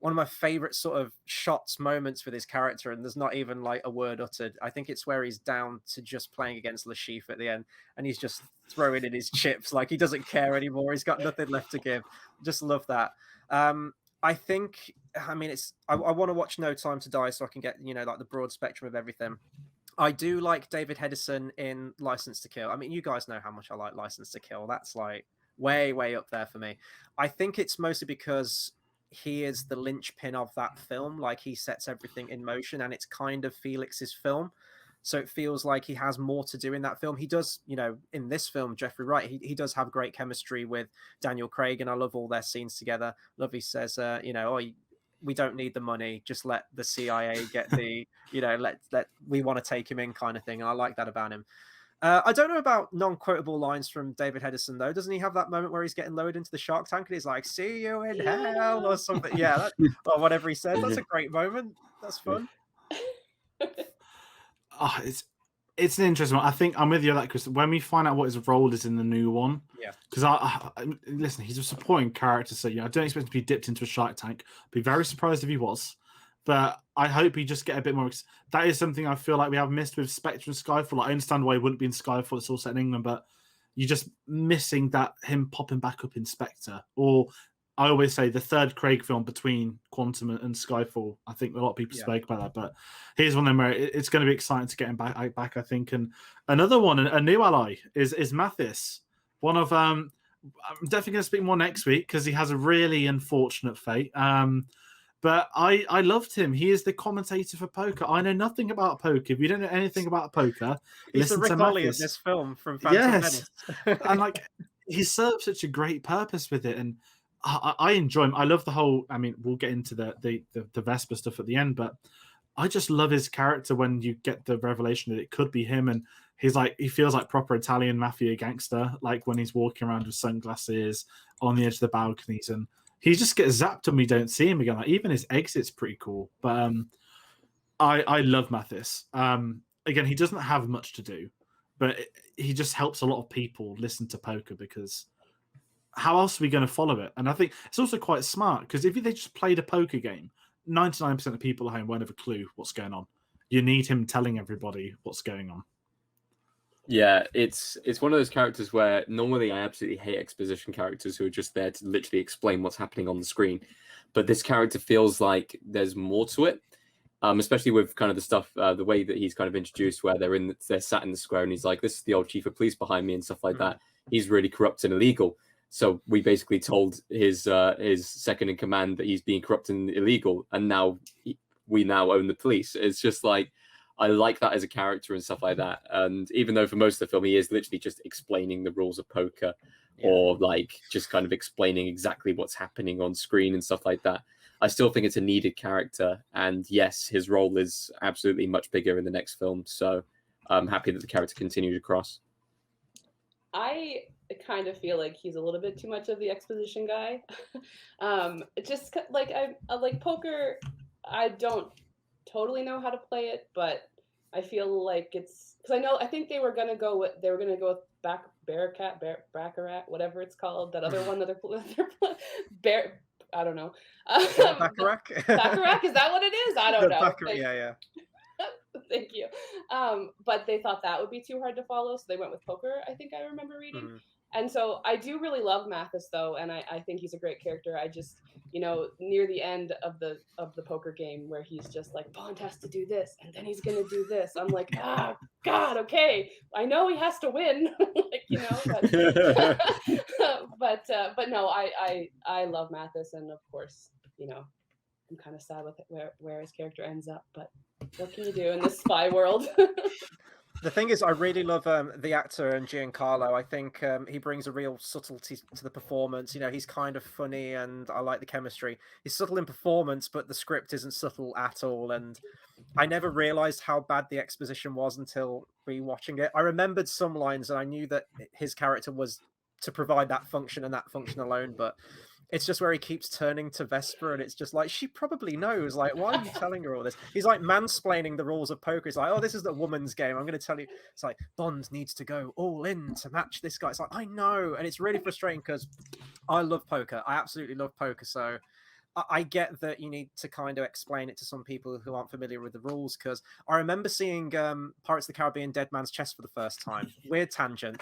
one of my favorite sort of shots moments with his character, and there's not even like a word uttered. I think it's where he's down to just playing against Le Chiffre at the end, and he's just throwing in his chips like he doesn't care anymore. He's got nothing left to give. Just love that. I think, I mean, I want to watch No Time to Die so I can get, like the broad spectrum of everything. I do like David Hedison in License to Kill. I mean, you guys know how much I like License to Kill. That's like way, way up there for me. I think it's mostly because he is the linchpin of that film. Like he sets everything in motion, and it's kind of Felix's film. So it feels like he has more to do in that film. He does, in this film, Jeffrey Wright, he does have great chemistry with Daniel Craig, and I love all their scenes together. Love he says, we don't need the money. Just let the CIA get the, let we want to take him in kind of thing. And I like that about him. I don't know about non-quotable lines from David Hedison though. Doesn't he have that moment where he's getting lowered into the shark tank and he's like, "See you in hell" or something? Yeah, or whatever he says. That's a great moment. That's fun. Oh, it's an interesting one. I think I'm with you on that, Chris. When we find out what his role is in the new one, yeah. Because I listen, he's a supporting character, so I don't expect him to be dipped into a shark tank. Be very surprised if he was, but I hope he just get a bit more. That is something I feel like we have missed with Spectre and Skyfall. Like, I understand why he wouldn't be in Skyfall; it's all set in England, but you're just missing that him popping back up in Spectre. Or I always say the third Craig film between Quantum and Skyfall. I think a lot of people spoke about that, but here's one of them where it's going to be exciting to get him back. I think, and another one, a new ally is Mathis. One of I'm definitely going to speak more next week because he has a really unfortunate fate. But I loved him. He is the commentator for poker. I know nothing about poker. If you don't know anything about poker, he's the listen Rick to Ollie of Mathis. this film from Phantom Menace. And like he serves such a great purpose with it, and I enjoy him. I love the whole. I mean, we'll get into the Vesper stuff at the end, but I just love his character when you get the revelation that it could be him, and he feels like proper Italian mafia gangster, like when he's walking around with sunglasses on the edge of the balconies, and he just gets zapped and we don't see him again. Like, even his exit's pretty cool. But I love Mathis. Again, he doesn't have much to do, but he just helps a lot of people listen to poker, because how else are we going to follow it? And I think it's also quite smart, because if they just played a poker game, 99% of people at home won't have a clue what's going on. You need him telling everybody what's going on. Yeah, it's one of those characters where normally I absolutely hate exposition characters who are just there to literally explain what's happening on the screen. But this character feels like there's more to it, especially with kind of the stuff, the way that he's kind of introduced, where they're sat in the square and he's like, "This is the old chief of police behind me," and stuff like that. He's really corrupt and illegal. So we basically told his second in command that he's being corrupt and illegal, and now we now own the police. It's just like, I like that as a character and stuff like that. And even though for most of the film he is literally just explaining the rules of poker, or like just kind of explaining exactly what's happening on screen and stuff like that, I still think it's a needed character. And yes, his role is absolutely much bigger in the next film. So I'm happy that the character continued across. I kind of feel like he's a little bit too much of the exposition guy. Just like I like poker. I don't totally know how to play it, but I feel like it's because I think they were gonna go with Baccarat, whatever it's called, that other one that they're I don't know. Baccarat? Baccarat, is that what it is? I don't know. Baccarat, yeah. Thank you. But they thought that would be too hard to follow, so they went with poker, I think I remember reading. And so I do really love Mathis though, and I think he's a great character. I just, near the end of the poker game where he's just like, Bond has to do this and then he's gonna do this. I'm like, God, okay. I know he has to win. But no, I love Mathis, and of course, I'm kind of sad with where his character ends up, but what can you do in this spy world? The thing is, I really love the actor and Giancarlo. I think he brings a real subtlety to the performance. He's kind of funny, and I like the chemistry. He's subtle in performance, but the script isn't subtle at all. And I never realized how bad the exposition was until rewatching it. I remembered some lines, and I knew that his character was to provide that function and that function alone, but it's just where he keeps turning to Vesper, and it's just like, she probably knows. Like, why are you telling her all this? He's like mansplaining the rules of poker. He's like, oh, this is the woman's game. I'm going to tell you. It's like, Bond needs to go all in to match this guy. It's like, I know. And it's really frustrating because I love poker. I absolutely love poker. So I get that you need to kind of explain it to some people who aren't familiar with the rules, because I remember seeing Pirates of the Caribbean Dead Man's Chest for the first time. Weird tangent.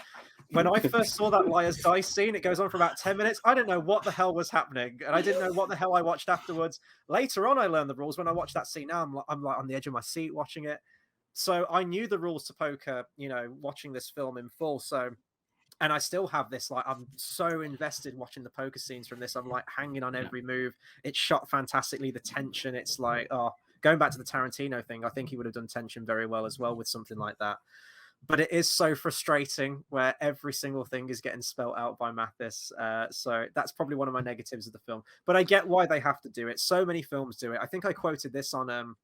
When I first saw that Liar's Dice scene, it goes on for about 10 minutes. I didn't know what the hell was happening, and I didn't know what the hell I watched afterwards. Later on, I learned the rules. When I watched that scene now, I'm like on the edge of my seat watching it. So I knew the rules to poker, watching this film in full. And I still have this, like, I'm so invested watching the poker scenes from this. I'm like hanging on every move. It's shot fantastically. The tension, it's like, going back to the Tarantino thing, I think he would have done tension very well as well with something like that. but it is so frustrating where every single thing is getting spelt out by Mathis. So that's probably one of my negatives of the film. But I get why they have to do it. So many films do it. I think I quoted this on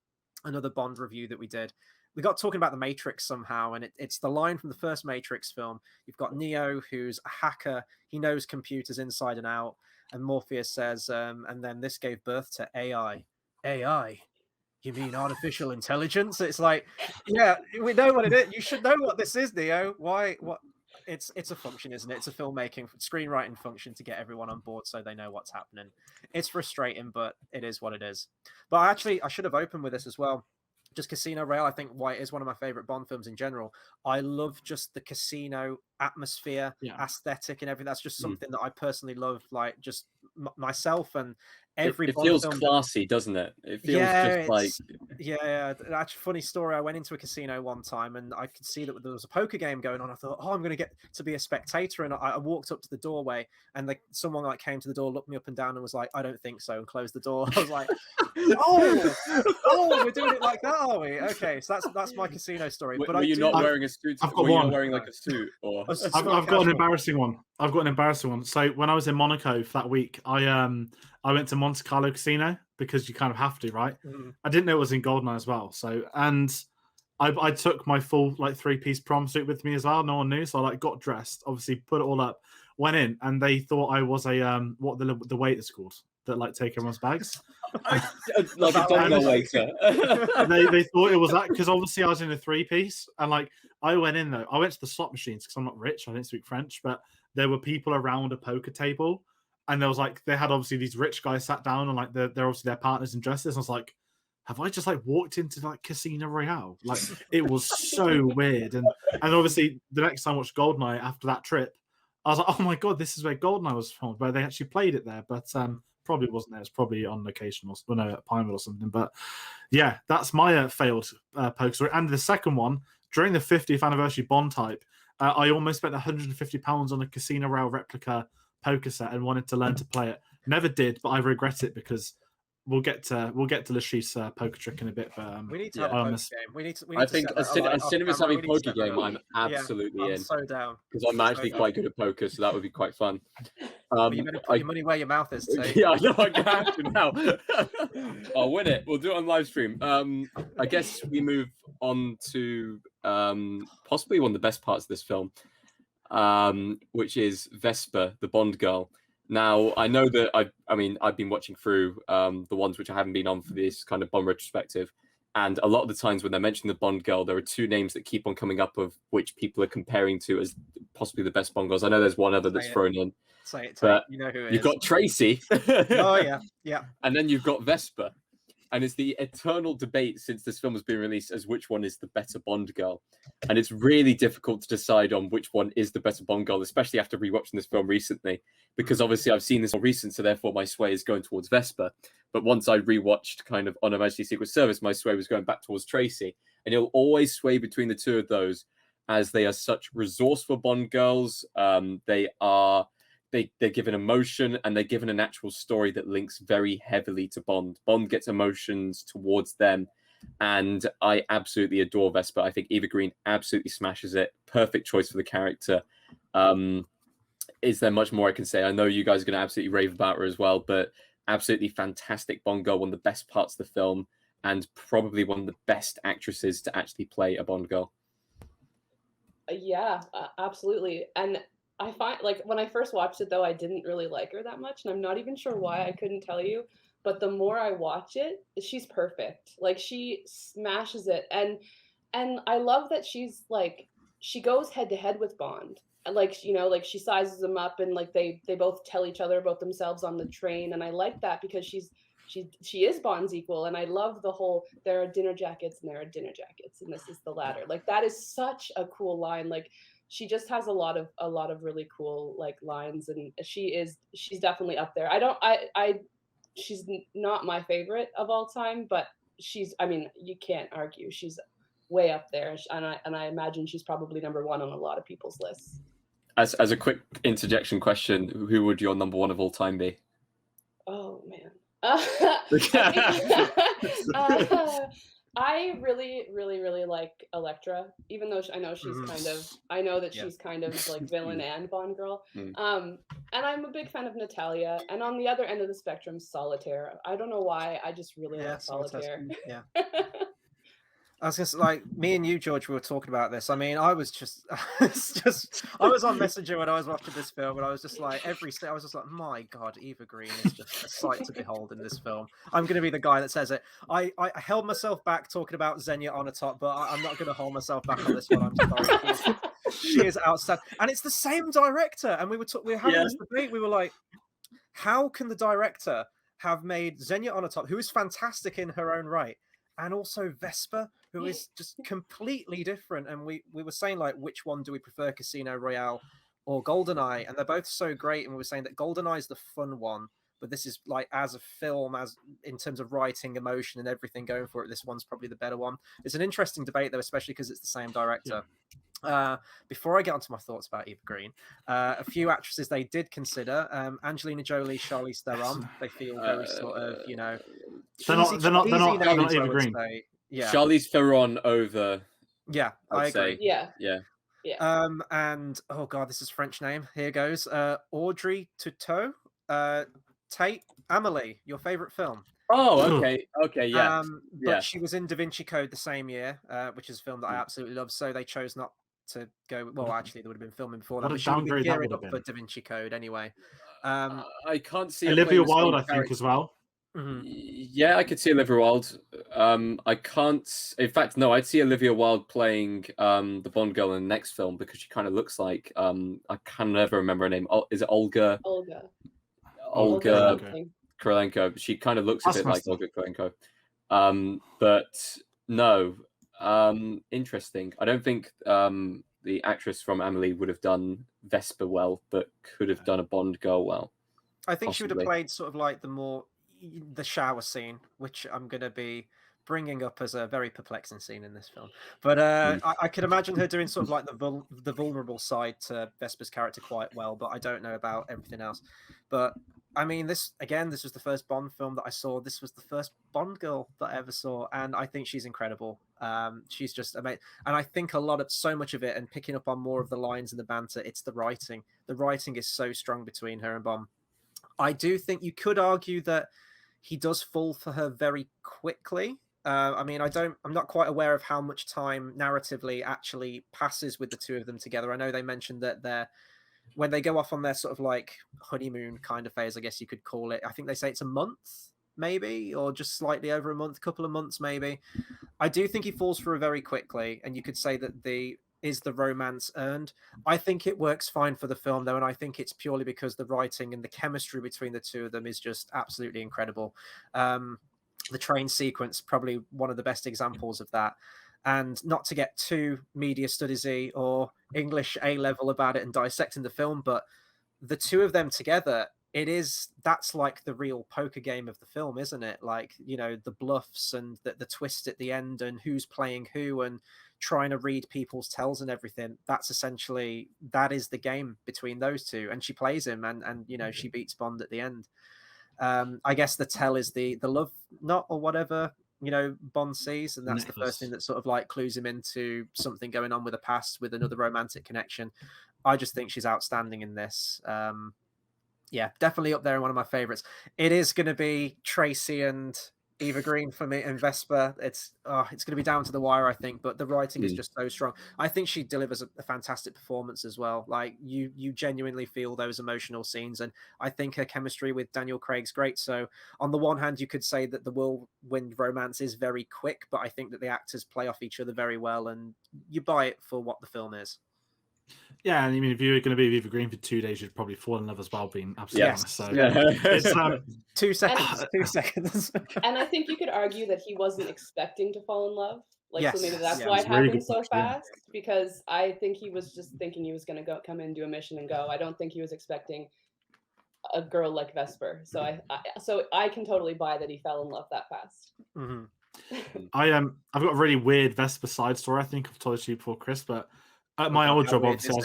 another Bond review that we did. We got talking about the Matrix somehow, and it's the line from the first Matrix film. You've got Neo, who's a hacker. He knows computers inside and out. And Morpheus says, and then this gave birth to AI. AI? You mean artificial intelligence? It's like, yeah, we know what it is. You should know what this is, Neo. Why? What? It's a function, isn't it? It's a filmmaking, screenwriting function to get everyone on board so they know what's happening. It's frustrating, but it is what it is. But I should have opened with this as well. Just Casino Royale, I think why it is one of my favorite Bond films in general. I love just the casino atmosphere, aesthetic, and everything. That's just something that I personally love. Like just myself and every. It feels classy, doesn't it? It feels just like. Yeah. That's a funny story. I went into a casino one time and I could see that there was a poker game going on. I thought, oh, I'm going to get to be a spectator, and I walked up to the doorway, and someone like came to the door, looked me up and down, and was like, I don't think so, and closed the door. I was like, oh, we're doing it like that, are we? Okay, so that's my casino story. But were you not wearing a suit? I've got were you one. not wearing like a suit? Or I've got an embarrassing one. So when I was in Monaco for that week, I went to Monte Carlo Casino because you kind of have to, right? I didn't know it was in Goldeneye as well. So I took my full like 3-piece prom suit with me as well. No one knew, so I like got dressed, obviously put it all up, went in, and they thought I was a what the waiter's called that like take everyone's bags. Like a dino waiter. they thought it was that because obviously I was in a 3-piece, and like I went in though. I went to the slot machines because I'm not rich. I didn't speak French, but there were people around a poker table, and there was like they had obviously these rich guys sat down, and like they're obviously their partners in dresses. And I was like, have I just like walked into like Casino Royale? Like it was so weird. And obviously the next time I watched Goldeneye after that trip, I was like, oh my god, this is where Goldeneye was filmed, where they actually played it there. But probably wasn't there. It's probably on location or no, at Pineville or something. But yeah, that's my failed poker story. And the second one, during the 50th anniversary Bond type, I almost spent £150 on a Casino Royale replica poker set and wanted to learn to play it. Never did, but I regret it because we'll get to Lashif's poker trick in a bit. But we need to have a poker game. We need I think as soon as having a poker game, I'm absolutely in. I'm so down because I'm actually quite good at poker, so that would be quite fun. You better put your money where your mouth is. Tayte. Yeah, I know. I'm gonna have to now. I'll win it. We'll do it on live stream. I guess we move on to possibly one of the best parts of this film, which is Vesper, the Bond girl. Now, I know that I've been watching through the ones which I haven't been on for this kind of Bond retrospective, and a lot of the times when they're mentioning the Bond girl, there are two names that keep on coming up of which people are comparing to as possibly the best Bond girls. I know there's one other that's thrown in. Say it, but you know who it you've got Tracy. Oh yeah. And then you've got Vesper. And it's the eternal debate since this film has been released as which one is the better Bond girl. And it's really difficult to decide on which one is the better Bond girl, especially after rewatching this film recently, because obviously I've seen this more recent, so therefore my sway is going towards Vesper. But once I rewatched kind of On Her Majesty's Secret Service, my sway was going back towards Tracy. And you'll always sway between the two of those as they are such resourceful Bond girls. They're given emotion, and they're given an actual story that links very heavily to Bond. Bond gets emotions towards them, and I absolutely adore Vesper. I think Eva Green absolutely smashes it. Perfect choice for the character. Is there much more I can say? I know you guys are going to absolutely rave about her as well, but absolutely fantastic Bond girl, one of the best parts of the film, and probably one of the best actresses to actually play a Bond girl. Yeah, absolutely. And I find, like, when I first watched it, though, I didn't really like her that much, and I'm not even sure why. I couldn't tell you. But the more I watch it, she's perfect. Like, she smashes it. And I love that she's, like, she goes head-to-head with Bond. Like, you know, like, she sizes him up, and, like, they both tell each other about themselves on the train. And I like that because she is Bond's equal. And I love the whole, there are dinner jackets and there are dinner jackets, and this is the ladder. Like, that is such a cool line. Like, she just has a lot of really cool like lines, and she's definitely up there. She's not my favorite of all time, but you can't argue she's way up there, and I imagine she's probably number one on a lot of people's lists. As a quick interjection question, who would your number one of all time be? Oh man. I really, really, really like Elektra, even though I know she's kind of, I know that she's kind of like villain and Bond girl. And I'm a big fan of Natalia. And on the other end of the spectrum, Solitaire. I don't know why, I just really love Solitaire. Yeah. I was just like, me and you, George, we were talking about this. I mean, I was on Messenger when I was watching this film, and I was just like, I was just like, my God, Eva Green is just a sight to behold in this film. I'm going to be the guy that says it. I held myself back talking about Xenia Onatopp, but I'm not going to hold myself back on this one. I'm sorry. She is outstanding. And it's the same director. And we were having this debate. We were like, how can the director have made Xenia Onatopp, who is fantastic in her own right, and also Vesper, who is just completely different? And we were saying, like, which one do we prefer, Casino Royale or GoldenEye? And they're both so great. And we were saying that GoldenEye is the fun one, but this is, like, as a film, as in terms of writing, emotion, and everything going for it, this one's probably the better one. It's an interesting debate, though, especially because it's the same director. Before I get onto my thoughts about Eva Green, a few actresses they did consider: Angelina Jolie, Charlize Theron. They feel very sort of, you know, they're not Eva Green. Yeah, Charlize Theron over. Yeah, I agree. Yeah. And oh God, this is a French name. Here goes. Audrey Tautou, Tayte, Amelie, your favorite film. Oh, okay, yeah. But she was in Da Vinci Code the same year, which is a film that I absolutely love. So they chose not to go. Well, actually, they would have been filming before that. But she would be gearing up for Da Vinci Code anyway. I can't see Olivia Wilde, I think, as well. Yeah, I could see Olivia Wilde. I can't. In fact, no, I'd see Olivia Wilde playing the Bond girl in the next film because she kind of looks like I can never remember her name. Is it Olga? Olga Kurylenko. She kind of looks a bit like Olga Kurylenko. But no, interesting. I don't think the actress from Amelie would have done Vesper well, but could have done a Bond girl well. I think she would have played sort of like the shower scene, which I'm going to be bringing up as a very perplexing scene in this film. But I could imagine her doing sort of like the vulnerable side to Vesper's character quite well, but I don't know about everything else. But I mean, this was the first Bond film that I saw. This was the first Bond girl that I ever saw, and I think she's incredible. She's just amazing. And I think so much of it, and picking up on more of the lines and the banter, it's the writing. The writing is so strong between her and Bond. I do think you could argue that he does fall for her very quickly. I mean, I'm not quite aware of how much time narratively actually passes with the two of them together. I know they mentioned that when they go off on their sort of like honeymoon kind of phase, I guess you could call it. I think they say it's a month, maybe, or just slightly over a month, couple of months, maybe. I do think he falls for her very quickly, and you could say that the romance earned. I think it works fine for the film, though, and I think it's purely because the writing and the chemistry between the two of them is just absolutely incredible. The train sequence, probably one of the best examples of that. And not to get too media studies-y or English A-level about it and dissecting the film, but the two of them together, that's like the real poker game of the film, isn't it? Like, you know, the bluffs and the twist at the end and who's playing who and trying to read people's tells and everything. That is the game between those two. And she plays him and you know, she beats Bond at the end. I guess the tell is the love knot or whatever, you know, Bond sees, and that's the first thing that sort of like clues him into something going on with the past, with another romantic connection. I just think she's outstanding in this. Yeah, definitely up there in one of my favorites. It is going to be Tracy and Eva Green for me, and Vesper. It's going to be down to the wire, I think, but the writing is just so strong. I think she delivers a fantastic performance as well. Like you genuinely feel those emotional scenes, and I think her chemistry with Daniel Craig's great. So on the one hand, you could say that the whirlwind romance is very quick, but I think that the actors play off each other very well, and you buy it for what the film is. Yeah, and I mean, if you were going to be with Eva Green for 2 days, you'd probably fall in love as well, being absolutely honest. So it's 2 seconds. 2 seconds. And I think you could argue that he wasn't expecting to fall in love. Like, so maybe that's why it really happened so fast. Because I think he was just thinking he was going to come in and do a mission and go. I don't think he was expecting a girl like Vesper. So I can totally buy that he fell in love that fast. Mm-hmm. I've got a really weird Vesper side story. I think I've told you before, Chris, but. At my old job, obviously, when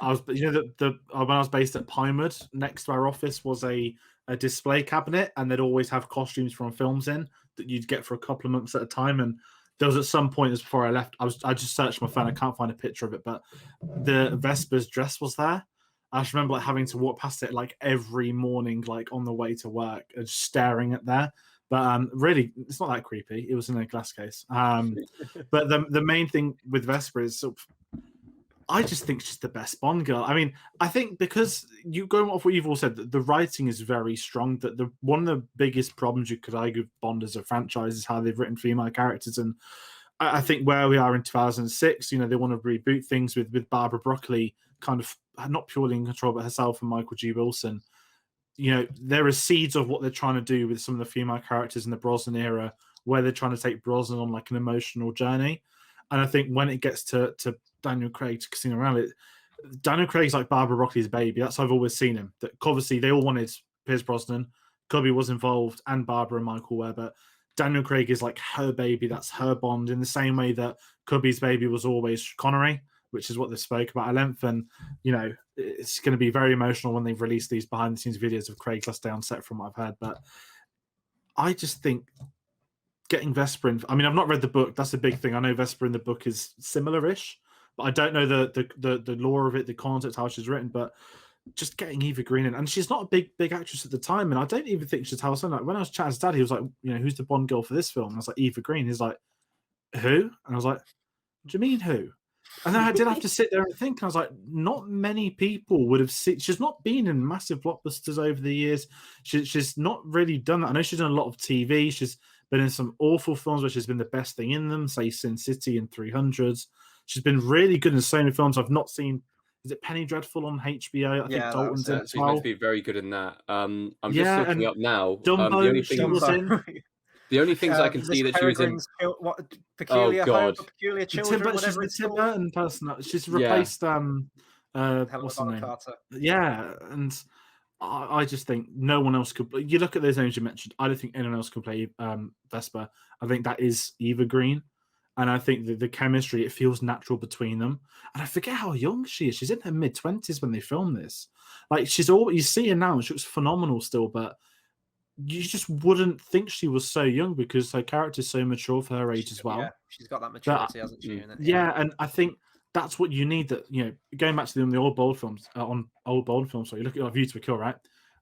I was based at Pinewood, next to our office was a display cabinet, and they'd always have costumes from films in that you'd get for a couple of months at a time. And there was at some point just before I left, I just searched my phone. I can't find a picture of it, but the Vesper's dress was there. I just remember like having to walk past it like every morning, like on the way to work, and just staring at there. But really, it's not that creepy. It was in a glass case. But the main thing with Vesper is sort of, I just think she's the best Bond girl. I mean, I think because you going off what you've all said, the writing is very strong. That the one of the biggest problems you could argue with Bond as a franchise is how they've written female characters. And I think where we are in 2006, you know, they want to reboot things with Barbara Broccoli kind of not purely in control, but herself and Michael G. Wilson. You know, there are seeds of what they're trying to do with some of the female characters in the Brosnan era, where they're trying to take Brosnan on like an emotional journey. And I think when it gets to Daniel Craig, to Casino Royale, Daniel Craig's like Barbara Broccoli's baby. That's how I've always seen him. That obviously they all wanted Pierce Brosnan, Cubby was involved, and Barbara and Michael were, but Daniel Craig is like her baby. That's her Bond, in the same way that Cubby's baby was always Connery, which is what they spoke about at length. And, you know, it's going to be very emotional when they've released these behind-the-scenes videos of Craig's last day on set, from what I've heard. But I just think getting Vesper in... I mean, I've not read the book. That's a big thing. I know Vesper in the book is similar-ish, but I don't know the lore of it, the context, how she's written. But just getting Eva Green in... And she's not a big actress at the time, and I don't even think she's Howard. Like, when I was chatting to Dad, he was like, you know, who's the Bond girl for this film? And I was like, Eva Green. He's like, who? And I was like, what do you mean who? And then I did have to sit there and think. And I was like, not many people would have seen. She's not been in massive blockbusters over the years. She's not really done that. I know she's done a lot of TV. She's been in some awful films where she's been the best thing in them, say Sin City and 300s. She's been really good in so many films I've not seen. Is it Penny Dreadful on HBO? I think Dalton's in it as She's well. meant to be very good in that. I'm just looking up now. Dumbo, she was in. The only things I can see that she was in... Peculiar Home for Peculiar Children, whatever it's called. Tim Burton person. She's replaced what's the name? Carter. Yeah, and I just think no one else could. You look at those names you mentioned. I don't think anyone else could play Vesper. I think that is Eva Green, and I think the chemistry, it feels natural between them. And I forget how young she is. She's in her mid-20s when they filmed this. Like, she's all you see her now. She looks phenomenal still, but you just wouldn't think she was so young because her character's so mature for her age as well. Yeah, she's got that maturity, hasn't she? Yeah, and I think that's what you need. That, you know, going back to the old Bond films, so you look at A View to a Kill, right?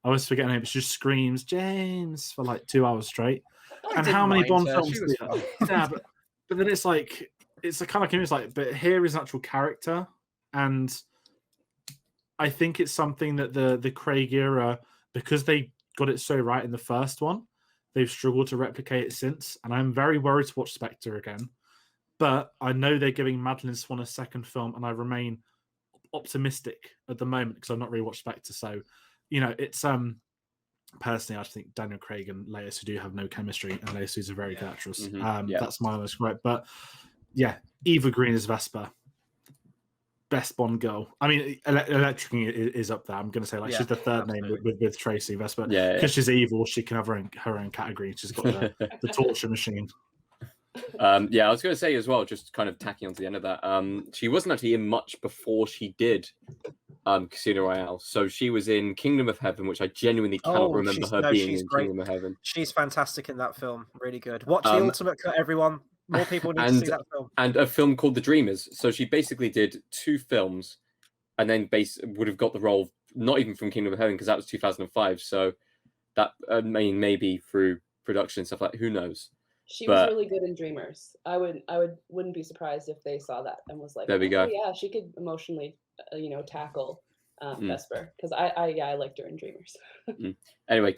I always forget her name, but she just screams James for like 2 hours straight. And how many Bond films do that? Yeah, but then it's like, it's a kind of it's like, but here is an actual character, and I think it's something that the Craig era, because they got it so right in the first one, they've struggled to replicate it since. And I'm very worried to watch Spectre again. But I know they're giving Madeline Swan a second film, and I remain optimistic at the moment because I've not really watched Spectre. So, you know, it's personally, I think Daniel Craig and Lea Seydoux have no chemistry, and Lea Seydoux is a very good actress. That's my honest correct. But yeah, Eva Green is Vesper. Best Bond girl. I mean, Electric is up there. I'm going to say she's the third name with Tracy Vesper. Yeah, because she's evil, she can have her own category. She's got the torture machine. I was going to say as well, just kind of tacking on to the end of that. She wasn't actually in much before she did Casino Royale. So she was in Kingdom of Heaven, which I genuinely cannot remember her being in. Kingdom of Heaven. She's fantastic in that film. Really good. Watch The Ultimate Cut, everyone. More people need to see that film. And a film called The Dreamers. So she basically did 2 films and then would have got the role, not even from Kingdom of Heaven, because that was 2005. So that, I mean, maybe through production and stuff like that, who knows? She was really good in Dreamers. Wouldn't be surprised if they saw that and was like, there we go. Yeah, she could emotionally, tackle Vesper, because I liked her in Dreamers. Anyway,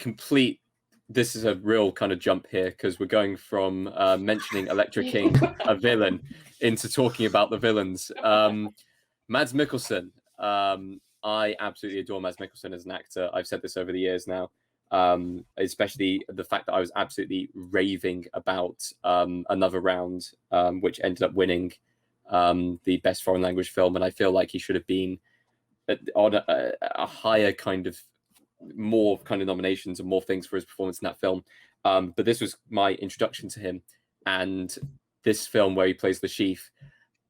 this is a real kind of jump here because we're going from mentioning Electra King, a villain, into talking about the villains. Mads Mikkelsen. I absolutely adore Mads Mikkelsen as an actor. I've said this over the years now, especially the fact that I was absolutely raving about Another Round, which ended up winning the Best Foreign Language Film. And I feel like he should have been on a higher kind of, more kind of nominations and more things for his performance in that film. But this was my introduction to him. And this film where he plays the Chief,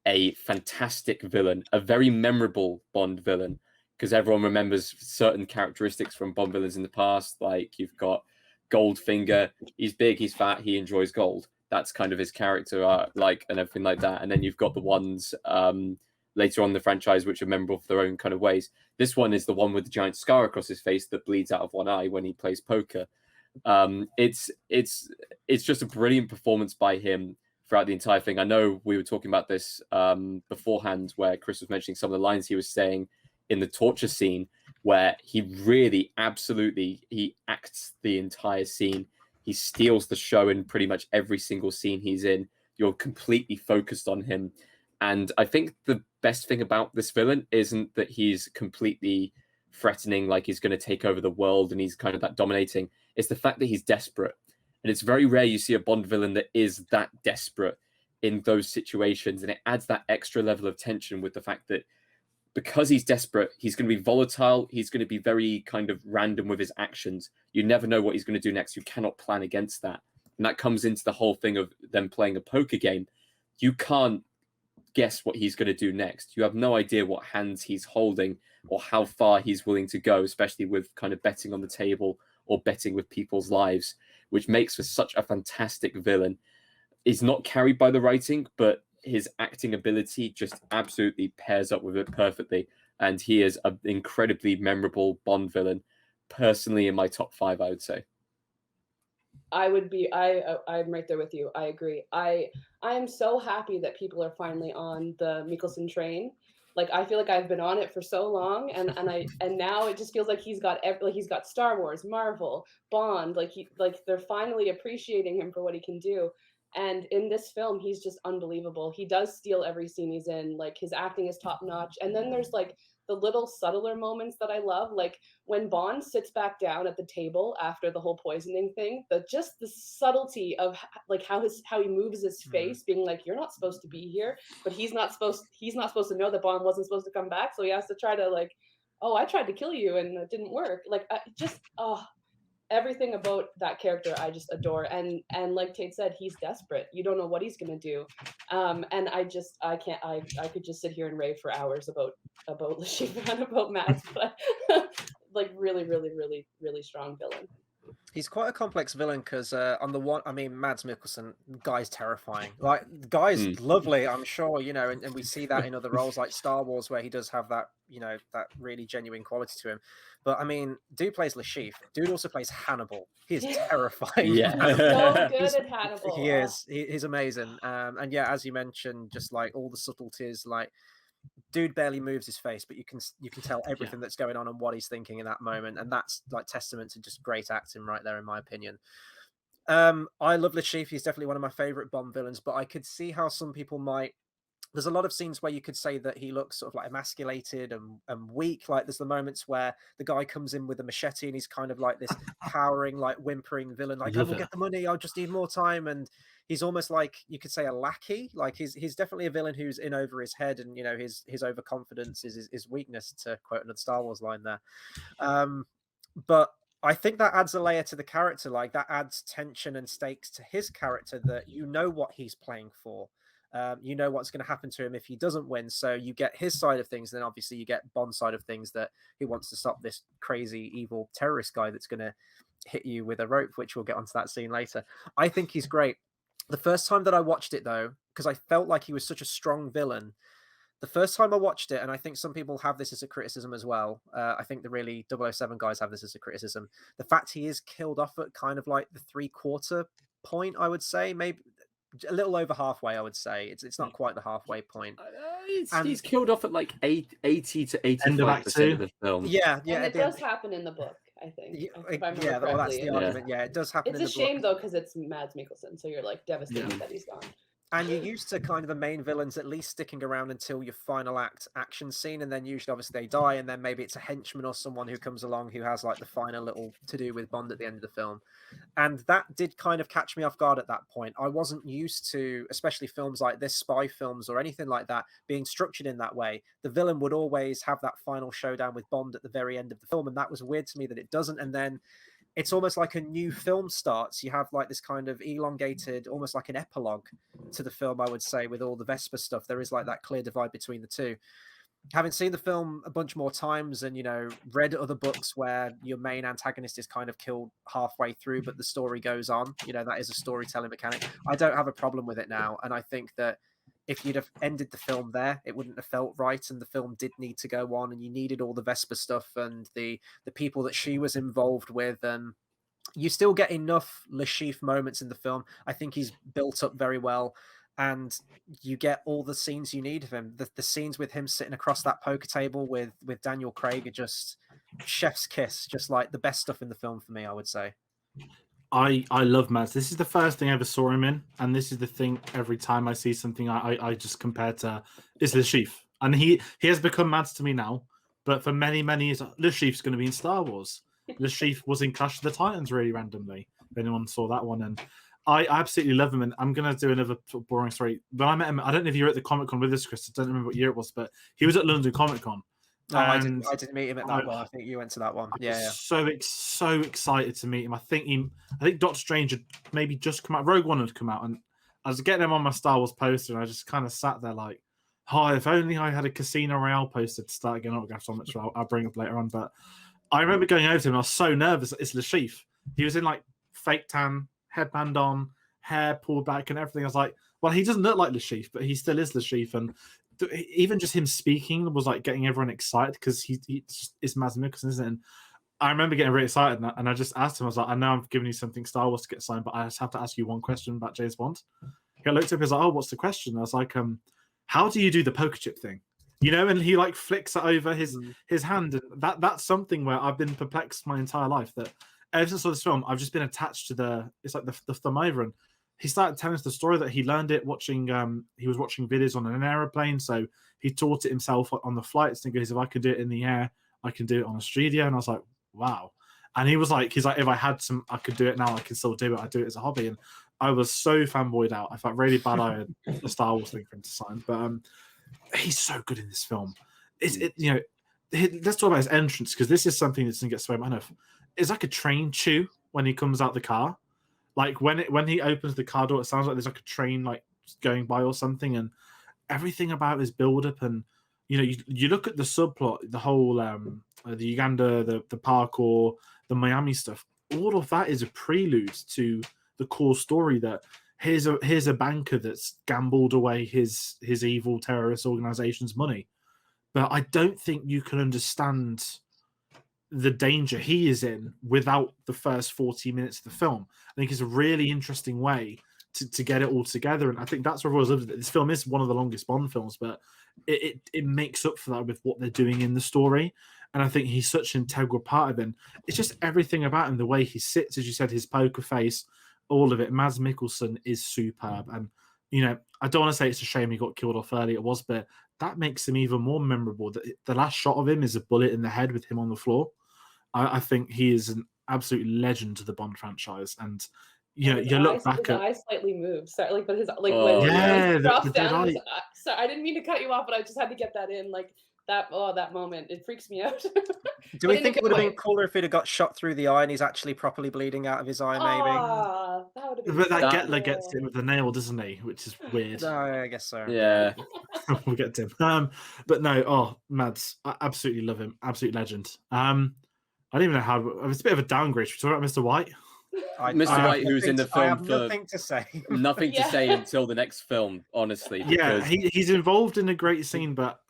a fantastic villain, a very memorable Bond villain, because everyone remembers certain characteristics from Bond villains in the past. Like you've got Goldfinger. He's big, he's fat, he enjoys gold. That's kind of his character like, and everything like that. And then you've got the ones later on in the franchise which are memorable for their own kind of ways. This one is the one with the giant scar across his face that bleeds out of one eye when he plays poker. It's just a brilliant performance by him throughout the entire thing. I know we were talking about this beforehand, where Chris was mentioning some of the lines he was saying in the torture scene, where he really absolutely he acts the entire scene. He steals the show in pretty much every single scene he's in. You're completely focused on him. And I think the best thing about this villain isn't that he's completely threatening, like he's going to take over the world and he's kind of that dominating. It's the fact that he's desperate. And it's very rare you see a Bond villain that is that desperate in those situations. And it adds that extra level of tension with the fact that because he's desperate, he's going to be volatile. He's going to be very kind of random with his actions. You never know what he's going to do next. You cannot plan against that. And that comes into the whole thing of them playing a poker game. You can't guess what he's going to do next. You have no idea what hands he's holding or how far he's willing to go, especially with kind of betting on the table or betting with people's lives, which makes for such a fantastic villain. He's not carried by the writing, but his acting ability just absolutely pairs up with it perfectly. And he is an incredibly memorable Bond villain, personally in my top 5, I would say. I'm right there with you. I agree. I am so happy that people are finally on the Mikkelsen train. Like, I feel like I've been on it for so long, and now it just feels like he's got he's got Star Wars, Marvel, Bond. Like they're finally appreciating him for what he can do. And in this film, he's just unbelievable. He does steal every scene he's in. Like, his acting is top notch. And then there's like the little subtler moments that I love, like when Bond sits back down at the table after the whole poisoning thing. Just the subtlety of like how he moves his face, being like, "You're not supposed to be here," but he's not supposed to know that Bond wasn't supposed to come back, so he has to try to like, "Oh, I tried to kill you and it didn't work." Like, everything about that character I just adore. And like Tayte said, he's desperate. You don't know what he's gonna do. And I could just sit here and rave for hours about Le Chiffre and about Mads, but like really, really, really, really strong villain. He's quite a complex villain because on the one, I mean, Mads Mikkelsen, guy's terrifying. Like, the guy's lovely, I'm sure, you know, and we see that in other roles like Star Wars, where he does have that, you know, that really genuine quality to him. But I mean, dude plays Le Chiffre. Dude also plays Hannibal. He is terrifying. Yeah, so good at Hannibal. He is. He's amazing. And yeah, as you mentioned, just like all the subtleties, like, dude barely moves his face, but you can tell everything that's going on and what he's thinking in that moment, and that's like testament to just great acting right there, in my opinion. I love Le Chiffre. He's definitely one of my favorite Bond villains, but I could see how some people might. There's a lot of scenes where you could say that he looks sort of like emasculated and weak. Like, there's the moments where the guy comes in with a machete and he's kind of like this cowering, like whimpering villain, like, "I will get the money, I'll just need more time." And he's almost like, you could say, a lackey. Like, he's definitely a villain who's in over his head, and, you know, his overconfidence is his weakness, to quote another Star Wars line there. But I think that adds a layer to the character. Like, that adds tension and stakes to his character, that you know what he's playing for. You know what's going to happen to him if he doesn't win. So you get his side of things, then obviously you get Bond's side of things, that he wants to stop this crazy, evil terrorist guy that's going to hit you with a rope, which we'll get onto that scene later. I think he's great. The first time that I watched it, though, because I felt like he was such a strong villain, the first time I watched it, and I think some people have this as a criticism as well, I think the really 007 guys have this as a criticism, the fact he is killed off at kind of like the 3/4 point, I would say, maybe a little over halfway, I would say. It's not quite the halfway point. He's killed off at like 80 to 85% of the film. Yeah. And it does happen in the book, I think. If I remember correctly. That's the argument. Yeah, it does happen in the book. It's a shame, though, because it's Mads Mikkelsen, so you're like devastated that he's gone. And you're used to kind of the main villains at least sticking around until your final act action scene, and then usually obviously they die, and then maybe it's a henchman or someone who comes along who has like the final little to-do with Bond at the end of the film. And that did kind of catch me off guard at that point. I wasn't used to, especially films like this, spy films or anything like that, being structured in that way. The villain would always have that final showdown with Bond at the very end of the film, and that was weird to me that it doesn't. And then it's almost like a new film starts. You have like this kind of elongated, almost like an epilogue to the film, I would say, with all the Vesper stuff. There is like that clear divide between the two. having seen the film a bunch more times and, you know, read other books where your main antagonist is kind of killed halfway through, but the story goes on, you know, that is a storytelling mechanic. I don't have a problem with it now. And I think that if you'd have ended the film there, it wouldn't have felt right. And the film did need to go on, and you needed all the Vesper stuff and the people that she was involved with. And you still get enough Le Chiffre moments in the film. I think he's built up very well, and you get all the scenes you need of him. The scenes with him sitting across that poker table with Daniel Craig are just chef's kiss, just like the best stuff in the film for me, I would say. I love Mads. This is the first thing I ever saw him in, and this is the thing. Every time I see something, I just compare to is Le Chiffre, and he has become Mads to me now. But for many years, Le Chiffre's going to be in Star Wars. Le Chiffre was in Clash of the Titans really randomly. If anyone saw that one, and I absolutely love him. And I'm going to do another boring story. When I met him, I don't know if you were at the Comic Con with us, Chris. I don't remember what year it was, but he was at London Comic Con. Oh, I didn't meet him at that one. I think you went to that one. Yeah. So excited to meet him. I think Doctor Strange had maybe just come out. Rogue One had come out, and I was getting him on my Star Wars poster, and I just kind of sat there like, "Oh, if only I had a Casino Royale poster to start getting autographs on," which I'll bring up later on. But I remember going over to him, and I was so nervous. It's Le Chiffre. He was in like fake tan, headband on, hair pulled back, and everything. I was like, well, he doesn't look like Le Chiffre, but he still is Le Chiffre, and even just him speaking was like getting everyone excited because it's Mads Mikkelsen, isn't it? And I remember getting really excited, and I just asked him, I was like, I know I've given you something Star Wars to get signed, but I just have to ask you one question about James Bond. He looked up, he was like, oh, what's the question? I was like, how do you do the poker chip thing? You know, and he like flicks it over his hand, and that's something where I've been perplexed my entire life. That ever since I saw this film, I've just been attached to it's like the thumb over, and he started telling us the story that he learned it watching. He was watching videos on an aeroplane, so he taught it himself on the flights. And he goes, "If I can do it in the air, I can do it on a studio." And I was like, "Wow!" And he's like, "If I had some, I could do it now. I can still do it. I do it as a hobby." And I was so fanboyed out. I felt really bad. I had the Star Wars thing for him to sign, but he's so good in this film. Let's talk about his entrance, because this is something that doesn't get spoken enough. It's like a train chew when he comes out the car. Like when he opens the car door, it sounds like there's like a train like going by or something, and everything about his build up. And you look at the subplot, the whole the Uganda, the parkour, the Miami stuff. All of that is a prelude to the core story that here's a banker that's gambled away his evil terrorist organization's money. But I don't think you can understand the danger he is in without the first 40 minutes of the film. I think it's a really interesting way to get it all together, and I think that's what I've always loved. This film is one of the longest Bond films, but it makes up for that with what they're doing in the story, and I think he's such an integral part of it. It's just everything about him, the way he sits, as you said, his poker face, all of it. Mads Mikkelsen is superb, and I don't want to say it's a shame he got killed off early. It was, but that makes him even more memorable. The last shot of him is a bullet in the head with him on the floor. I think he is an absolute legend to the Bond franchise, and you look back his at eye slightly moves. Sorry, like, but his when he drops down. eye. So I didn't mean to cut you off, but I just had to get that in. Like that moment, it freaks me out. Do we think it would have been cooler if he'd have got shot through the eye and he's actually properly bleeding out of his eye? Maybe. That would have been. But that Gettler gets it with the nail, doesn't he? Which is weird. No, I guess so. Yeah. We'll get to him. But no, Mads, I absolutely love him. Absolute legend. I don't even know how. It's a bit of a downgrade. Should we talk about Mr. White? Mr. White, who's in the film, I have nothing to say. Nothing to say until the next film, honestly. Yeah, he's involved in a great scene, but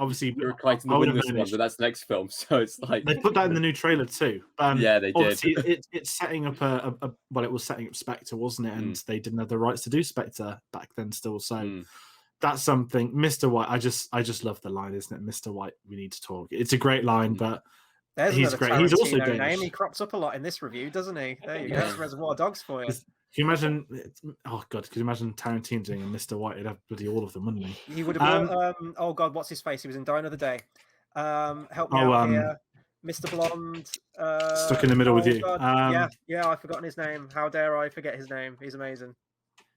obviously we're quite in the witness one, but that's the next film, so it's like they put that in the new trailer too. Yeah, they did. It's setting up it was setting up Spectre, wasn't it? And they didn't have the rights to do Spectre back then, still. So that's something. Mr. White, I just love the line, isn't it? Mr. White, we need to talk. It's a great line, but. He's great. He's also Danish. Name. He crops up a lot in this review, doesn't he? There you go. That's Reservoir Dogs for you. Can you imagine? Oh God, could you imagine Tarantino doing a Mr. White? He'd have bloody all of them, wouldn't he? He would have brought. Oh God, what's his face? He was in Die Another Day. Help me out here, Mr. Blonde. Stuck in the middle with you. Yeah, I've forgotten his name. How dare I forget his name? He's amazing.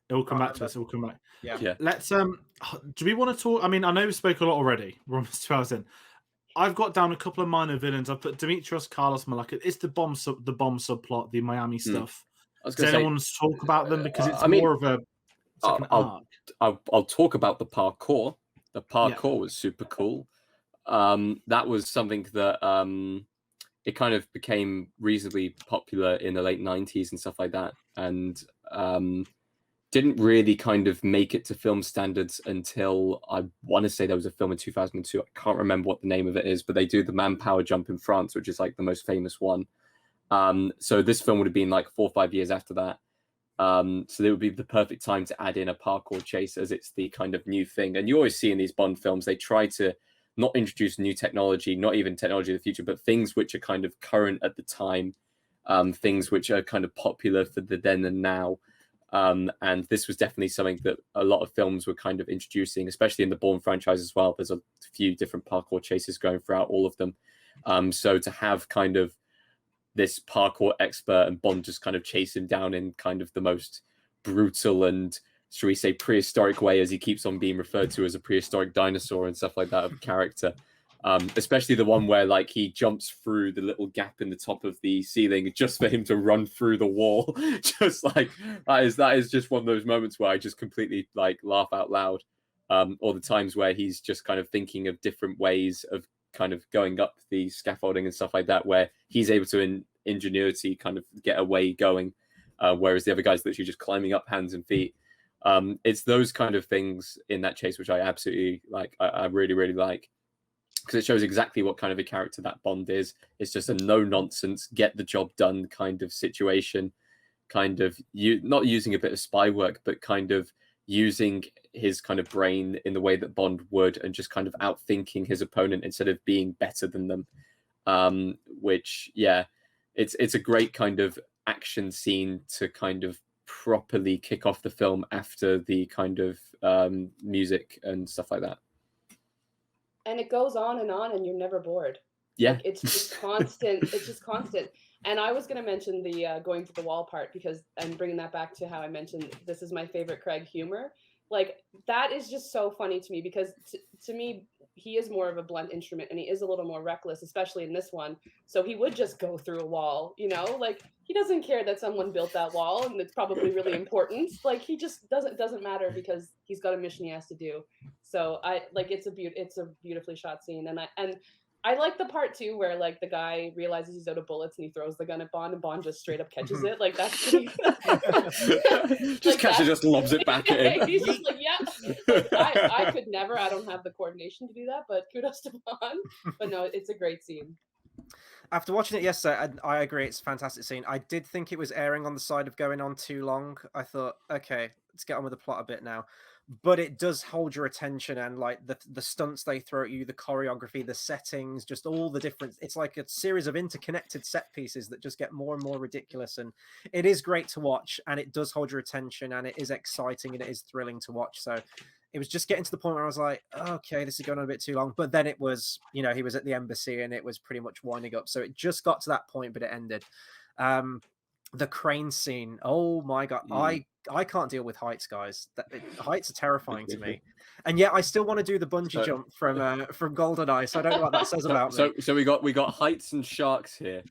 It will come back to us. It will come back. Yeah. Let's. Do we want to talk? I mean, I know we spoke a lot already. We're almost 2 hours in. I've got down a couple of minor villains. I've put Demetrios, Carlos, Malaka. It's the bomb subplot, the Miami stuff. Does anyone want to talk about them, because it's more of a. I'll talk about the parkour. The parkour was super cool. That was something that it kind of became reasonably popular in the late 90s and stuff like that, and didn't really kind of make it to film standards until, I want to say there was a film in 2002. I can't remember what the name of it is, but they do the manpower jump in France, which is like the most famous one. So this film would have been like 4 or 5 years after that. So it would be the perfect time to add in a parkour chase, as it's the kind of new thing. And you always see in these Bond films, they try to not introduce new technology, not even technology of the future, but things which are kind of current at the time, things which are kind of popular for the then and now. And this was definitely something that a lot of films were kind of introducing, especially in the Bourne franchise as well. There's a few different parkour chases going throughout all of them. So to have kind of this parkour expert and Bond just kind of chase him down in kind of the most brutal and, shall we say, prehistoric way, as he keeps on being referred to as a prehistoric dinosaur and stuff like that of a character. Especially the one where like he jumps through the little gap in the top of the ceiling just for him to run through the wall. Just like that is just one of those moments where I just completely like laugh out loud. Or the times where he's just kind of thinking of different ways of kind of going up the scaffolding and stuff like that, where he's able to in ingenuity kind of get a way going, whereas the other guy's literally just climbing up hands and feet. It's those kind of things in that chase which I absolutely like. I really, really like, because it shows exactly what kind of a character that Bond is. It's just a no-nonsense, get the job done kind of situation, kind of not using a bit of spy work, but kind of using his kind of brain in the way that Bond would, and just kind of outthinking his opponent instead of being better than them. Which, yeah, it's a great kind of action scene to kind of properly kick off the film after the kind of music and stuff like that. And it goes on, and you're never bored. Yeah, like, it's just constant. It's just constant. And I was going to mention the going to the wall part, because I'm bringing that back to how I mentioned this is my favorite Craig humor. Like, that is just so funny to me, because to me, he is more of a blunt instrument, and he is a little more reckless, especially in this one. So he would just go through a wall, you know, like he doesn't care that someone built that wall and it's probably really important. Like, he just doesn't matter, because he's got a mission he has to do. So I like, it's a beautifully shot scene. And I like the part too where like the guy realizes he's out of bullets and he throws the gun at Bond, and Bond just straight up catches it. Like, that's pretty just catches, just lobs it back at him. He's just like, yeah. Like, I could never. I don't have the coordination to do that, but kudos to Bond. But no, it's a great scene. After watching it yesterday, I agree, it's a fantastic scene. I did think it was erring on the side of going on too long. I thought, okay, let's get on with the plot a bit now. But it does hold your attention, and like the stunts they throw at you, the choreography, the settings, just all the different. It's like a series of interconnected set pieces that just get more and more ridiculous, and it is great to watch, and it does hold your attention, and it is exciting, and it is thrilling to watch. So it was just getting to the point where I was like, okay, this is going on a bit too long. But then it was, you know, he was at the embassy and it was pretty much winding up. So it just got to that point, but it ended. The crane scene. Oh my God. I can't deal with heights, guys. Heights are terrifying to me. And yet I still want to do the bungee jump from GoldenEye. So I don't know what that says about me. So we got heights and sharks here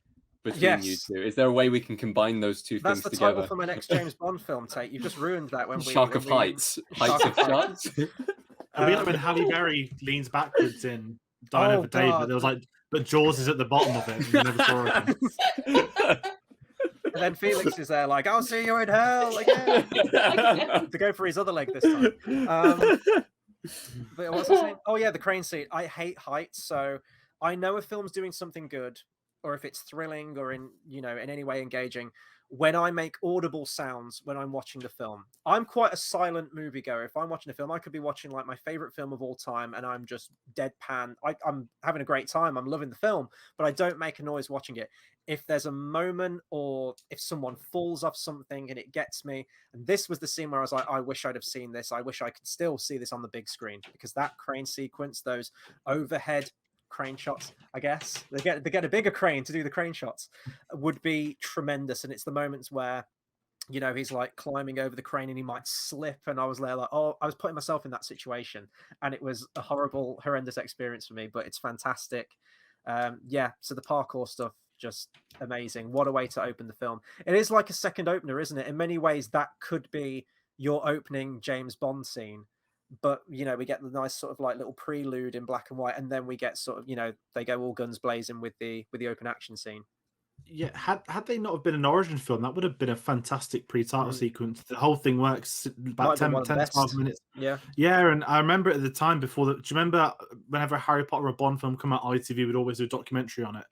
between you two. Is there a way we can combine those two things together? That's the title for my next James Bond film, Tate. You've just ruined that. Heights of Heights of Sharks. It'll be like when Halle Berry leans backwards in Die Another Day, but there was like, but Jaws is at the bottom of it. And you never saw it. And then Felix is there like, I'll see you in hell again. To go for his other leg this time. But what's I saying? Oh yeah, the crane scene. I hate heights, so I know if film's doing something good, or if it's thrilling, or in any way engaging, when I make audible sounds when I'm watching the film. I'm quite a silent moviegoer. If I'm watching a film, I could be watching like my favorite film of all time, and I'm just deadpan. I'm having a great time. I'm loving the film, but I don't make a noise watching it. If there's a moment, or if someone falls off something and it gets me, and this was the scene where I was like, I wish I'd have seen this. I wish I could still see this on the big screen, because that crane sequence, those overhead crane shots, I guess they get a bigger crane to do the crane shots, would be tremendous. And it's the moments where he's like climbing over the crane and he might slip, and I was there like, oh, I was putting myself in that situation, and it was a horrendous experience for me, but it's fantastic. So the parkour stuff, just amazing. What a way to open the film. It is like a second opener, isn't it? In many ways that could be your opening James Bond scene, but we get the nice sort of like little prelude in black and white, and then we get sort of they go all guns blazing with the open action scene. Yeah, had they not have been an origin film, that would have been a fantastic pre-title sequence. The whole thing works about 10 to 12 minutes. Yeah. Yeah, and I remember at the time before that. Do you remember whenever Harry Potter or Bond film come out, ITV would always do a documentary on it?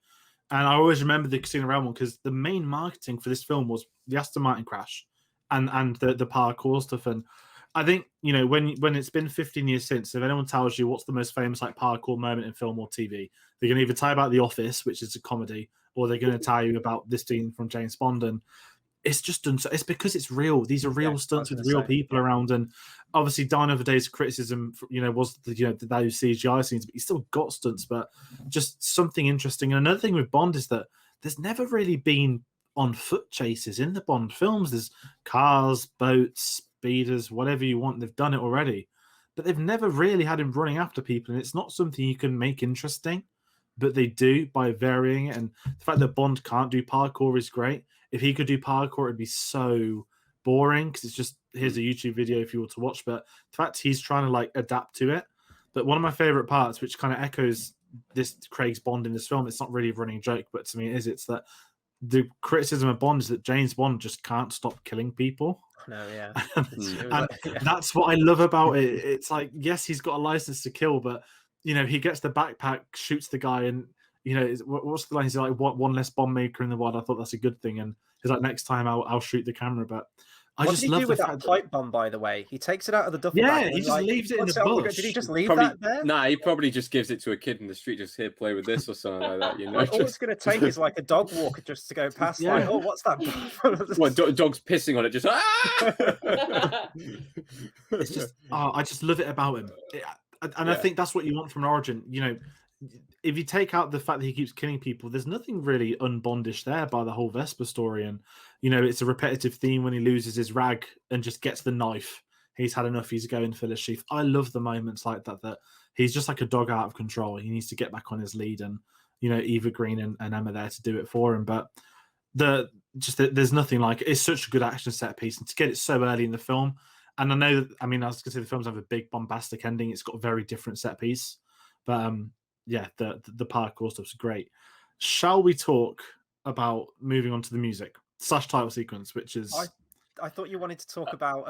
And I always remember the Casino Royale one because the main marketing for this film was the Aston Martin crash and the parkour stuff. And I think when it's been 15 years since, if anyone tells you what's the most famous like parkour moment in film or TV, they're going to either tell you about The Office, which is a comedy, or they're going to tell you about this scene from James Bond. And it's just done. So it's because it's real. These are real stunts with real people around. And obviously, Dine Over Day's criticism, was those CGI scenes, but you still got stunts. But just something interesting. And another thing with Bond is that there's never really been on foot chases in the Bond films. There's cars, boats, speeders, whatever you want. They've done it already, but they've never really had him running after people. And it's not something you can make interesting, but they do by varying it. And the fact that Bond can't do parkour is great. If he could do parkour, it'd be so boring because it's just, here's a YouTube video if you were to watch. But the fact he's trying to like adapt to it. But one of my favorite parts, which kind of echoes this Craig's Bond in this film, it's not really a running joke, but to me it is. It's that the criticism of Bond is that James Bond just can't stop killing people. No, yeah. And that's what I love about it. It's like, yes, he's got a license to kill, but he gets the backpack, shoots the guy, and what's the line? He's like, "What? One less bomb maker in the world." I thought that's a good thing, and he's like, "Next time, I'll shoot the camera." But I just love with that pipe bomb. By the way, he takes it out of the duffel bag. Yeah, he just leaves it in the bush. Did he just leave that there? Nah, he probably just gives it to a kid in the street. Just here, play with this or something like that. All it's going to take is like a dog walker just to go past. Yeah. Like, oh, what's that? Well, dog's pissing on it. Just It's just, I just love it about him. I think that's what you want from an origin. If you take out the fact that he keeps killing people, there's nothing really unbondish there by the whole Vesper story. And, it's a repetitive theme when he loses his rag and just gets the knife. He's had enough. He's going for the sheath. I love the moments like that he's just like a dog out of control. He needs to get back on his lead. And, Eva Green and Emma there to do it for him. But there's nothing like it. It's such a good action set piece. And to get it so early in the film, and I know that, I was going to say the films have a big bombastic ending. It's got a very different set piece. But, yeah, the parkour stuff's great. Shall we talk about moving on to the music / title sequence, which is... I thought you wanted to talk about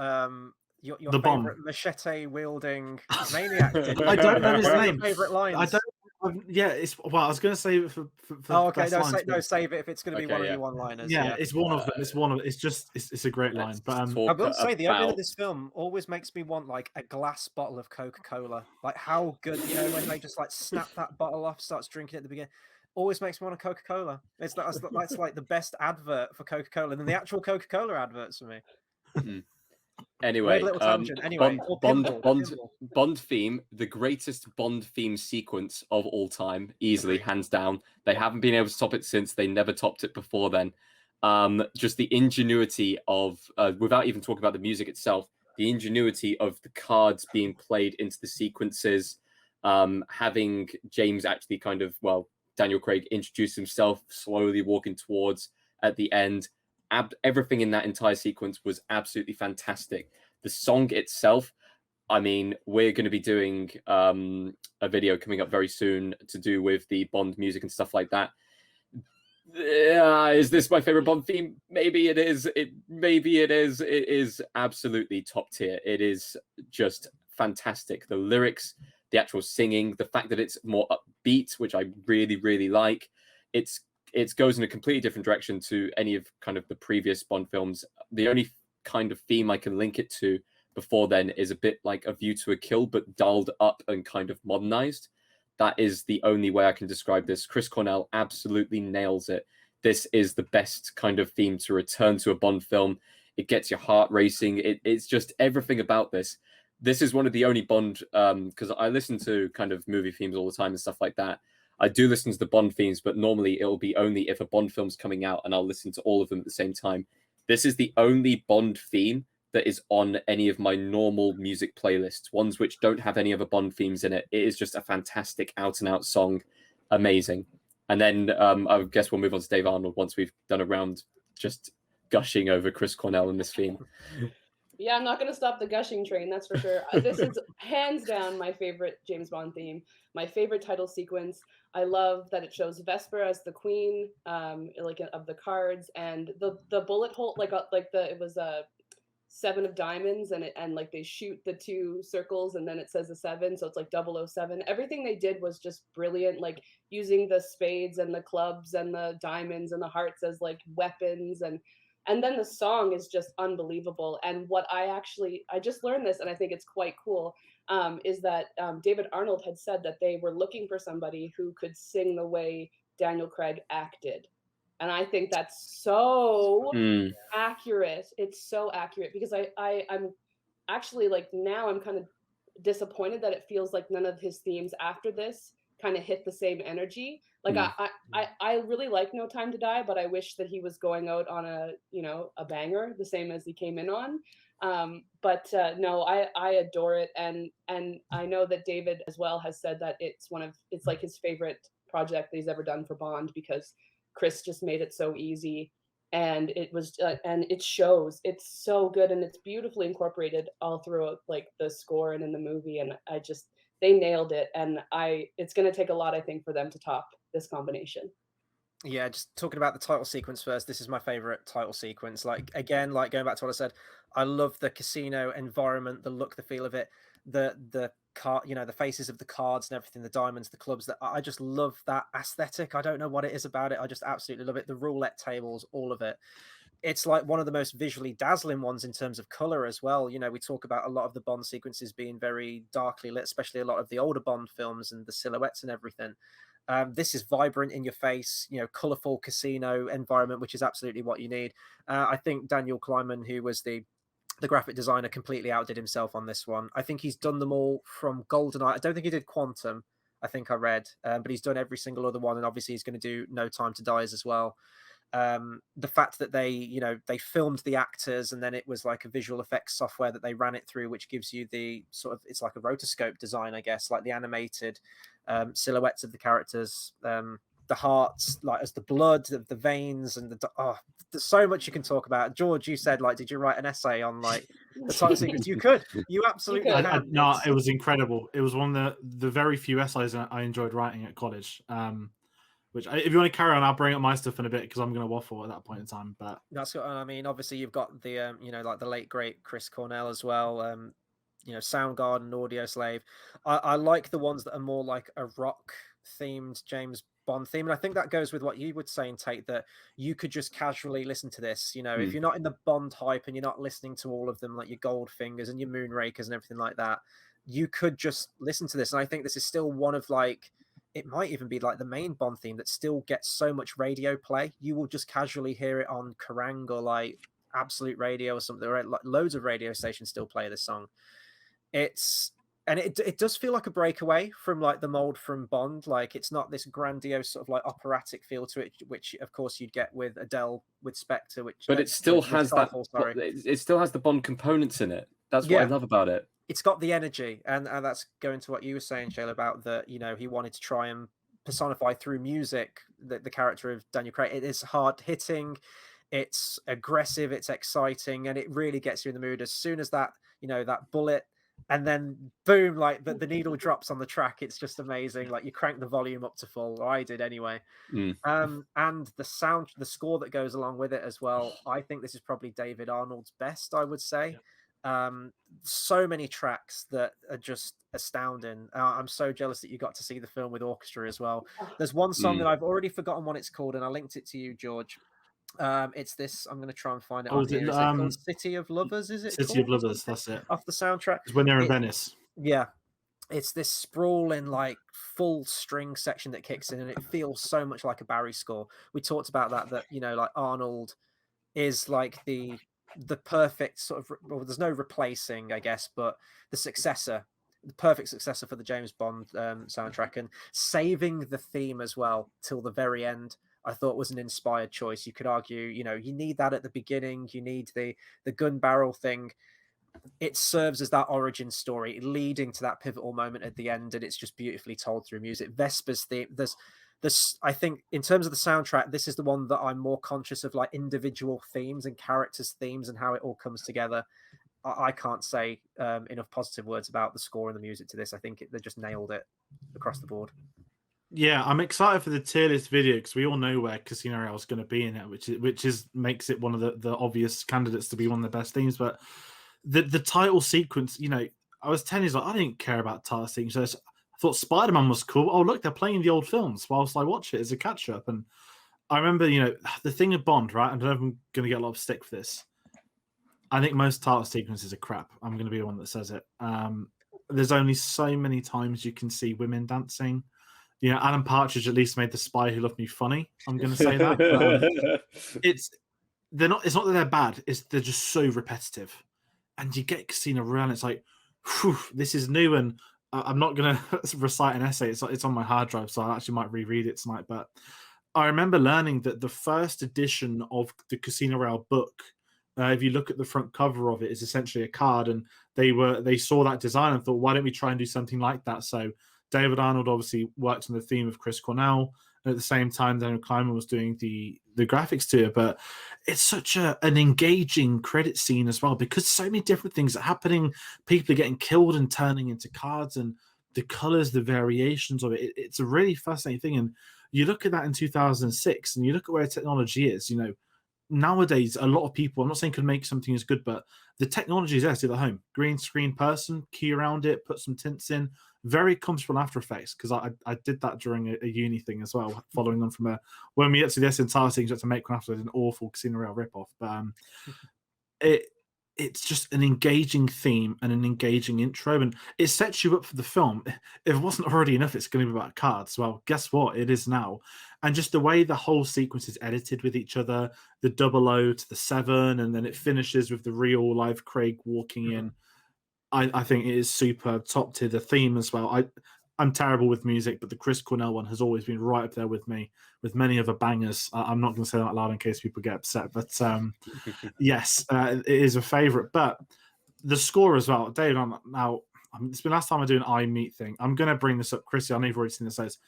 your the favorite machete wielding maniac. I don't know his name. Favorite lines. I don't. Yeah, it's I was going to save it for okay. No, save it if it's going to be one of your one-liners. Yeah, it's one of them. It's one of. It's a great line. But I will say the opening of this film always makes me want like a glass bottle of Coca-Cola. Like how good, when they just like snap that bottle off, starts drinking at the beginning. Always makes me want a Coca-Cola. That's like the best advert for Coca-Cola than the actual Coca-Cola adverts for me. Anyway, Pinball. Bond theme, the greatest Bond theme sequence of all time, easily, hands down. They haven't been able to top it since. They never topped it before then. Just the ingenuity of, without even talking about the music itself, the ingenuity of the cards being played into the sequences, having James actually Daniel Craig introduce himself, slowly walking towards at the end. Everything in that entire sequence was absolutely fantastic. The song itself, we're going to be doing a video coming up very soon to do with the Bond music and stuff like that. Is this my favorite Bond theme? Maybe it is. Maybe it is. It is absolutely top tier. It is just fantastic. The lyrics, the actual singing, the fact that it's more upbeat, which I really, really like. It goes in a completely different direction to any of kind of the previous Bond films. The only kind of theme I can link it to before then is a bit like A View to a Kill, but dialed up and kind of modernized. That is the only way I can describe this. Chris Cornell absolutely nails it. This is the best kind of theme to return to a Bond film. It gets your heart racing. It's just everything about this. This is one of the only Bond, because I listen to kind of movie themes all the time and stuff like that. I do listen to the Bond themes, but normally it'll be only if a Bond film's coming out and I'll listen to all of them at the same time. This is the only Bond theme that is on any of my normal music playlists, ones which don't have any other Bond themes in it. It is just a fantastic out-and-out song. Amazing. And then I guess we'll move on to Dave Arnold once we've done a round just gushing over Chris Cornell and this theme. Yeah, I'm not going to stop the gushing train, that's for sure. This is hands down my favorite James Bond theme, my favorite title sequence. I love that it shows Vesper as the queen, like of the cards, and the bullet hole, it was a 7 of diamonds, and like they shoot the 2 circles, and then it says a 7, so it's like 007. Everything they did was just brilliant, like using the spades and the clubs and the diamonds and the hearts as like weapons, and then the song is just unbelievable. And what I just learned this, and I think it's quite cool, is that David Arnold had said that they were looking for somebody who could sing the way Daniel Craig acted. And I think that's so accurate. It's so accurate, because I'm actually, like, now I'm kind of disappointed that it feels like none of his themes after this kind of hit the same energy. Like I really like No Time to Die, but I wish that he was going out on a banger, the same as he came in on. No, I adore it, and I know that David as well has said that it's like his favorite project that he's ever done for Bond, because Chris just made it so easy, and it was and it shows. It's so good, and it's beautifully incorporated all throughout, like the score and in the movie, and they nailed it, and it's going to take a lot, I think, for them to top this combination. Yeah, just talking about the title sequence first, this is my favorite title sequence. Like, again, like going back to what I said, I love the casino environment, the look, the feel of it, the card, the faces of the cards and everything, the diamonds, the clubs. That I just love that aesthetic. I don't know what it is about it. I just absolutely love it. The roulette tables, all of it. It's like one of the most visually dazzling ones in terms of color as well. We talk about a lot of the Bond sequences being very darkly lit, especially a lot of the older Bond films and the silhouettes and everything. This is vibrant, in your face, colorful casino environment, which is absolutely what you need. I think Daniel Kleinman, who was the graphic designer, completely outdid himself on this one. I think he's done them all from GoldenEye. I don't think he did Quantum, I think I read, but he's done every single other one, and obviously he's going to do No Time to Die as well. The fact that they filmed the actors, and then it was like a visual effects software that they ran it through, which gives you the sort of, it's like a rotoscope design, I guess, like the animated silhouettes of the characters, the hearts, like as the blood, the veins, and there's so much you can talk about. George, you said, like, did you write an essay on like the title sequence? You absolutely can. No, it was incredible. It was one of the very few essays I enjoyed writing at college. Which, if you want to carry on, I'll bring up my stuff in a bit, because I'm going to waffle at that point in time. But that's what I mean. Obviously, you've got the like the late great Chris Cornell as well. Soundgarden, Audio Slave. I like the ones that are more like a rock themed James Bond theme, and I think that goes with what you would say in Tate, that you could just casually listen to this. If you're not in the Bond hype and you're not listening to all of them, like your Goldfingers and your Moonrakers and everything like that, you could just listen to this. And I think this is still one of, like, it might even be like the main Bond theme that still gets so much radio play. You will just casually hear it on Kerrang or like Absolute Radio or something, or like loads of radio stations still play this song. It does feel like a breakaway from like the mold from Bond. Like, it's not this grandiose sort of like operatic feel to it, which of course you'd get with Adele with Spectre. But it still has it still has the Bond components in it. That's what I love about it. It's got the energy, and that's going to what you were saying, Shayla, about he wanted to try and personify through music the character of Daniel Craig. It is hard hitting, it's aggressive, it's exciting, and it really gets you in the mood. As soon as that that bullet, and then boom, like the needle drops on the track, it's just amazing. Like, you crank the volume up to full, or I did anyway. And the score that goes along with it as well. I think this is probably David Arnold's best, I would say. So many tracks that are just astounding. I'm so jealous that you got to see the film with orchestra as well. There's one song that I've already forgotten what it's called, and I linked it to you, George. It's this. I'm going to try and find it. Is it called City of Lovers? Is it City of Lovers? That's it. Off the soundtrack. It's when they're in Venice. Yeah, it's this sprawling, like, full string section that kicks in, and it feels so much like a Barry score. We talked about that like Arnold is like the perfect sort of, well, there's no replacing, I guess, but the perfect successor for the James Bond soundtrack, and saving the theme as well till the very end, I thought was an inspired choice. You could argue, you need that at the beginning, you need the gun barrel thing. It serves as that origin story leading to that pivotal moment at the end, and it's just beautifully told through music. Vesper's theme, there's I think in terms of the soundtrack, this is the one that I'm more conscious of, like individual themes and characters' themes and how it all comes together. I can't say enough positive words about the score and the music to this. I think they just nailed it across the board. Yeah, I'm excited for the tier list video because we all know where Casino Royale is going to be in it, which makes it one of the obvious candidates to be one of the best themes. But the title sequence, you know, I was 10 years old. I didn't care about title sequences. I thought Spider-Man was cool. Oh, look, they're playing the old films whilst I watch it as a catch-up. And I remember, you know, the thing of Bond, right? I don't know if I'm going to get a lot of stick for this. I think most title sequences are crap. I'm going to be the one that says it. There's only so many times you can see women dancing. You know, Alan Partridge at least made The Spy Who Loved Me funny. I'm going to say that. It's not that they're bad. They're just so repetitive. And you get Casino Royale, and it's like, whew, this is new. And I'm not going to recite an essay. It's on my hard drive, so I actually might reread it tonight. But I remember learning that the first edition of the Casino Royale book, if you look at the front cover of it, is essentially a card, and they saw that design and thought, why don't we try and do something like that? So David Arnold obviously worked on the theme of Chris Cornell, and at the same time, Daniel Kleinman was doing the graphics to it. But it's such an engaging credit scene as well, because so many different things are happening. People are getting killed and turning into cards, and the colors, the variations of it. It's a really fascinating thing. And you look at that in 2006, and you look at where technology is. You know, nowadays a lot of people, I'm not saying could make something as good, but the technology is there to the home. Green screen person, key around it, put some tints in. Very comfortable After Effects, because I did that during a uni thing as well, following on from when we get to this entire thing, just to make one after an awful Casino Royale ripoff. But it's just an engaging theme and an engaging intro, and it sets you up for the film. If it wasn't already enough, it's going to be about cards. Well, guess what? It is now. And just the way the whole sequence is edited with each other, the 00 to the 7, and then it finishes with the real live Craig walking in. I think it is super top tier. The theme as well. I'm terrible with music, but the Chris Cornell one has always been right up there with me, with many other bangers. I'm not going to say that out loud in case people get upset, but yes, it is a favourite. But the score as well, Dave. It's been last time I do an I Meet thing. I'm going to bring this up, Chrissy. I know you've already seen this.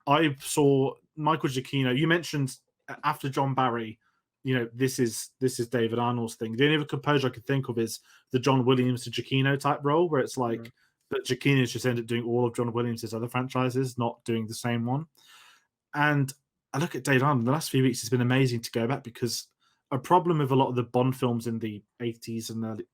I saw Michael Giacchino. You mentioned after John Barry. You know, this is David Arnold's thing. The only other composer I could think of is the John Williams to Giacchino type role, where it's like, but Giacchino's just ended up doing all of John Williams' other franchises, not doing the same one. And I look at David Arnold, the last few weeks it's been amazing to go back, because a problem with a lot of the Bond films in the 80s and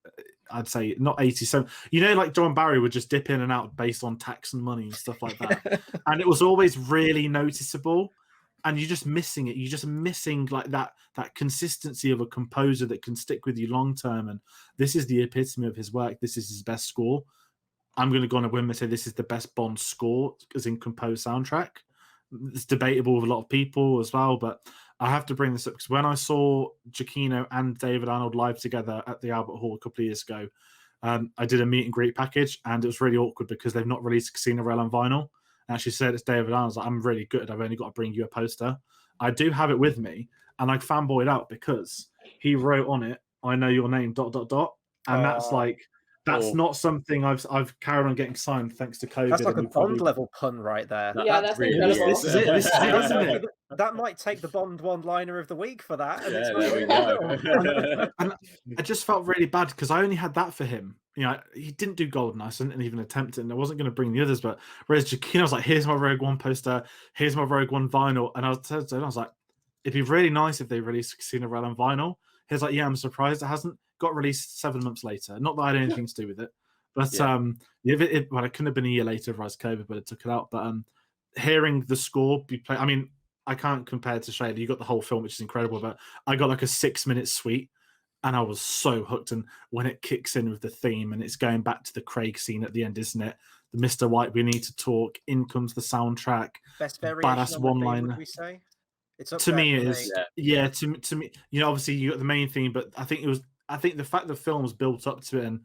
I'd say not 80s, so you know, like John Barry would just dip in and out based on tax and money and stuff like that. And it was always really noticeable. And you're just missing it. You're just missing like that consistency of a composer that can stick with you long term. And this is the epitome of his work. This is his best score. I'm going to go on a whim and say this is the best Bond score, as in composed soundtrack. It's debatable with a lot of people as well, but I have to bring this up because when I saw Giacchino and David Arnold live together at the Albert Hall a couple of years ago, I did a meet and greet package, and it was really awkward because they've not released Casino Royale on vinyl. And she said, it's David Arnold. Like, I'm really good. I've only got to bring you a poster. I do have it with me. And I fanboyed out because he wrote on it, I know your name, ... And that's not something I've carried on getting signed thanks to COVID. That's like a Bond level pun right there. Yeah, that's really incredible. This is it, isn't it? That might take the Bond one-liner of the week for that. And Yeah, there we go. And I just felt really bad because I only had that for him. You know, he didn't do GoldenEye, so I didn't even attempt it, and I wasn't going to bring the others. But whereas Giacchino was like, here's my Rogue One poster, here's my Rogue One vinyl. And I was like, it'd be really nice if they released Casino Royale on vinyl. He was like, yeah, I'm surprised it hasn't. Got released 7 months later. Not that I had anything to do with it. But it couldn't have been a year later if I was COVID, but it took it out. But hearing the score be played, I mean, I can't compare it to Shayla. You got the whole film, which is incredible, but I got like a 6-minute suite. And I was so hooked. And when it kicks in with the theme and it's going back to the Craig scene at the end, isn't it? The Mr. White, we need to talk. In comes the soundtrack. Best variation Badass on one the theme, line. would we say? It's up To there me, for it is. Yeah, to me, you know, obviously you got the main theme, but I think the fact the film's built up to it, and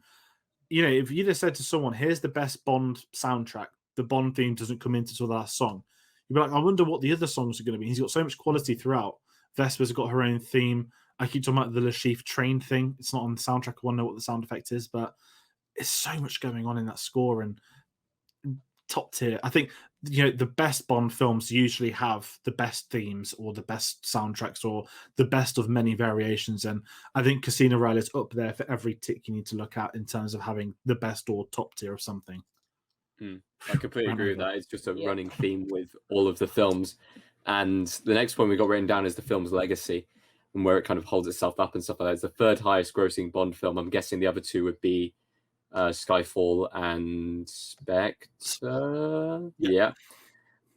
you know, if you just said to someone, "Here's the best Bond soundtrack," the Bond theme doesn't come into the last song. You'd be like, "I wonder what the other songs are going to be." He's got so much quality throughout. Vesper's got her own theme. I keep talking about the Le Chiffre train thing. It's not on the soundtrack. I want to know what the sound effect is, but it's so much going on in that score. And top tier. I think the best Bond films usually have the best themes or the best soundtracks or the best of many variations, and I think Casino Royale is up there for every tick you need to look at in terms of having the best or top tier of something. I completely agree with that. It's just a running theme with all of the films. And the next point we got written down is the film's legacy and where it kind of holds itself up and stuff like that. It's the third highest grossing Bond film. I'm guessing the other two would be Skyfall and Spectre. Yeah.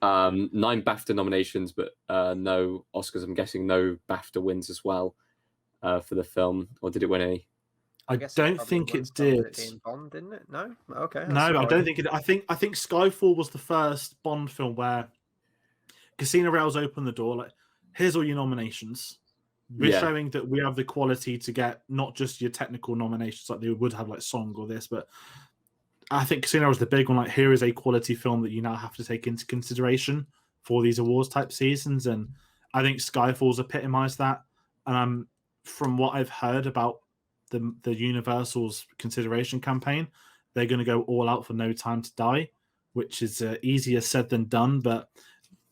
9 BAFTA nominations, but no Oscars. I'm guessing no BAFTA wins as well for the film. Or did it win any? I don't think it did. Bond, didn't it? No. Okay. No, I don't think it. I think Skyfall was the first Bond film where Casino Royale's opened the door. Like, here's all your nominations. We're showing that we have the quality to get not just your technical nominations like they would have like song or this, but I think Casino was the big one. Like, here is a quality film that you now have to take into consideration for these awards type seasons, and I think Skyfall's epitomised that. And from what I've heard about the Universal's consideration campaign, they're going to go all out for No Time to Die, which is easier said than done, but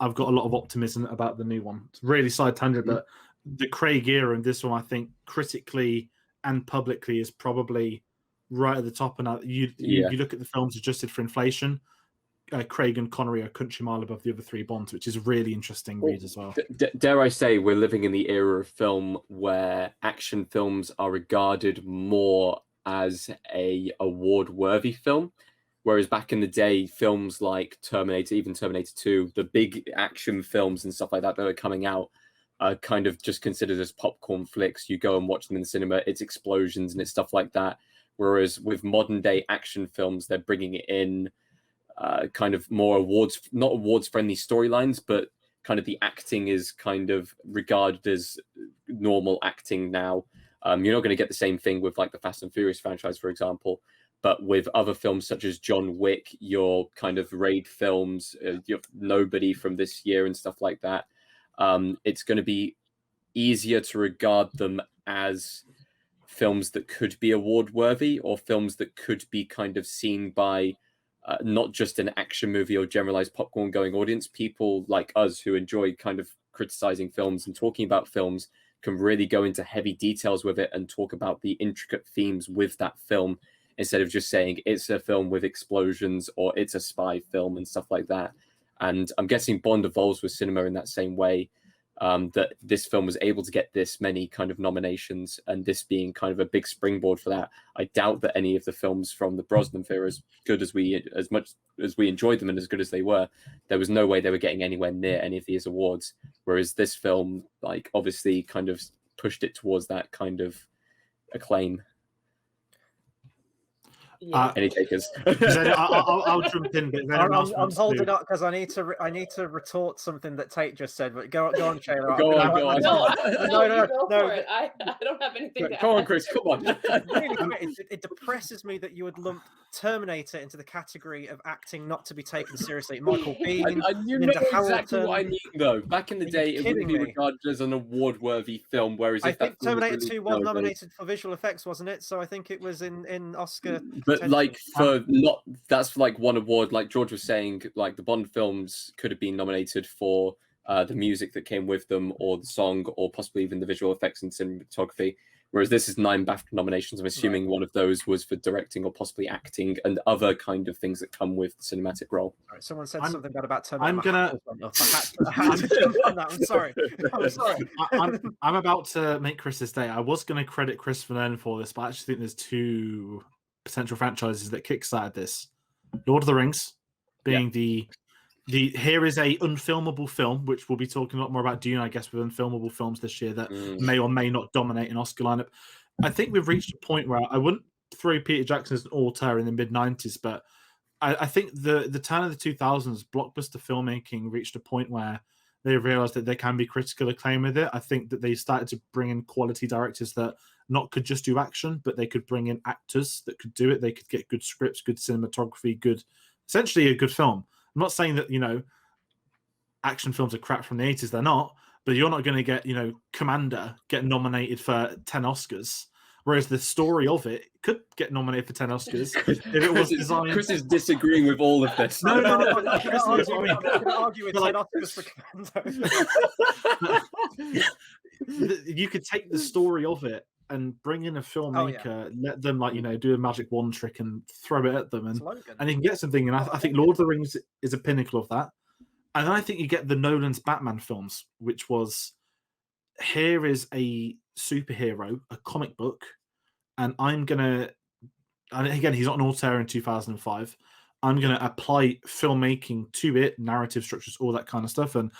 I've got a lot of optimism about the new one. It's really side tangent, but the Craig era and this one, I think critically and publicly is probably right at the top. And you look at the films adjusted for inflation, Craig and Connery are a country mile above the other three Bonds, which is a really interesting read as well. Dare I say, we're living in the era of film where action films are regarded more as a award-worthy film, whereas back in the day, films like Terminator, even Terminator 2, the big action films and stuff like that were coming out, are kind of just considered as popcorn flicks. You go and watch them in the cinema, it's explosions and it's stuff like that. Whereas with modern-day action films, they're bringing it in kind of more not awards-friendly storylines, but kind of the acting is kind of regarded as normal acting now. You're not going to get the same thing with like the Fast and Furious franchise, for example, but with other films such as John Wick, your kind of raid films, your Nobody from this year and stuff like that, it's going to be easier to regard them as films that could be award-worthy or films that could be kind of seen by not just an action movie or generalized popcorn going audience. People like us who enjoy kind of criticizing films and talking about films can really go into heavy details with it and talk about the intricate themes with that film instead of just saying it's a film with explosions or it's a spy film and stuff like that. And I'm guessing Bond evolves with cinema in that same way, that this film was able to get this many kind of nominations and this being kind of a big springboard for that. I doubt that any of the films from the Brosnan era, as much as we enjoyed them and as good as they were, there was no way they were getting anywhere near any of these awards. Whereas this film, like, obviously kind of pushed it towards that kind of acclaim. Any takers? I'll jump in. But I'm holding up because I need to retort something that Tayte just said. But go on, Shayla. Go on. No. For it. I don't have anything to add. Come on, Chris. Come on. It depresses me that you would lump Terminator into the category of acting not to be taken seriously. Michael Biehn, you know exactly what I mean, though. Back in the day, it would be regarded as an award-worthy film. Whereas I think Terminator 2 was nominated for visual effects, wasn't it? So I think it was in Oscar. But like that's like one award. Like George was saying, like the Bond films could have been nominated for the music that came with them, or the song, or possibly even the visual effects and cinematography. Whereas this is 9 BAFTA nominations. I'm assuming one of those was for directing or possibly acting and other kind of things that come with the cinematic role. Right, someone said something bad about Terminator. I'm sorry. I'm about to make Chris's day. I was going to credit Chris Nolan for this, but I actually think there's 2 potential franchises that kickstarted this. Lord of the Rings being the here is a unfilmable film, which we'll be talking a lot more about Dune, I guess, with unfilmable films this year that may or may not dominate an Oscar lineup. I think we've reached a point where I wouldn't throw Peter Jackson as an auteur in the mid-90s, but I think the turn of the 2000s, blockbuster filmmaking reached a point where they realized that there can be critical acclaim with it. I think that they started to bring in quality directors that not could just do action, but they could bring in actors that could do it. They could get good scripts, good cinematography, essentially a good film. I'm not saying that, action films are crap from the 80s. They're not, but you're not going to get, Commander get nominated for 10 Oscars. Whereas the story of it could get nominated for 10 Oscars if it was designed. Chris is disagreeing with all of this. No. I'm going to argue with 10 Like- Oscars for Commando. You could take the story of it and bring in a filmmaker, let them do a magic wand trick and throw it at them, and you can get something. And I think Lord of the Rings is a pinnacle of that. And then I think you get the Nolan's Batman films, which was, here is a superhero, a comic book, and and again, he's not an auteur in 2005. I'm going to apply filmmaking to it, narrative structures, all that kind of stuff. And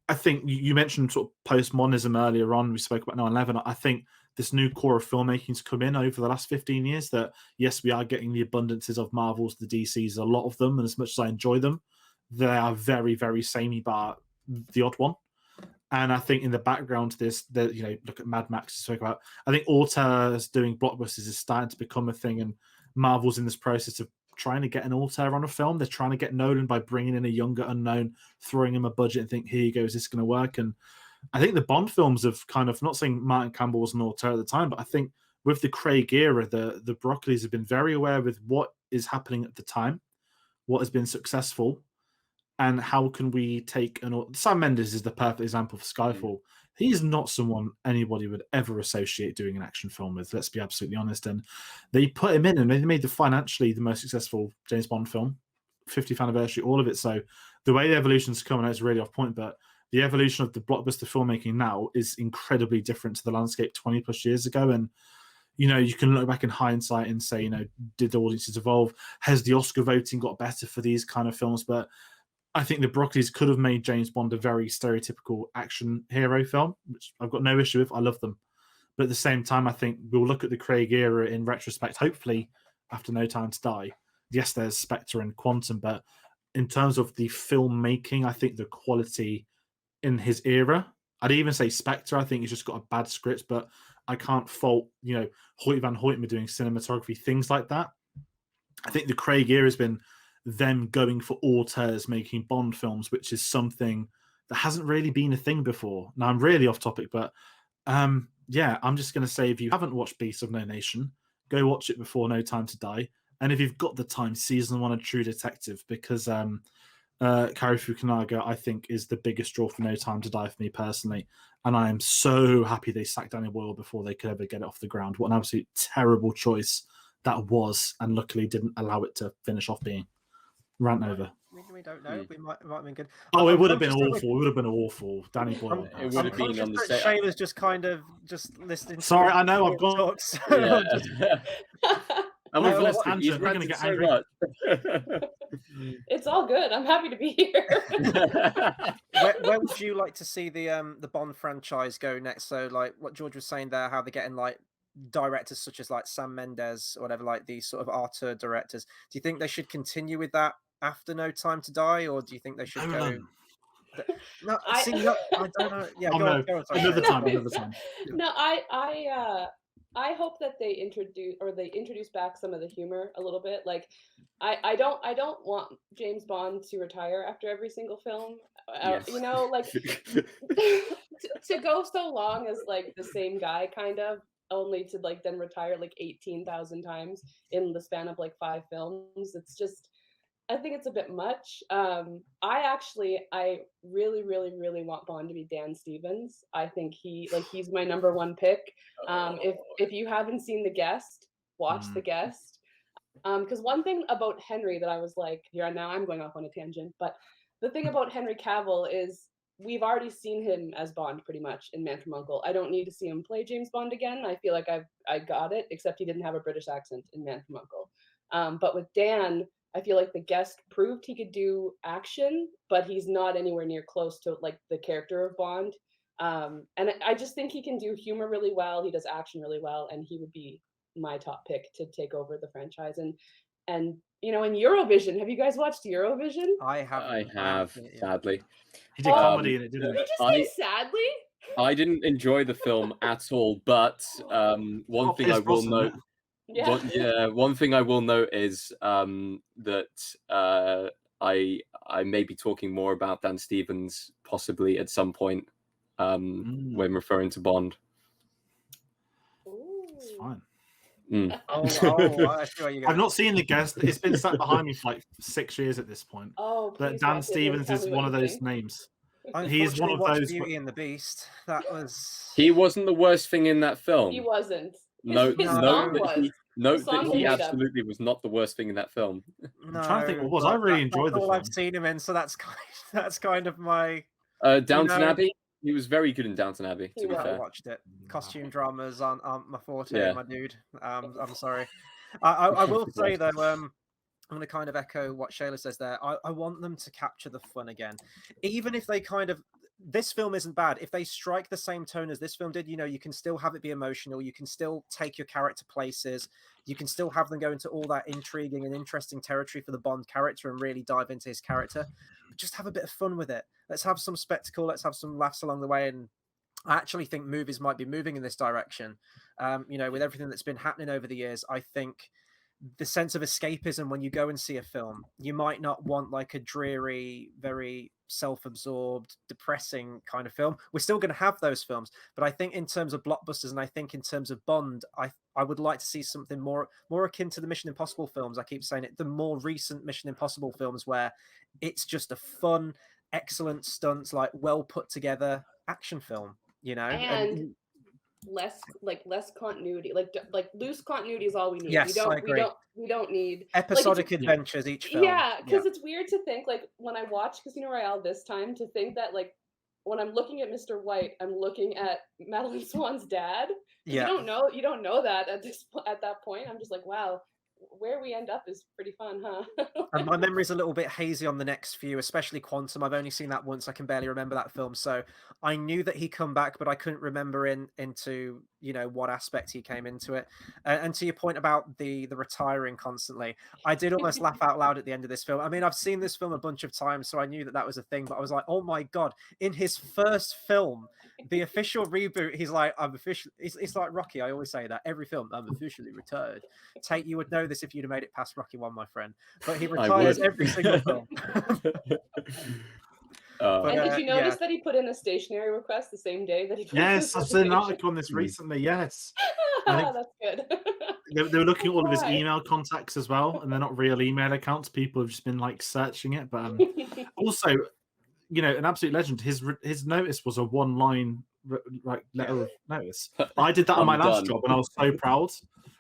I think you mentioned sort of postmodernism earlier on. We spoke about 9/11. I think this new core of filmmaking's come in over the last 15 years that, yes, we are getting the abundances of Marvels, the DCs, a lot of them. And as much as I enjoy them, they are very, very samey bar the odd one. And I think in the background to this, look at Mad Max to talk about. I think auteurs doing blockbusters is starting to become a thing, and Marvel's in this process of trying to get an auteur on a film. They're trying to get Nolan by bringing in a younger unknown, throwing him a budget and think, here you go, is this going to work? And I think the Bond films have kind of, not saying Martin Campbell was an auteur at the time, but I think with the Craig era, the Broccoli's have been very aware with what is happening at the time, what has been successful, and how can we take Sam Mendes is the perfect example for Skyfall. He's not someone anybody would ever associate doing an action film with, let's be absolutely honest. And they put him in and they made financially the most successful James Bond film, 50th anniversary, all of it. So the way the evolution's coming out is really off point, but the evolution of the blockbuster filmmaking now is incredibly different to the landscape 20 plus years ago. And you can look back in hindsight and say, did the audiences evolve? Has the Oscar voting got better for these kind of films? But I think the Broccoli's could have made James Bond a very stereotypical action hero film, which I've got no issue with. I love them. But at the same time, I think we'll look at the Craig era in retrospect, hopefully after No Time to Die. Yes, there's Spectre and Quantum, but in terms of the filmmaking, I think the quality in his era, I'd even say Spectre, I think he's just got a bad script, but I can't fault, Hoyt van Hoytma doing cinematography, things like that. I think the Craig era has been them going for auteurs making Bond films, which is something that hasn't really been a thing before. Now, I'm really off topic, but I'm just going to say, if you haven't watched Beasts of No Nation, go watch it before No Time to Die. And if you've got the time, season 1 of True Detective, because Cary Fukunaga, I think, is the biggest draw for No Time to Die for me personally. And I am so happy they sacked Danny Boyle before they could ever get it off the ground. What an absolute terrible choice that was, and luckily didn't allow it to finish off being. Rant over. We don't know. We might have been good. Oh, it would have been awful. It would have been awful. Danny Boyle. It would have been on the set. Shayla's just kind of just listening. Sorry, I know I've gone. Yeah. And we've lost lost him. He's We're gonna ranted get so angry. much. It's all good. I'm happy to be here. Where would you like to see the Bond franchise go next? So, like what George was saying there, how they're getting like directors such as like Sam Mendes or whatever, like these sort of auteur directors. Do you think they should continue with that after No Time to Die, or do you think they should go? No, I don't know. Yeah, go on, another time. No, I hope that they introduce back some of the humor a little bit. Like, I don't want James Bond to retire after every single film. Yes. Like to go so long as like the same guy, kind of, only to like then retire like 18,000 times in the span of like 5 films. It's just, I think it's a bit much. I really, really, really want Bond to be Dan Stevens. I think he's my number 1 pick. If you haven't seen The Guest, watch The Guest. Because one thing about Henry that I was like, now I'm going off on a tangent, but the thing about Henry Cavill is we've already seen him as Bond pretty much in Man from U.N.C.L.E. I don't need to see him play James Bond again. I feel like I got it, except he didn't have a British accent in Man from U.N.C.L.E. But with Dan, I feel like The Guest proved he could do action, but he's not anywhere near close to like the character of Bond. And I just think he can do humor really well. He does action really well, and he would be my top pick to take over the franchise. And in Eurovision, have you guys watched Eurovision? I have, sadly. He did comedy in it, didn't he? Did you just say sadly? I didn't enjoy the film at all, but one thing I will note. Yeah. One thing I will note is that I may be talking more about Dan Stevens possibly at some point when referring to Bond. It's fine. I see where you're I've going. not seen The Guest. It's been sat behind me for like 6 years at this point. Oh, But please Dan watch it and Stevens tell is me one what of you those think. names. I He's one of watched those. Beauty and the Beast. That was. He wasn't the worst thing in that film. He wasn't. No, His No. song that was. he, note The song that they he made up. absolutely was not the worst thing in that film. No, I'm trying to think what was. I but really enjoyed the that's all I've film. seen him in, so that's kind of my. Downton know- Abbey. He was very good in Downton Abbey. He To be was. I fair, watched it. Costume dramas aren't my forte, Yeah. my dude. I'm sorry. I will say though, I'm going to kind of echo what Shayla says there. I want them to capture the fun again, even if they kind of. This film isn't bad. If they strike the same tone as this film did, you know, you can still have it be emotional. You can still take your character places. You can still have them go into all that intriguing and interesting territory for the Bond character and really dive into his character. But just have a bit of fun with it. Let's have some spectacle. Let's have some laughs along the way. And I actually think movies might be moving in this direction. You know, with everything that's been happening over the years, I think the sense of escapism when you go and see a film, you might not want like a dreary, very self-absorbed, depressing kind of film. We're still going to have those films, but I think in terms of blockbusters and I think in terms of Bond, I would like to see something more akin to the Mission Impossible films. I keep saying it, the more recent Mission Impossible films where it's just a fun, excellent stunts, like well put together action film, you know. And less continuity, like loose continuity is all we need. Yes, I agree. We don't need episodic adventures each film. Yeah, because it's weird to think like when I watch Casino Royale this time to think that when I'm looking at Mr. White, I'm looking at Madeline Swan's dad. Yeah. You don't know that at that point. I'm just like, wow, where we end up is pretty fun, huh? And my memory's a little bit hazy on the next few, especially Quantum. I've only seen that once. I can barely remember that film. So I knew that he come back, but I couldn't remember into, you know, what aspect he came into it. And to your point about the retiring constantly, I did almost laugh out loud at the end of this film. I mean, I've seen this film a bunch of times, so I knew that was a thing, but I was like, oh my God, in his first film, the official reboot, he's like, I'm officially, it's like Rocky. I always say that every film, I'm officially retired. Tate, you would know this if you'd have made it past Rocky 1, my friend. But he retires every single film. And did you notice that he put in a stationery request the same day that he put Yes, I've seen an article on this recently. Yes. That's good. They were looking at all of his email contacts as well, and they're not real email accounts. People have just been like searching it. But also, you know, an absolute legend. His notice was a one-line letter of notice. I did that on my last job, and I was so proud.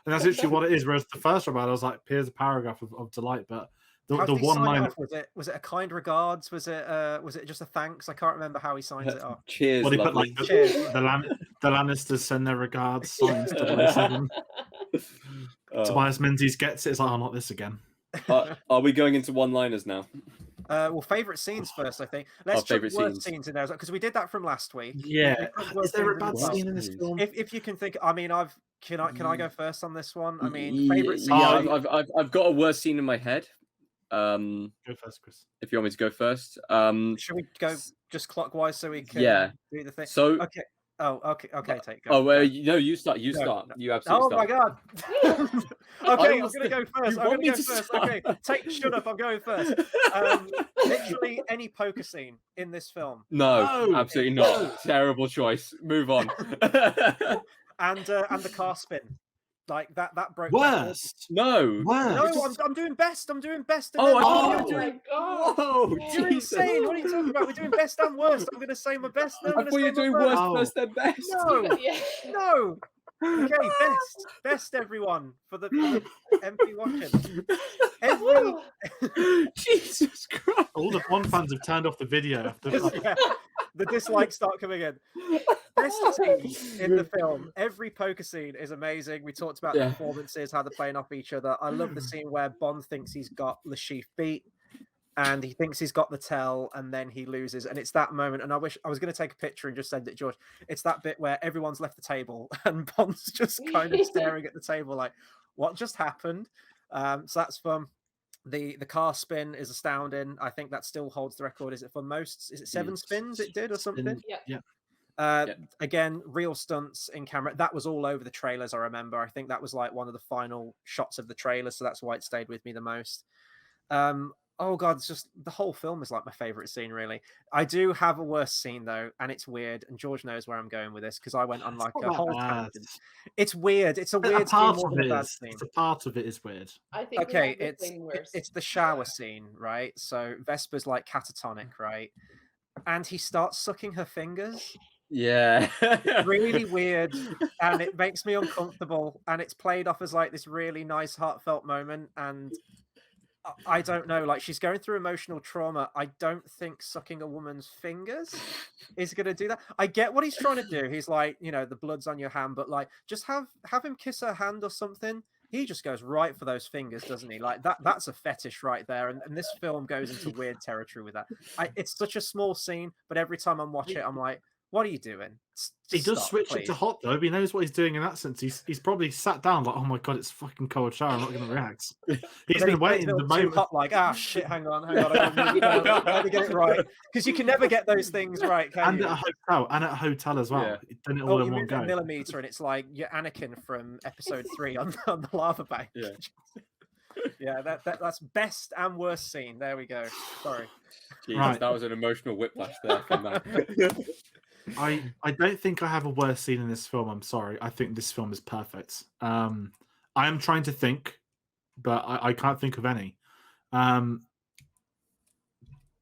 And that's literally what it is. Whereas the first job, I was like, here's a paragraph of delight. But the one line, was it a kind regards? Was it just a thanks? I can't remember how he signs it off. Cheers. Well, he put like the Lannisters send their regards. Signs 007. Tobias Menzies gets it. It's like, oh, not this again. Are we going into one-liners now? Well, favorite scenes first, I think. Let's check worst scenes in there because we did that from last week. Yeah. Is there a bad scene in this film? If you can think, I mean, can I go first on this one? I mean, favorite scene. Yeah, I've got a worst scene in my head. Go first, Chris. If you want me to go first. Should we go just clockwise so we can do the thing? So okay. Oh, okay, take. Go. No, you start. You start. You absolutely start. Oh my God. Okay, I'm gonna go first. Okay, shut up. I'm going first. Literally any poker scene in this film. No, absolutely not. Terrible choice. Move on. And the car spin. Like that broke. Worst. No. I'm doing best. I'm doing best. Oh my God. Whoa, you're insane. What are you talking about? We're doing best and worst. I'm going to say my best. I thought you were doing worst first then best. No. Okay, best everyone for the MP watching. Jesus Christ! All the Bond fans have turned off the video after the dislikes start coming in. Best scene in the film. Every poker scene is amazing. We talked about the performances, how they're playing off each other. I love the scene where Bond thinks he's got Le Chiffre beat, and he thinks he's got the tell, and then he loses. And it's that moment. And I wish I was going to take a picture and just send it, George. It's that bit where everyone's left the table, and Bond's just kind of staring at the table, like, "What just happened?" So that's fun. The car spin is astounding. I think that still holds the record. Is it for most? Is it 7 spins it did or something? Yeah. Again, real stunts in camera. That was all over the trailers, I remember. I think that was like one of the final shots of the trailer, so that's why it stayed with me the most. Oh god, it's just the whole film is like my favorite scene, really. I do have a worse scene though, and it's weird, and George knows where I'm going with this because I went on It's like not a that whole bad. tangent. It's weird. It's a A weird scene part more of than a it bad is. scene. A part of it is weird. I think we Okay, have the same worst. it's the shower scene, right? So Vesper's like catatonic, right? And he starts sucking her fingers. Yeah. It's really weird, and it makes me uncomfortable, and it's played off as like this really nice, heartfelt moment, and I don't know, like she's going through emotional trauma. I don't think sucking a woman's fingers is gonna do that. I get what he's trying to do. He's like, you know, the blood's on your hand, but like just have him kiss her hand or something. He just goes right for those fingers, doesn't he? Like that's a fetish right there. And this film goes into weird territory with that. It's such a small scene, but every time I watch it, I'm like, what are you doing? He Just does stop, switch it please. to hot though. He knows what he's doing in that sense. He's probably sat down like, oh my god, it's fucking cold shower. I'm not going to react. He's been waiting the moment. Hot, like, shit, hang on. I gotta get it right, because you can never get those things right, can And you? at a hotel as well. Yeah. He's done it all in you one move go. a millimeter, and it's like you're Anakin from episode 3 on the lava bank. Yeah. Yeah, that's best and worst scene. There we go. Sorry. Jesus, Right. that was an emotional whiplash there from that. I don't think I have a worse scene in this film. I'm sorry. I think this film is perfect. I am trying to think, but I can't think of any.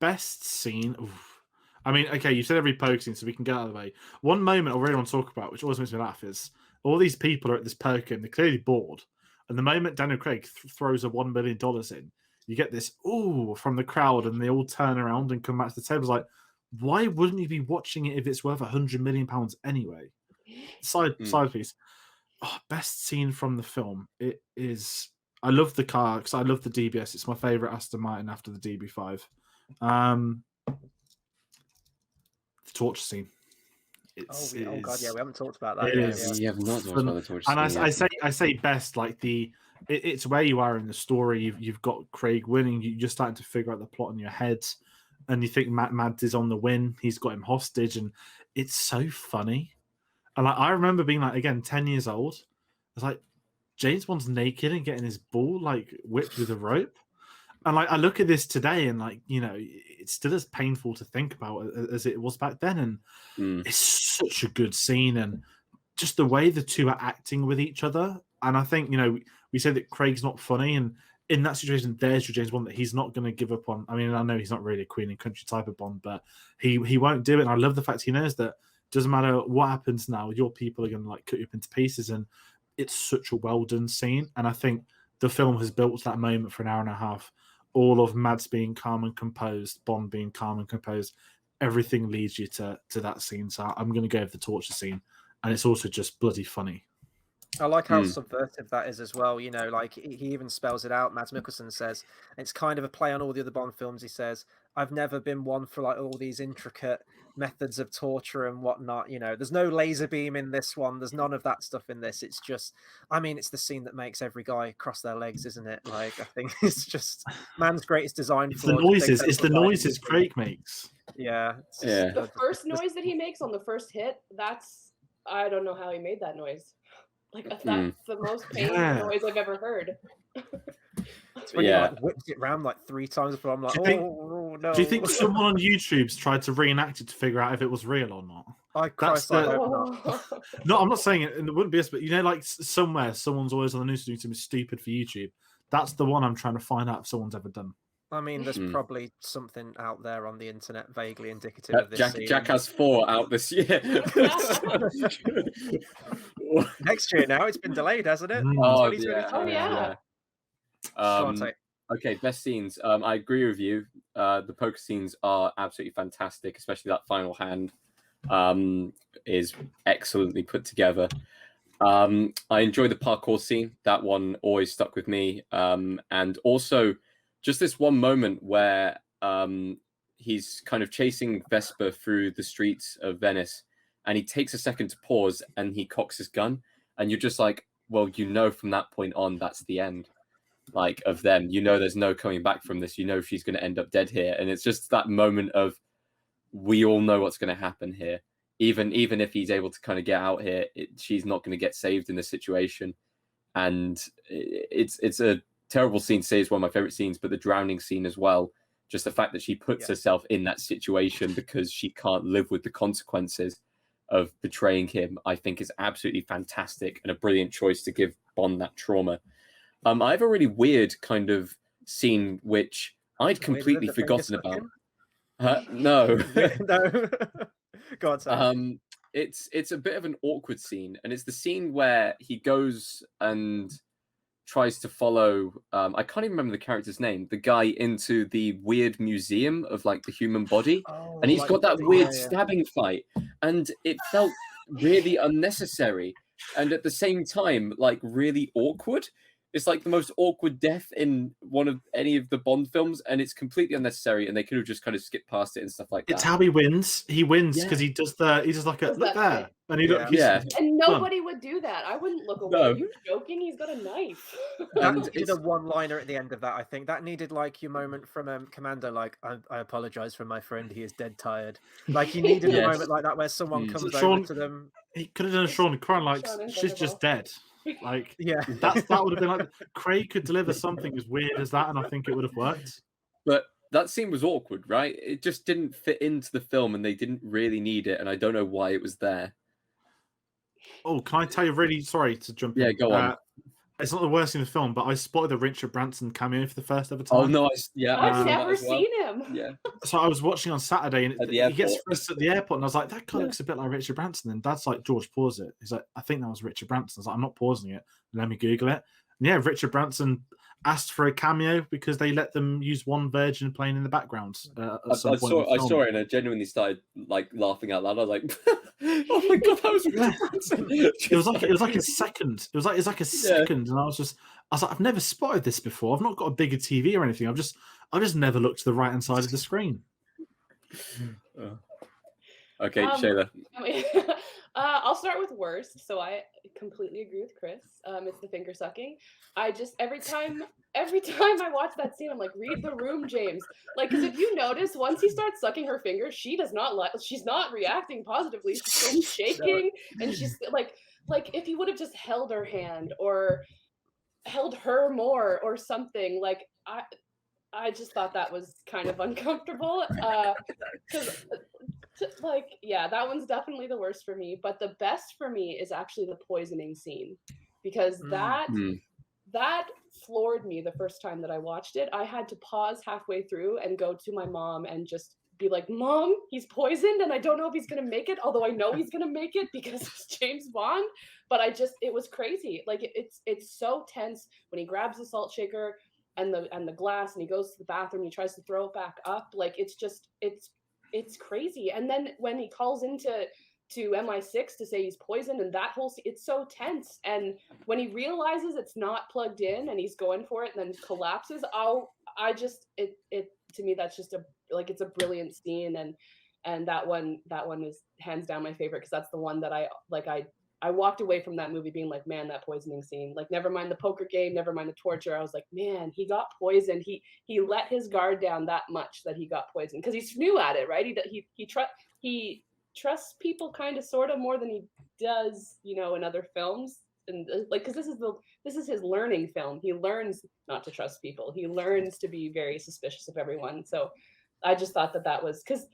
Best scene. Oof. I mean, okay, you said every poke scene, so we can get out of the way. One moment I really want to talk about, which always makes me laugh, is all these people are at this poke game. They're clearly bored. And the moment Daniel Craig throws a $1 million in, you get this ooh from the crowd, and they all turn around and come back to the table. It's like, why wouldn't you be watching it if it's worth £100 million anyway? Side piece. Oh, best scene from the film. It is. I love the car because I love the DBS. It's my favorite Aston Martin after the DB5. The torture scene. Oh god, yeah, we haven't talked about that. It Yeah, is. You have not talked about the torture And scene yet. I say best, like it's where you are in the story. You've got Craig winning. You're starting to figure out the plot in your head, and you think Mads is on the win. He's got him hostage, and it's so funny. And like, I remember being like, again, 10 years old. It's like James Bond's naked and getting his ball like whipped with a rope. And like I look at this today, and like, you know, it's still as painful to think about as it was back then. And it's such a good scene, and just the way the two are acting with each other. And I think, you know, we say that Craig's not funny, and in that situation, there's your James Bond that he's not going to give up on. I mean, I know he's not really a Queen and Country type of Bond, but he won't do it. And I love the fact he knows that doesn't matter what happens now, your people are going to like cut you up into pieces. And it's such a well done scene. And I think the film has built that moment for an hour and a half. All of Mads being calm and composed, Bond being calm and composed, everything leads you to that scene. So I'm going to go with the torture scene, and it's also just bloody funny. I like how subversive that is as well. You know, like he even spells it out. Mads Mikkelsen says it's kind of a play on all the other Bond films. He says, "I've never been one for like all these intricate methods of torture and whatnot. You know, there's no laser beam in this one. There's none of that stuff in this. It's just, I mean, it's the scene that makes every guy cross their legs, isn't it? Like, I think it's just man's greatest design. It's the noises. It's the noises Craig makes. Yeah. Yeah. The first noise that he makes on the first hit, I don't know how he made that noise. Like that's the most painful noise I've ever heard. It's when he like whips it around like 3 times before I'm like, oh no. Do you think someone on YouTube's tried to reenact it to figure out if it was real or not? I hope not. No, I'm not saying it, and it wouldn't be us, but you know, like somewhere someone's always on the news doing something stupid for YouTube. That's the one I'm trying to find out if someone's ever done. I mean, there's probably something out there on the internet vaguely indicative of this. Jack has 4 out this year. Next year now. It's been delayed, hasn't it? Oh, yeah. Okay, best scenes. I agree with you. The poker scenes are absolutely fantastic, especially that final hand is excellently put together. I enjoy the parkour scene. That one always stuck with me. And also just this one moment where he's kind of chasing Vesper through the streets of Venice, and he takes a second to pause and he cocks his gun, and you're just like, well, you know, from that point on, that's the end, like, of them. You know, there's no coming back from this. You know, she's going to end up dead here. And it's just that moment of, we all know what's going to happen here. Even if he's able to kind of get out here, she's not going to get saved in this situation. And it's a terrible scene to say is one of my favorite scenes, but the drowning scene as well. Just the fact that she puts herself in that situation because she can't live with the consequences of betraying him, I think is absolutely fantastic and a brilliant choice to give Bond that trauma. I have a really weird kind of scene which I'd completely forgotten about. No. No. Go on, sorry. It's a bit of an awkward scene, and it's the scene where he goes and tries to follow I can't even remember the character's name, the guy into the weird museum of like the human body, and he's got that weird stabbing fight, and it felt really unnecessary and at the same time like really awkward. It's like the most awkward death in one of any of the Bond films, and it's completely unnecessary, and they could have just kind of skipped past it and stuff like that. It's how he wins. He wins because he does like a look there. And and nobody would do that. I wouldn't look away. Are you joking? He's got a knife. That needed a one-liner at the end of that, I think. That needed like your moment from Commando, like, I apologize for my friend, he is dead tired. Like, you needed a moment like that where someone comes over to them. He could have done a Sean Connery, like, she's just dead. Like, that would have been like, Craig could deliver something as weird as that, and I think it would have worked. But that scene was awkward, right? It just didn't fit into the film, and they didn't really need it, and I don't know why it was there. Oh, can I tell you, really sorry to jump in? Yeah, go on. It's not the worst in the film, but I spotted the Richard Branson cameo for the first ever time. Oh, no, I've never seen him. Yeah. So I was watching on Saturday, and he gets first at the airport, and I was like, that guy looks a bit like Richard Branson. And Dad's like, George, pause it. He's like, I think that was Richard Branson. I was like, I'm not pausing it. Let me Google it. And yeah, Richard Branson asked for a cameo because they let them use one virgin playing in the background. I saw it, and I genuinely started like laughing out loud. I was like, "Oh my god, that was Richard Branson!" It was like a second. It was like a second, and I was like, I've never spotted this before. I've not got a bigger TV or anything. I've just never looked to the right hand side of the screen. Okay, Shayla. I'll start with worst. So I completely agree with Chris. It's the finger sucking. I just every time I watch that scene, I'm like, read the room, James. Like, because if you notice, once he starts sucking her fingers, she does not she's not reacting positively. She's shaking, and she's like if he would have just held her hand or held her more or something, like I just thought that was kind of uncomfortable. Because that one's definitely the worst for me. But the best for me is actually the poisoning scene, because that floored me the first time that I watched it. I had to pause halfway through and go to my mom and just be like, Mom, he's poisoned, and I don't know if he's gonna make it, although I know he's gonna make it because it's James Bond. But it was crazy. Like, it's so tense when he grabs the salt shaker and the glass, and he goes to the bathroom, he tries to throw it back up. Like, it's crazy. And then when he calls into MI6 to say he's poisoned, and that whole it's so tense. And when he realizes it's not plugged in and he's going for it and then collapses, to me, that's just it's a brilliant scene. And that one is hands down my favorite, because that's the one that I walked away from that movie being like, man, that poisoning scene, like, never mind the poker game, never mind the torture. I was like, man, he got poisoned. He let his guard down that much that he got poisoned, because he's new at it, right? He trusts people kind of sort of more than he does, in other films. And because this is his learning film. He learns not to trust people. He learns to be very suspicious of everyone. So I just thought that was, because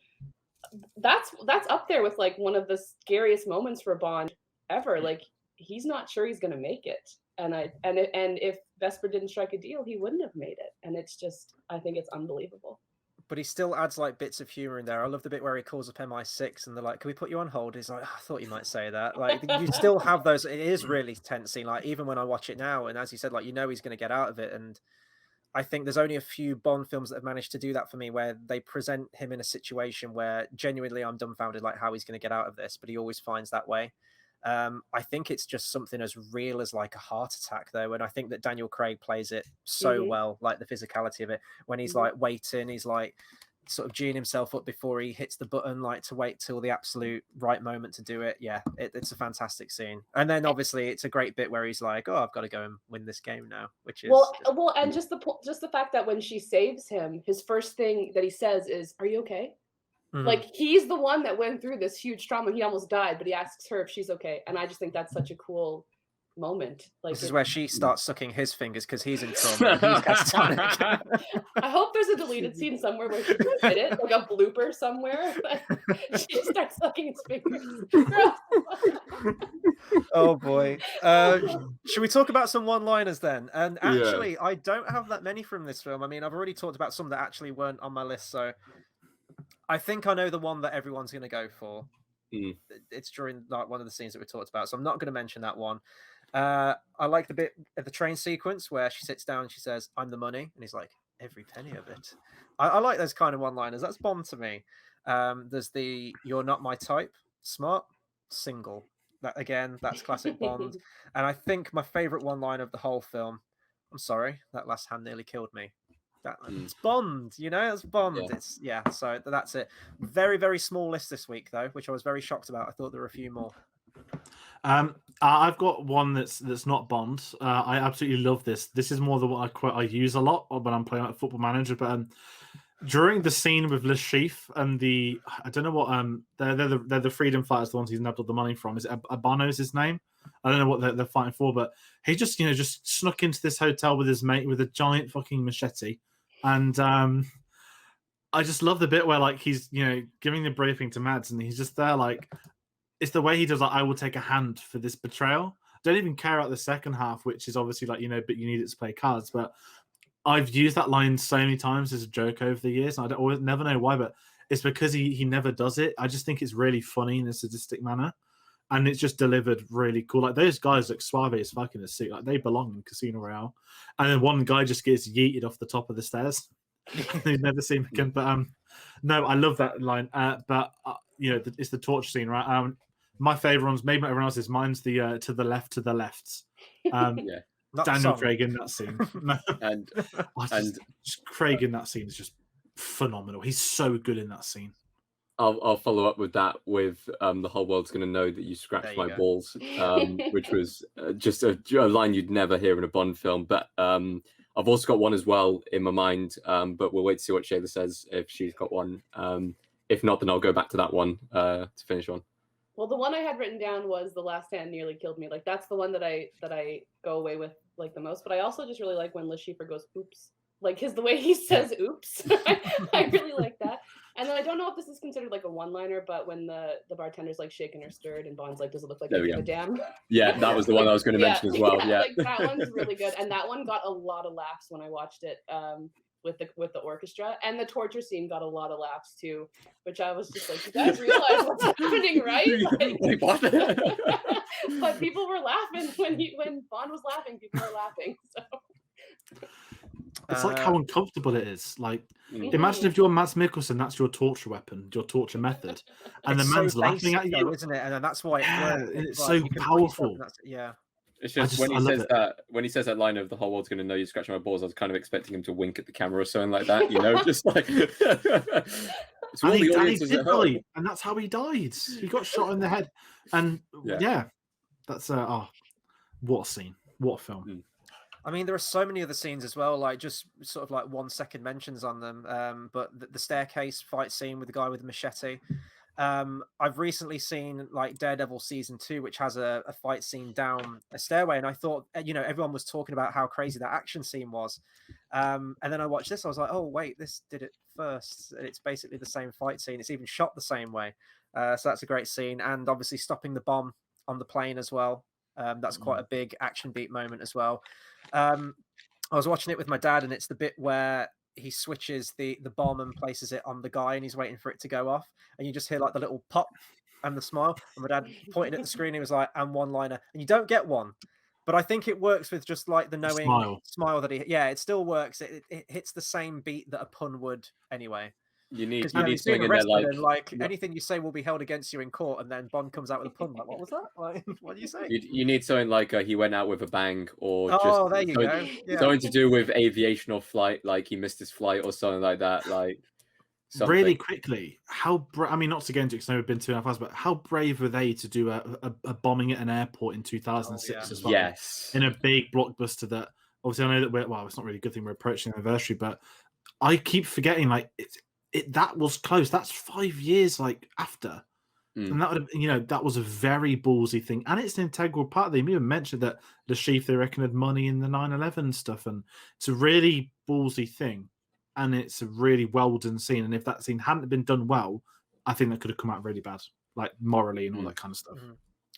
that's up there with like one of the scariest moments for Bond ever. Like, he's not sure he's going to make it, and if Vesper didn't strike a deal, he wouldn't have made it. And it's just, I think it's unbelievable. But he still adds like bits of humor in there. I love the bit where he calls up MI6 and they're like, "Can we put you on hold?" He's like, "I thought you might say that." Like, you still have those. It is really tense. Like, even when I watch it now, and as you said, like, he's going to get out of it. And I think there's only a few Bond films that have managed to do that for me, where they present him in a situation where genuinely I'm dumbfounded, like, how he's going to get out of this, but he always finds that way. I think it's just something as real as like a heart attack, though, and I think that Daniel Craig plays it so well, like the physicality of it, when he's like waiting, he's like sort of geeing himself up before he hits the button, like to wait till the absolute right moment to do it. Yeah, it's a fantastic scene. And then obviously it's a great bit where he's like, "Oh, I've got to go and win this game now," which is and just the fact that when she saves him, his first thing that he says is, "Are you okay?" Like, he's the one that went through this huge trauma. He almost died, but he asks her if she's okay. And I just think that's such a cool moment. Like This is where she starts sucking his fingers because he's in trauma and he's catatonic. I hope there's a deleted scene somewhere where she just did it, like a blooper somewhere. She starts sucking his fingers. Oh boy. Should we talk about some one-liners then? And actually, I don't have that many from this film. I mean, I've already talked about some that actually weren't on my list, so I think I know the one that everyone's going to go for. It's during like one of the scenes that we talked about, so I'm not going to mention that one. I like the bit at the train sequence where she sits down and she says, "I'm the money," and he's like, "Every penny of it." I like those kind of one-liners. That's Bond to me. There's the "You're not my type," smart, single. That again, that's classic Bond. And I think my favorite one-line of the whole film, "I'm sorry, that last hand nearly killed me." It's Bond, you know, it's Bond. It's so that's it. Very, very small list this week though, which I was very shocked about. I thought there were a few more. I've got one that's not Bond. I absolutely love this. This is more the one I use a lot when I'm playing like Football Manager. But during the scene with Chiffre and I don't know what they're the freedom fighters, the ones he's nabbed all the money from. Is it Abano's his name? I don't know what they're fighting for, but he just just snuck into this hotel with his mate with a giant fucking machete, and I just love the bit where like he's giving the briefing to Mads and he's just there like. It's the way he does, like, I will take a hand for this betrayal. Don't even care about the second half, which is obviously like, but you need it to play cards. But I've used that line so many times as a joke over the years. And I always never know why, but it's because he never does it. I just think it's really funny in a sadistic manner. And it's just delivered really cool. Like, those guys look suave as fuck in a suit. Like, they belong in Casino Royale. And then one guy just gets yeeted off the top of the stairs. You've never seen him again. But no, I love that line. But it's the torture scene, right? My favorite one's maybe not everyone else's. Mine's the to the left. Daniel Craig in that scene. and Craig in that scene is just phenomenal. He's so good in that scene. I'll follow up with that with the whole world's going to know that you scratched my balls, which was just a line you'd never hear in a Bond film. But I've also got one as well in my mind, but we'll wait to see what Shayla says if she's got one. If not, then I'll go back to that one to finish on. Well, the one I had written down was "The Last Hand Nearly Killed Me." Like, that's the one that I go away with like the most. But I also just really like when Chiffre goes "oops," like the way he says "oops." I really like that. And then I don't know if this is considered like a one-liner, but when the bartender's like shaken or stirred, and Bond's like, "Does it look like I give a damn?" Yeah, that was the one I was going to mention as well. Yeah, like that one's really good, and that one got a lot of laughs when I watched it. With the orchestra, and the torture scene got a lot of laughs too, which I was just like, you guys realize what's happening, right? Like, what? But people were laughing when Bond was laughing. People were laughing. So it's like how uncomfortable it is. Like, imagine if you're Mads Mikkelsen, that's your torture weapon, your torture method, and the man's laughing at you, isn't it? And that's why it's so powerful. It's just when he says that line of "the whole world's going to know you scratch my balls," I was kind of expecting him to wink at the camera or something like that, just like. And he did die, and that's how he died. He got shot in the head, and that's what a scene, what a film. I mean, there are so many other scenes as well, like just sort of like 1 second mentions on them. But the staircase fight scene with the guy with the machete. I've recently seen like Daredevil season 2, which has a fight scene down a stairway, and I thought everyone was talking about how crazy that action scene was, and then I watched this. I was like, oh wait, this did it first. It's basically the same fight scene. It's even shot the same way, so that's a great scene. And obviously stopping the bomb on the plane as well. That's quite a big action beat moment as well. I was watching it with my dad, and it's the bit where he switches the bomb and places it on the guy, and he's waiting for it to go off, and you just hear like the little pop and the smile, and my dad pointed at the screen, he was like, "And one-liner," and you don't get one, but I think it works with just like the knowing smile that it still works. It hits the same beat that a pun would anyway. You need something in there like anything you say will be held against you in court, and then Bond comes out with a pun. Like, what was that? Like, what do you say? You need something like he went out with a bang, or there you go. Something to do with aviation or flight, like he missed his flight or something like that. Like something. Really quickly, I mean, not to get into it because I've been 2.5 hours, but how brave were they to do a bombing at an airport in 2006 as well? Yes, in a big blockbuster that obviously I know that it's not really a good thing we're approaching the anniversary, but I keep forgetting like that was close. That's 5 years like after. And that would have, that was a very ballsy thing, and it's an integral part. They even mentioned that the Chiffre, they reckon, had money in the 9/11 stuff, and it's a really ballsy thing, and it's a really well done scene. And if that scene hadn't been done well, I think that could have come out really bad, like morally and all that kind of stuff.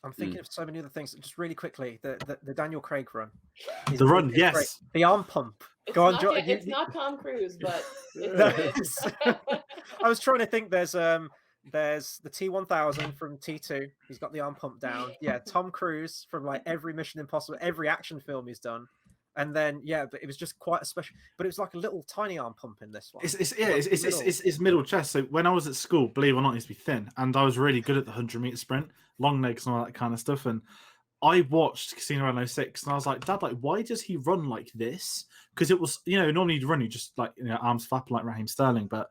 I'm thinking of so many other things. Just really quickly, the Daniel Craig run. The run, yes. Great. The arm pump. Go on, John. It's not Tom Cruise, but I was trying to think. There's the T-1000 from T2. He's got the arm pump down. Yeah, Tom Cruise from like every Mission Impossible, every action film he's done. And then but it was just quite a special. But it was like a little tiny arm pump in this one. It's middle chest. So when I was at school, believe it or not, I used to be thin, and I was really good at the 100-meter sprint, long legs and all that kind of stuff. And I watched Casino Royale 06, and I was like, Dad, like, why does he run like this? Because it was, normally you'd run, you just like, arms flapping like Raheem Sterling, but.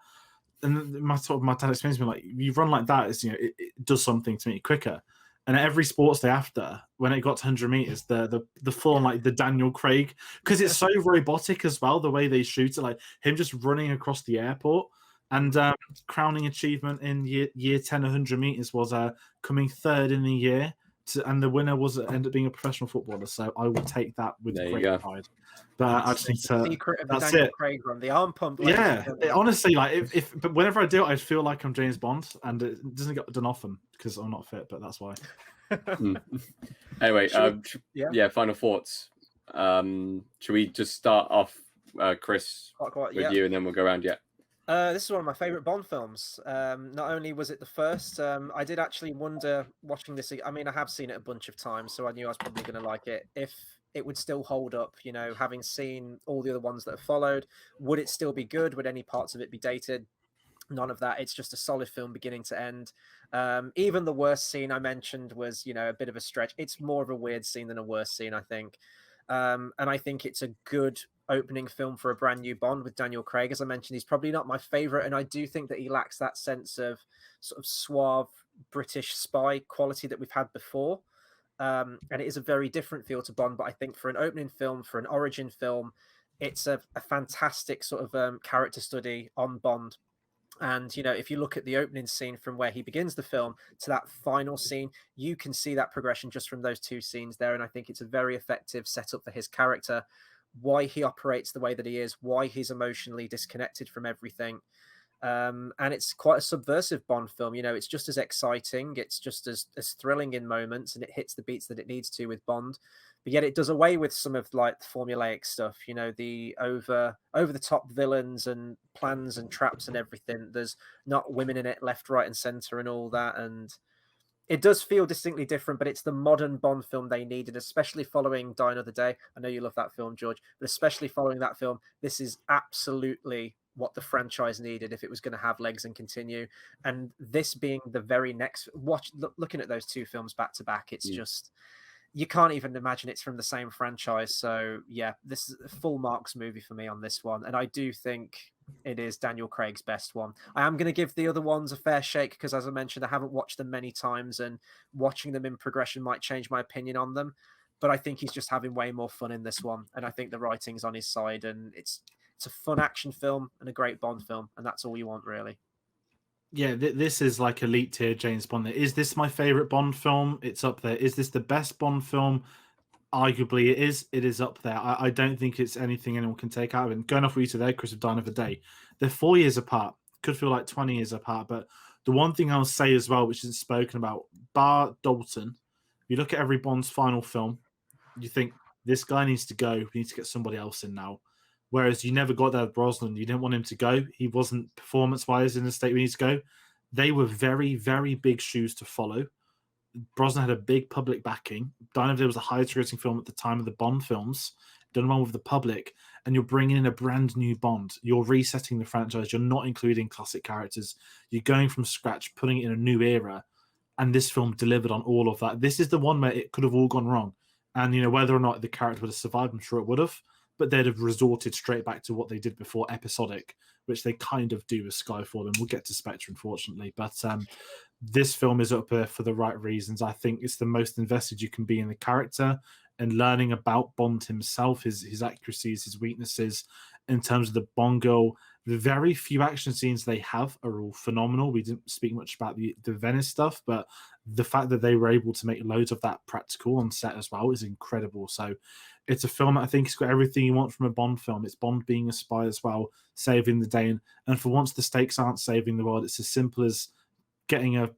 And my dad explains to me, like, you run like that, is it does something to make you quicker. And at every sports day after, when it got to 100 meters, the full like the Daniel Craig, because it's so robotic as well, the way they shoot it, like him just running across the airport. And crowning achievement in year 10 100 meters was coming third in the year, and the winner ended up being a professional footballer. So I will take that with great pride. But I just need to. Secret of the Daniel Craig run, the arm pump. Honestly, like but whenever I do it, I feel like I'm James Bond, and it doesn't get done often because I'm not fit. But that's why. Anyway, final thoughts. Should we just start off, Chris, with you, and then we'll go around? This is one of my favorite Bond films. Not only was it the first, I did actually wonder watching this. I mean, I have seen it a bunch of times, so I knew I was probably going to like it. If it would still hold up, having seen all the other ones that have followed, would it still be good? Would any parts of it be dated? None of that. It's just a solid film beginning to end. Even the worst scene I mentioned was, a bit of a stretch. It's more of a weird scene than a worse scene, I think. And I think it's a good opening film for a brand new Bond with Daniel Craig. As I mentioned, he's probably not my favorite, and I do think that he lacks that sense of sort of suave British spy quality that we've had before. And it is a very different feel to Bond, but I think for an opening film, for an origin film, it's a fantastic sort of character study on Bond. And, if you look at the opening scene from where he begins the film to that final scene, you can see that progression just from those two scenes there. And I think it's a very effective setup for his character, why he operates the way that he is, why he's emotionally disconnected from everything. And it's quite a subversive Bond film. It's just as exciting. It's just as thrilling in moments, and it hits the beats that it needs to with Bond. But yet it does away with some of like the formulaic stuff, the over the top villains and plans and traps and everything. There's not women in it left, right, and center and all that. And it does feel distinctly different, but it's the modern Bond film they needed, especially following Die Another Day. I know you love that film, George, but especially following that film, this is absolutely what the franchise needed if it was going to have legs and continue. And this being the very next looking at those two films back to back, it's just, you can't even imagine it's from the same franchise. So yeah, this is a full marks movie for me on this one. And I do think it is Daniel Craig's best one. I am going to give the other ones a fair shake because, as I mentioned, I haven't watched them many times, and watching them in progression might change my opinion on them. But I think he's just having way more fun in this one. And I think the writing's on his side, and it's a fun action film and a great Bond film. And that's all you want, really. Yeah, this is like elite tier James Bond. Is this my favorite Bond film? It's up there. Is this the best Bond film? Arguably, it is. It is up there. I don't think it's anything anyone can take out of it. And going off what you said there, Chris, of Die Another Day, they're 4 years apart. Could feel like 20 years apart. But the one thing I'll say as well, which is spoken about, bar Dalton, you look at every Bond's final film, you think this guy needs to go. We need to get somebody else in now. Whereas you never got there with Brosnan. You didn't want him to go. He wasn't performance-wise in the state we need to go. They were very, very big shoes to follow. Brosnan had a big public backing. Die Another Day was the highest grossing film at the time of the Bond films. Done well with the public. And you're bringing in a brand new Bond. You're resetting the franchise. You're not including classic characters. You're going from scratch, putting it in a new era. And this film delivered on all of that. This is the one where it could have all gone wrong. And, whether or not the character would have survived, I'm sure it would have. But they'd have resorted straight back to what they did before, episodic, which they kind of do with Skyfall, and we'll get to Spectre, unfortunately. But this film is up there for the right reasons. I think it's the most invested you can be in the character and learning about Bond himself, his accuracies, his weaknesses, in terms of the Bond girl The very few action scenes they have are all phenomenal. We didn't speak much about the Venice stuff, but the fact that they were able to make loads of that practical on set as well is incredible. So it's a film that I think has got everything you want from a Bond film. It's Bond being a spy as well, saving the day. And for once, the stakes aren't saving the world. It's as simple as getting a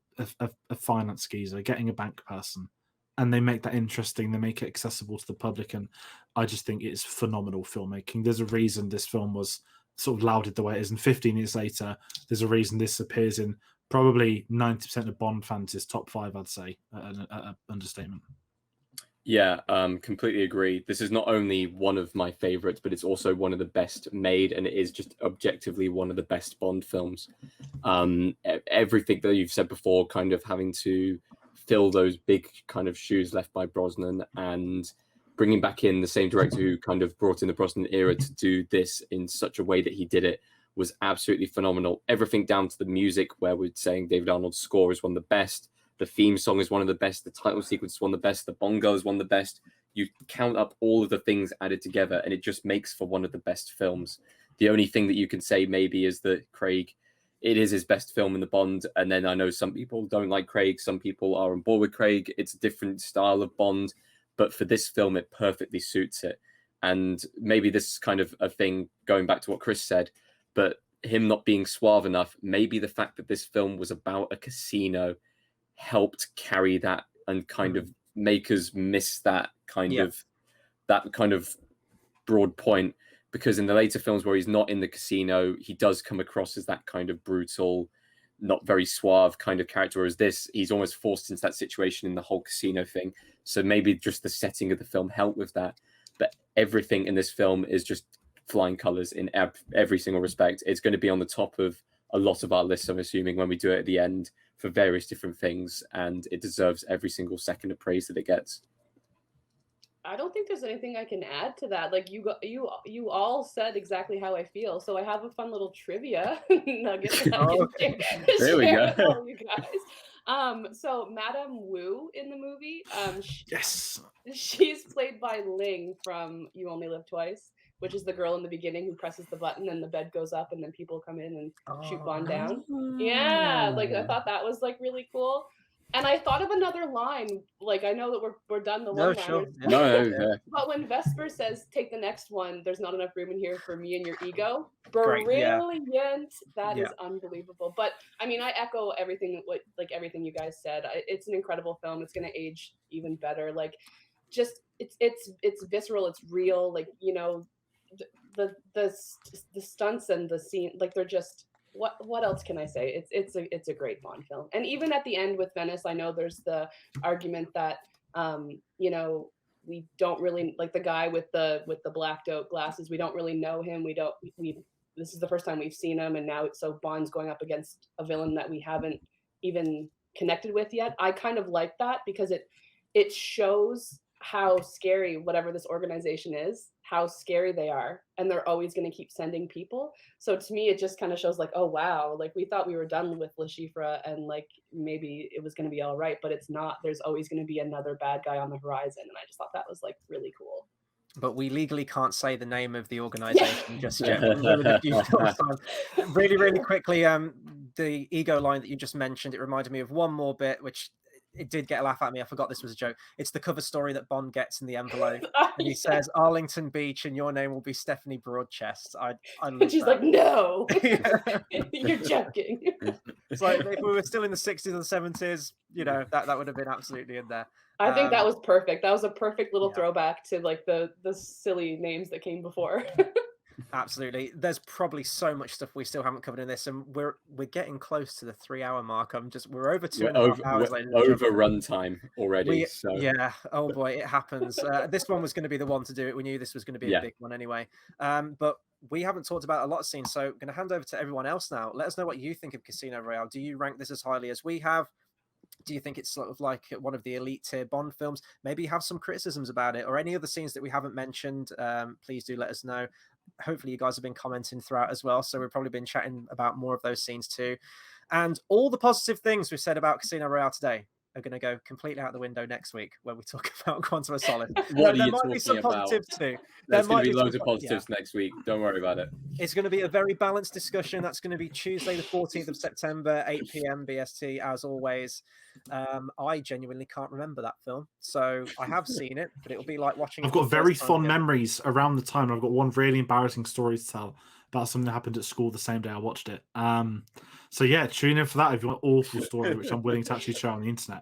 finance geezer, getting a bank person. And they make that interesting. They make it accessible to the public. And I just think it's phenomenal filmmaking. There's a reason this film was sort of lauded the way it is. And 15 years later, there's a reason this appears in probably 90% of Bond fans' top 5, I'd say, an understatement. Yeah, completely agree. This is not only one of my favorites, but it's also one of the best made, and it is just objectively one of the best Bond films. Everything that you've said before, kind of having to fill those big kind of shoes left by Brosnan, and bringing back in the same director who kind of brought in the Brosnan era to do this in such a way that he did it was absolutely phenomenal. Everything down to the music, where we're saying David Arnold's score is one of the best. The theme song is one of the best. The title sequence is one of the best. The Bond girl is one of the best. You count up all of the things added together, and it just makes for one of the best films. The only thing that you can say maybe is that Craig, it is his best film in the Bond. And then I know some people don't like Craig. Some people are on board with Craig. It's a different style of Bond. But for this film, it perfectly suits it. And maybe this is kind of a thing going back to what Chris said, but him not being suave enough, maybe the fact that this film was about a casino helped carry that and kind of make us miss that kind of broad point. Because in the later films where he's not in the casino, he does come across as that kind of brutal, not very suave kind of character. Whereas this, he's almost forced into that situation in the whole casino thing. So maybe just the setting of the film helped with that. But everything in this film is just flying colors in every single respect. It's going to be on the top of a lot of our lists, I'm assuming, when we do it at the end for various different things. And it deserves every single second of praise that it gets. I don't think there's anything I can add to that. Like you all said exactly how I feel. So I have a fun little trivia nugget that I can There we share go. with all you guys. So Madame Wu in the movie, Yes, she's played by Ling from You Only Live Twice, which is the girl in the beginning who presses the button and the bed goes up and then people come in and shoot Bond down. Yeah, like I thought that was like really cool. And I thought of another line. Like I know that we're done the one-liners. Sure. No. But when Vesper says, "Take the next one," there's not enough room in here for me and your ego. Great, Brilliant. That Yeah. is unbelievable. But I mean, I echo everything everything you guys said. It's an incredible film. It's going to age even better. Like, just it's visceral. It's real. Like, you know, the stunts and the scene. Like, they're just. What else can I say? It's a great Bond film. And even at the end with Venice, I know there's the argument that you know, we don't really like the guy with the blacked out glasses. We don't really know him. This is the first time we've seen him, and now so Bond's going up against a villain that we haven't even connected with yet. I kind of like that because it shows how scary whatever this organization is, how scary they are, and they're always going to keep sending people. So to me, it just kind of shows like, oh wow, like we thought we were done with Le Chiffre and like maybe it was going to be all right, but it's not. There's always going to be another bad guy on the horizon, and I just thought that was like really cool. But we legally can't say the name of the organization just yet. Really, really quickly, the ego line that you just mentioned, it reminded me of one more bit, which it did get a laugh at me. I forgot this was a joke. It's the cover story that Bond gets in the envelope. And he says, Arlington Beach, and your name will be Stephanie Broadchest. I love And she's that. like, no, you're joking. It's like, if we were still in the 60s and 70s, you know, that would have been absolutely in there. I think that was perfect. That was a perfect little throwback to like the silly names that came before. Absolutely. There's probably so much stuff we still haven't covered in this, and we're getting close to the 3-hour mark. We're over 2.5 hours later. Over runtime already. Yeah. Oh boy, it happens. This one was going to be the one to do it. We knew this was going to be a big one anyway. But we haven't talked about a lot of scenes, so I'm going to hand over to everyone else now. Let us know what you think of Casino Royale. Do you rank this as highly as we have? Do you think it's sort of like one of the elite tier Bond films? Maybe you have some criticisms about it or any other scenes that we haven't mentioned. Please do let us know. Hopefully you guys have been commenting throughout as well. So we've probably been chatting about more of those scenes too. And all the positive things we've said about Casino Royale today. are going to go completely out the window next week when we talk about Quantum of Solace. What are there you might be some talking about? positives too. There's going to be some loads of positives next week. Don't worry about it. It's going to be a very balanced discussion. That's going to be Tuesday, the 14th of September, 8 p.m. BST, as always. I genuinely can't remember that film, so I have seen it, but it'll be like watching. I've got very fond memories around the time. I've got one really embarrassing story to tell about something that happened at school the same day I watched it. So yeah, tune in for that if you want an awful story, which I'm willing to actually share on the internet.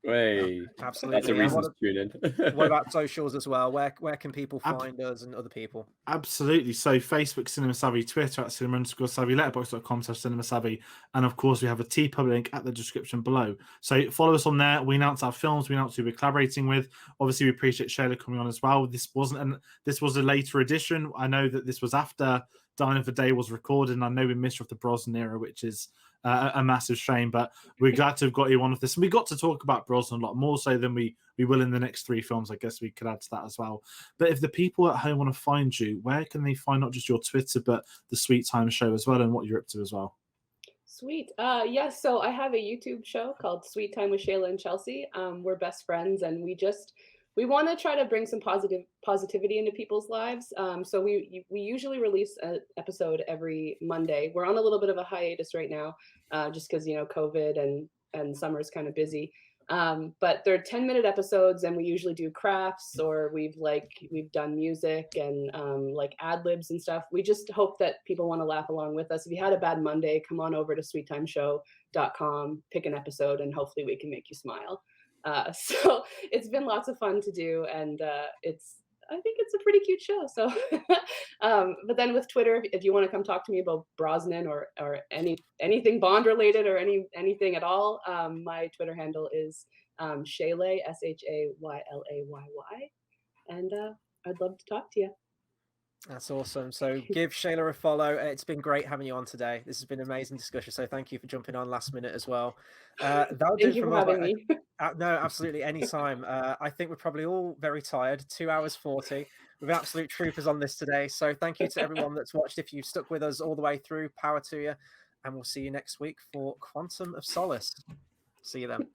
Hey, absolutely. That's a reason to tune in. What about socials as well? Where can people find us and other people? Absolutely. So Facebook, Cinema Savvy, Twitter at cinema_savvy, letterboxd.com/cinema savvy, and of course we have a TeePublic link at the description below. So follow us on there. We announce our films, we announce who we're collaborating with. Obviously, we appreciate Shayla coming on as well. This was a later edition. I know that this was after Dine of the Day was recorded, and I know we missed off the Brosnan era, which is a massive shame, but we're glad to have got you on with this. And we got to talk about Brosnan a lot more so than we will in the next 3 films. I guess we could add to that as well. But if the people at home want to find you, where can they find not just your Twitter, but the Sweet Time show as well, and what you're up to as well? Sweet. Yes, so I have a YouTube show called Sweet Time with Shayla and Chelsea. We're best friends, and we want to try to bring some positivity into people's lives. So we usually release an episode every Monday. We're on a little bit of a hiatus right now, just because COVID and summer's kind of busy. But they're 10-minute episodes, and we usually do crafts, or we've done music and like ad libs and stuff. We just hope that people want to laugh along with us. If you had a bad Monday, come on over to sweettimeshow.com, pick an episode, and hopefully we can make you smile. So it's been lots of fun to do, and I think it's a pretty cute show. So, but then with Twitter, if you want to come talk to me about Brosnan or anything Bond related or anything at all, my Twitter handle is Shayla, SHAYLAYY, and I'd love to talk to you. That's awesome. So give Shayla a follow. It's been great having you on today. This has been an amazing discussion. So thank you for jumping on last minute as well. Thank you for having me. No, absolutely. Anytime. I think we're probably all very tired. 2 hours 40. We've absolute troopers on this today. So thank you to everyone that's watched. If you've stuck with us all the way through, power to you. And we'll see you next week for Quantum of Solace. See you then.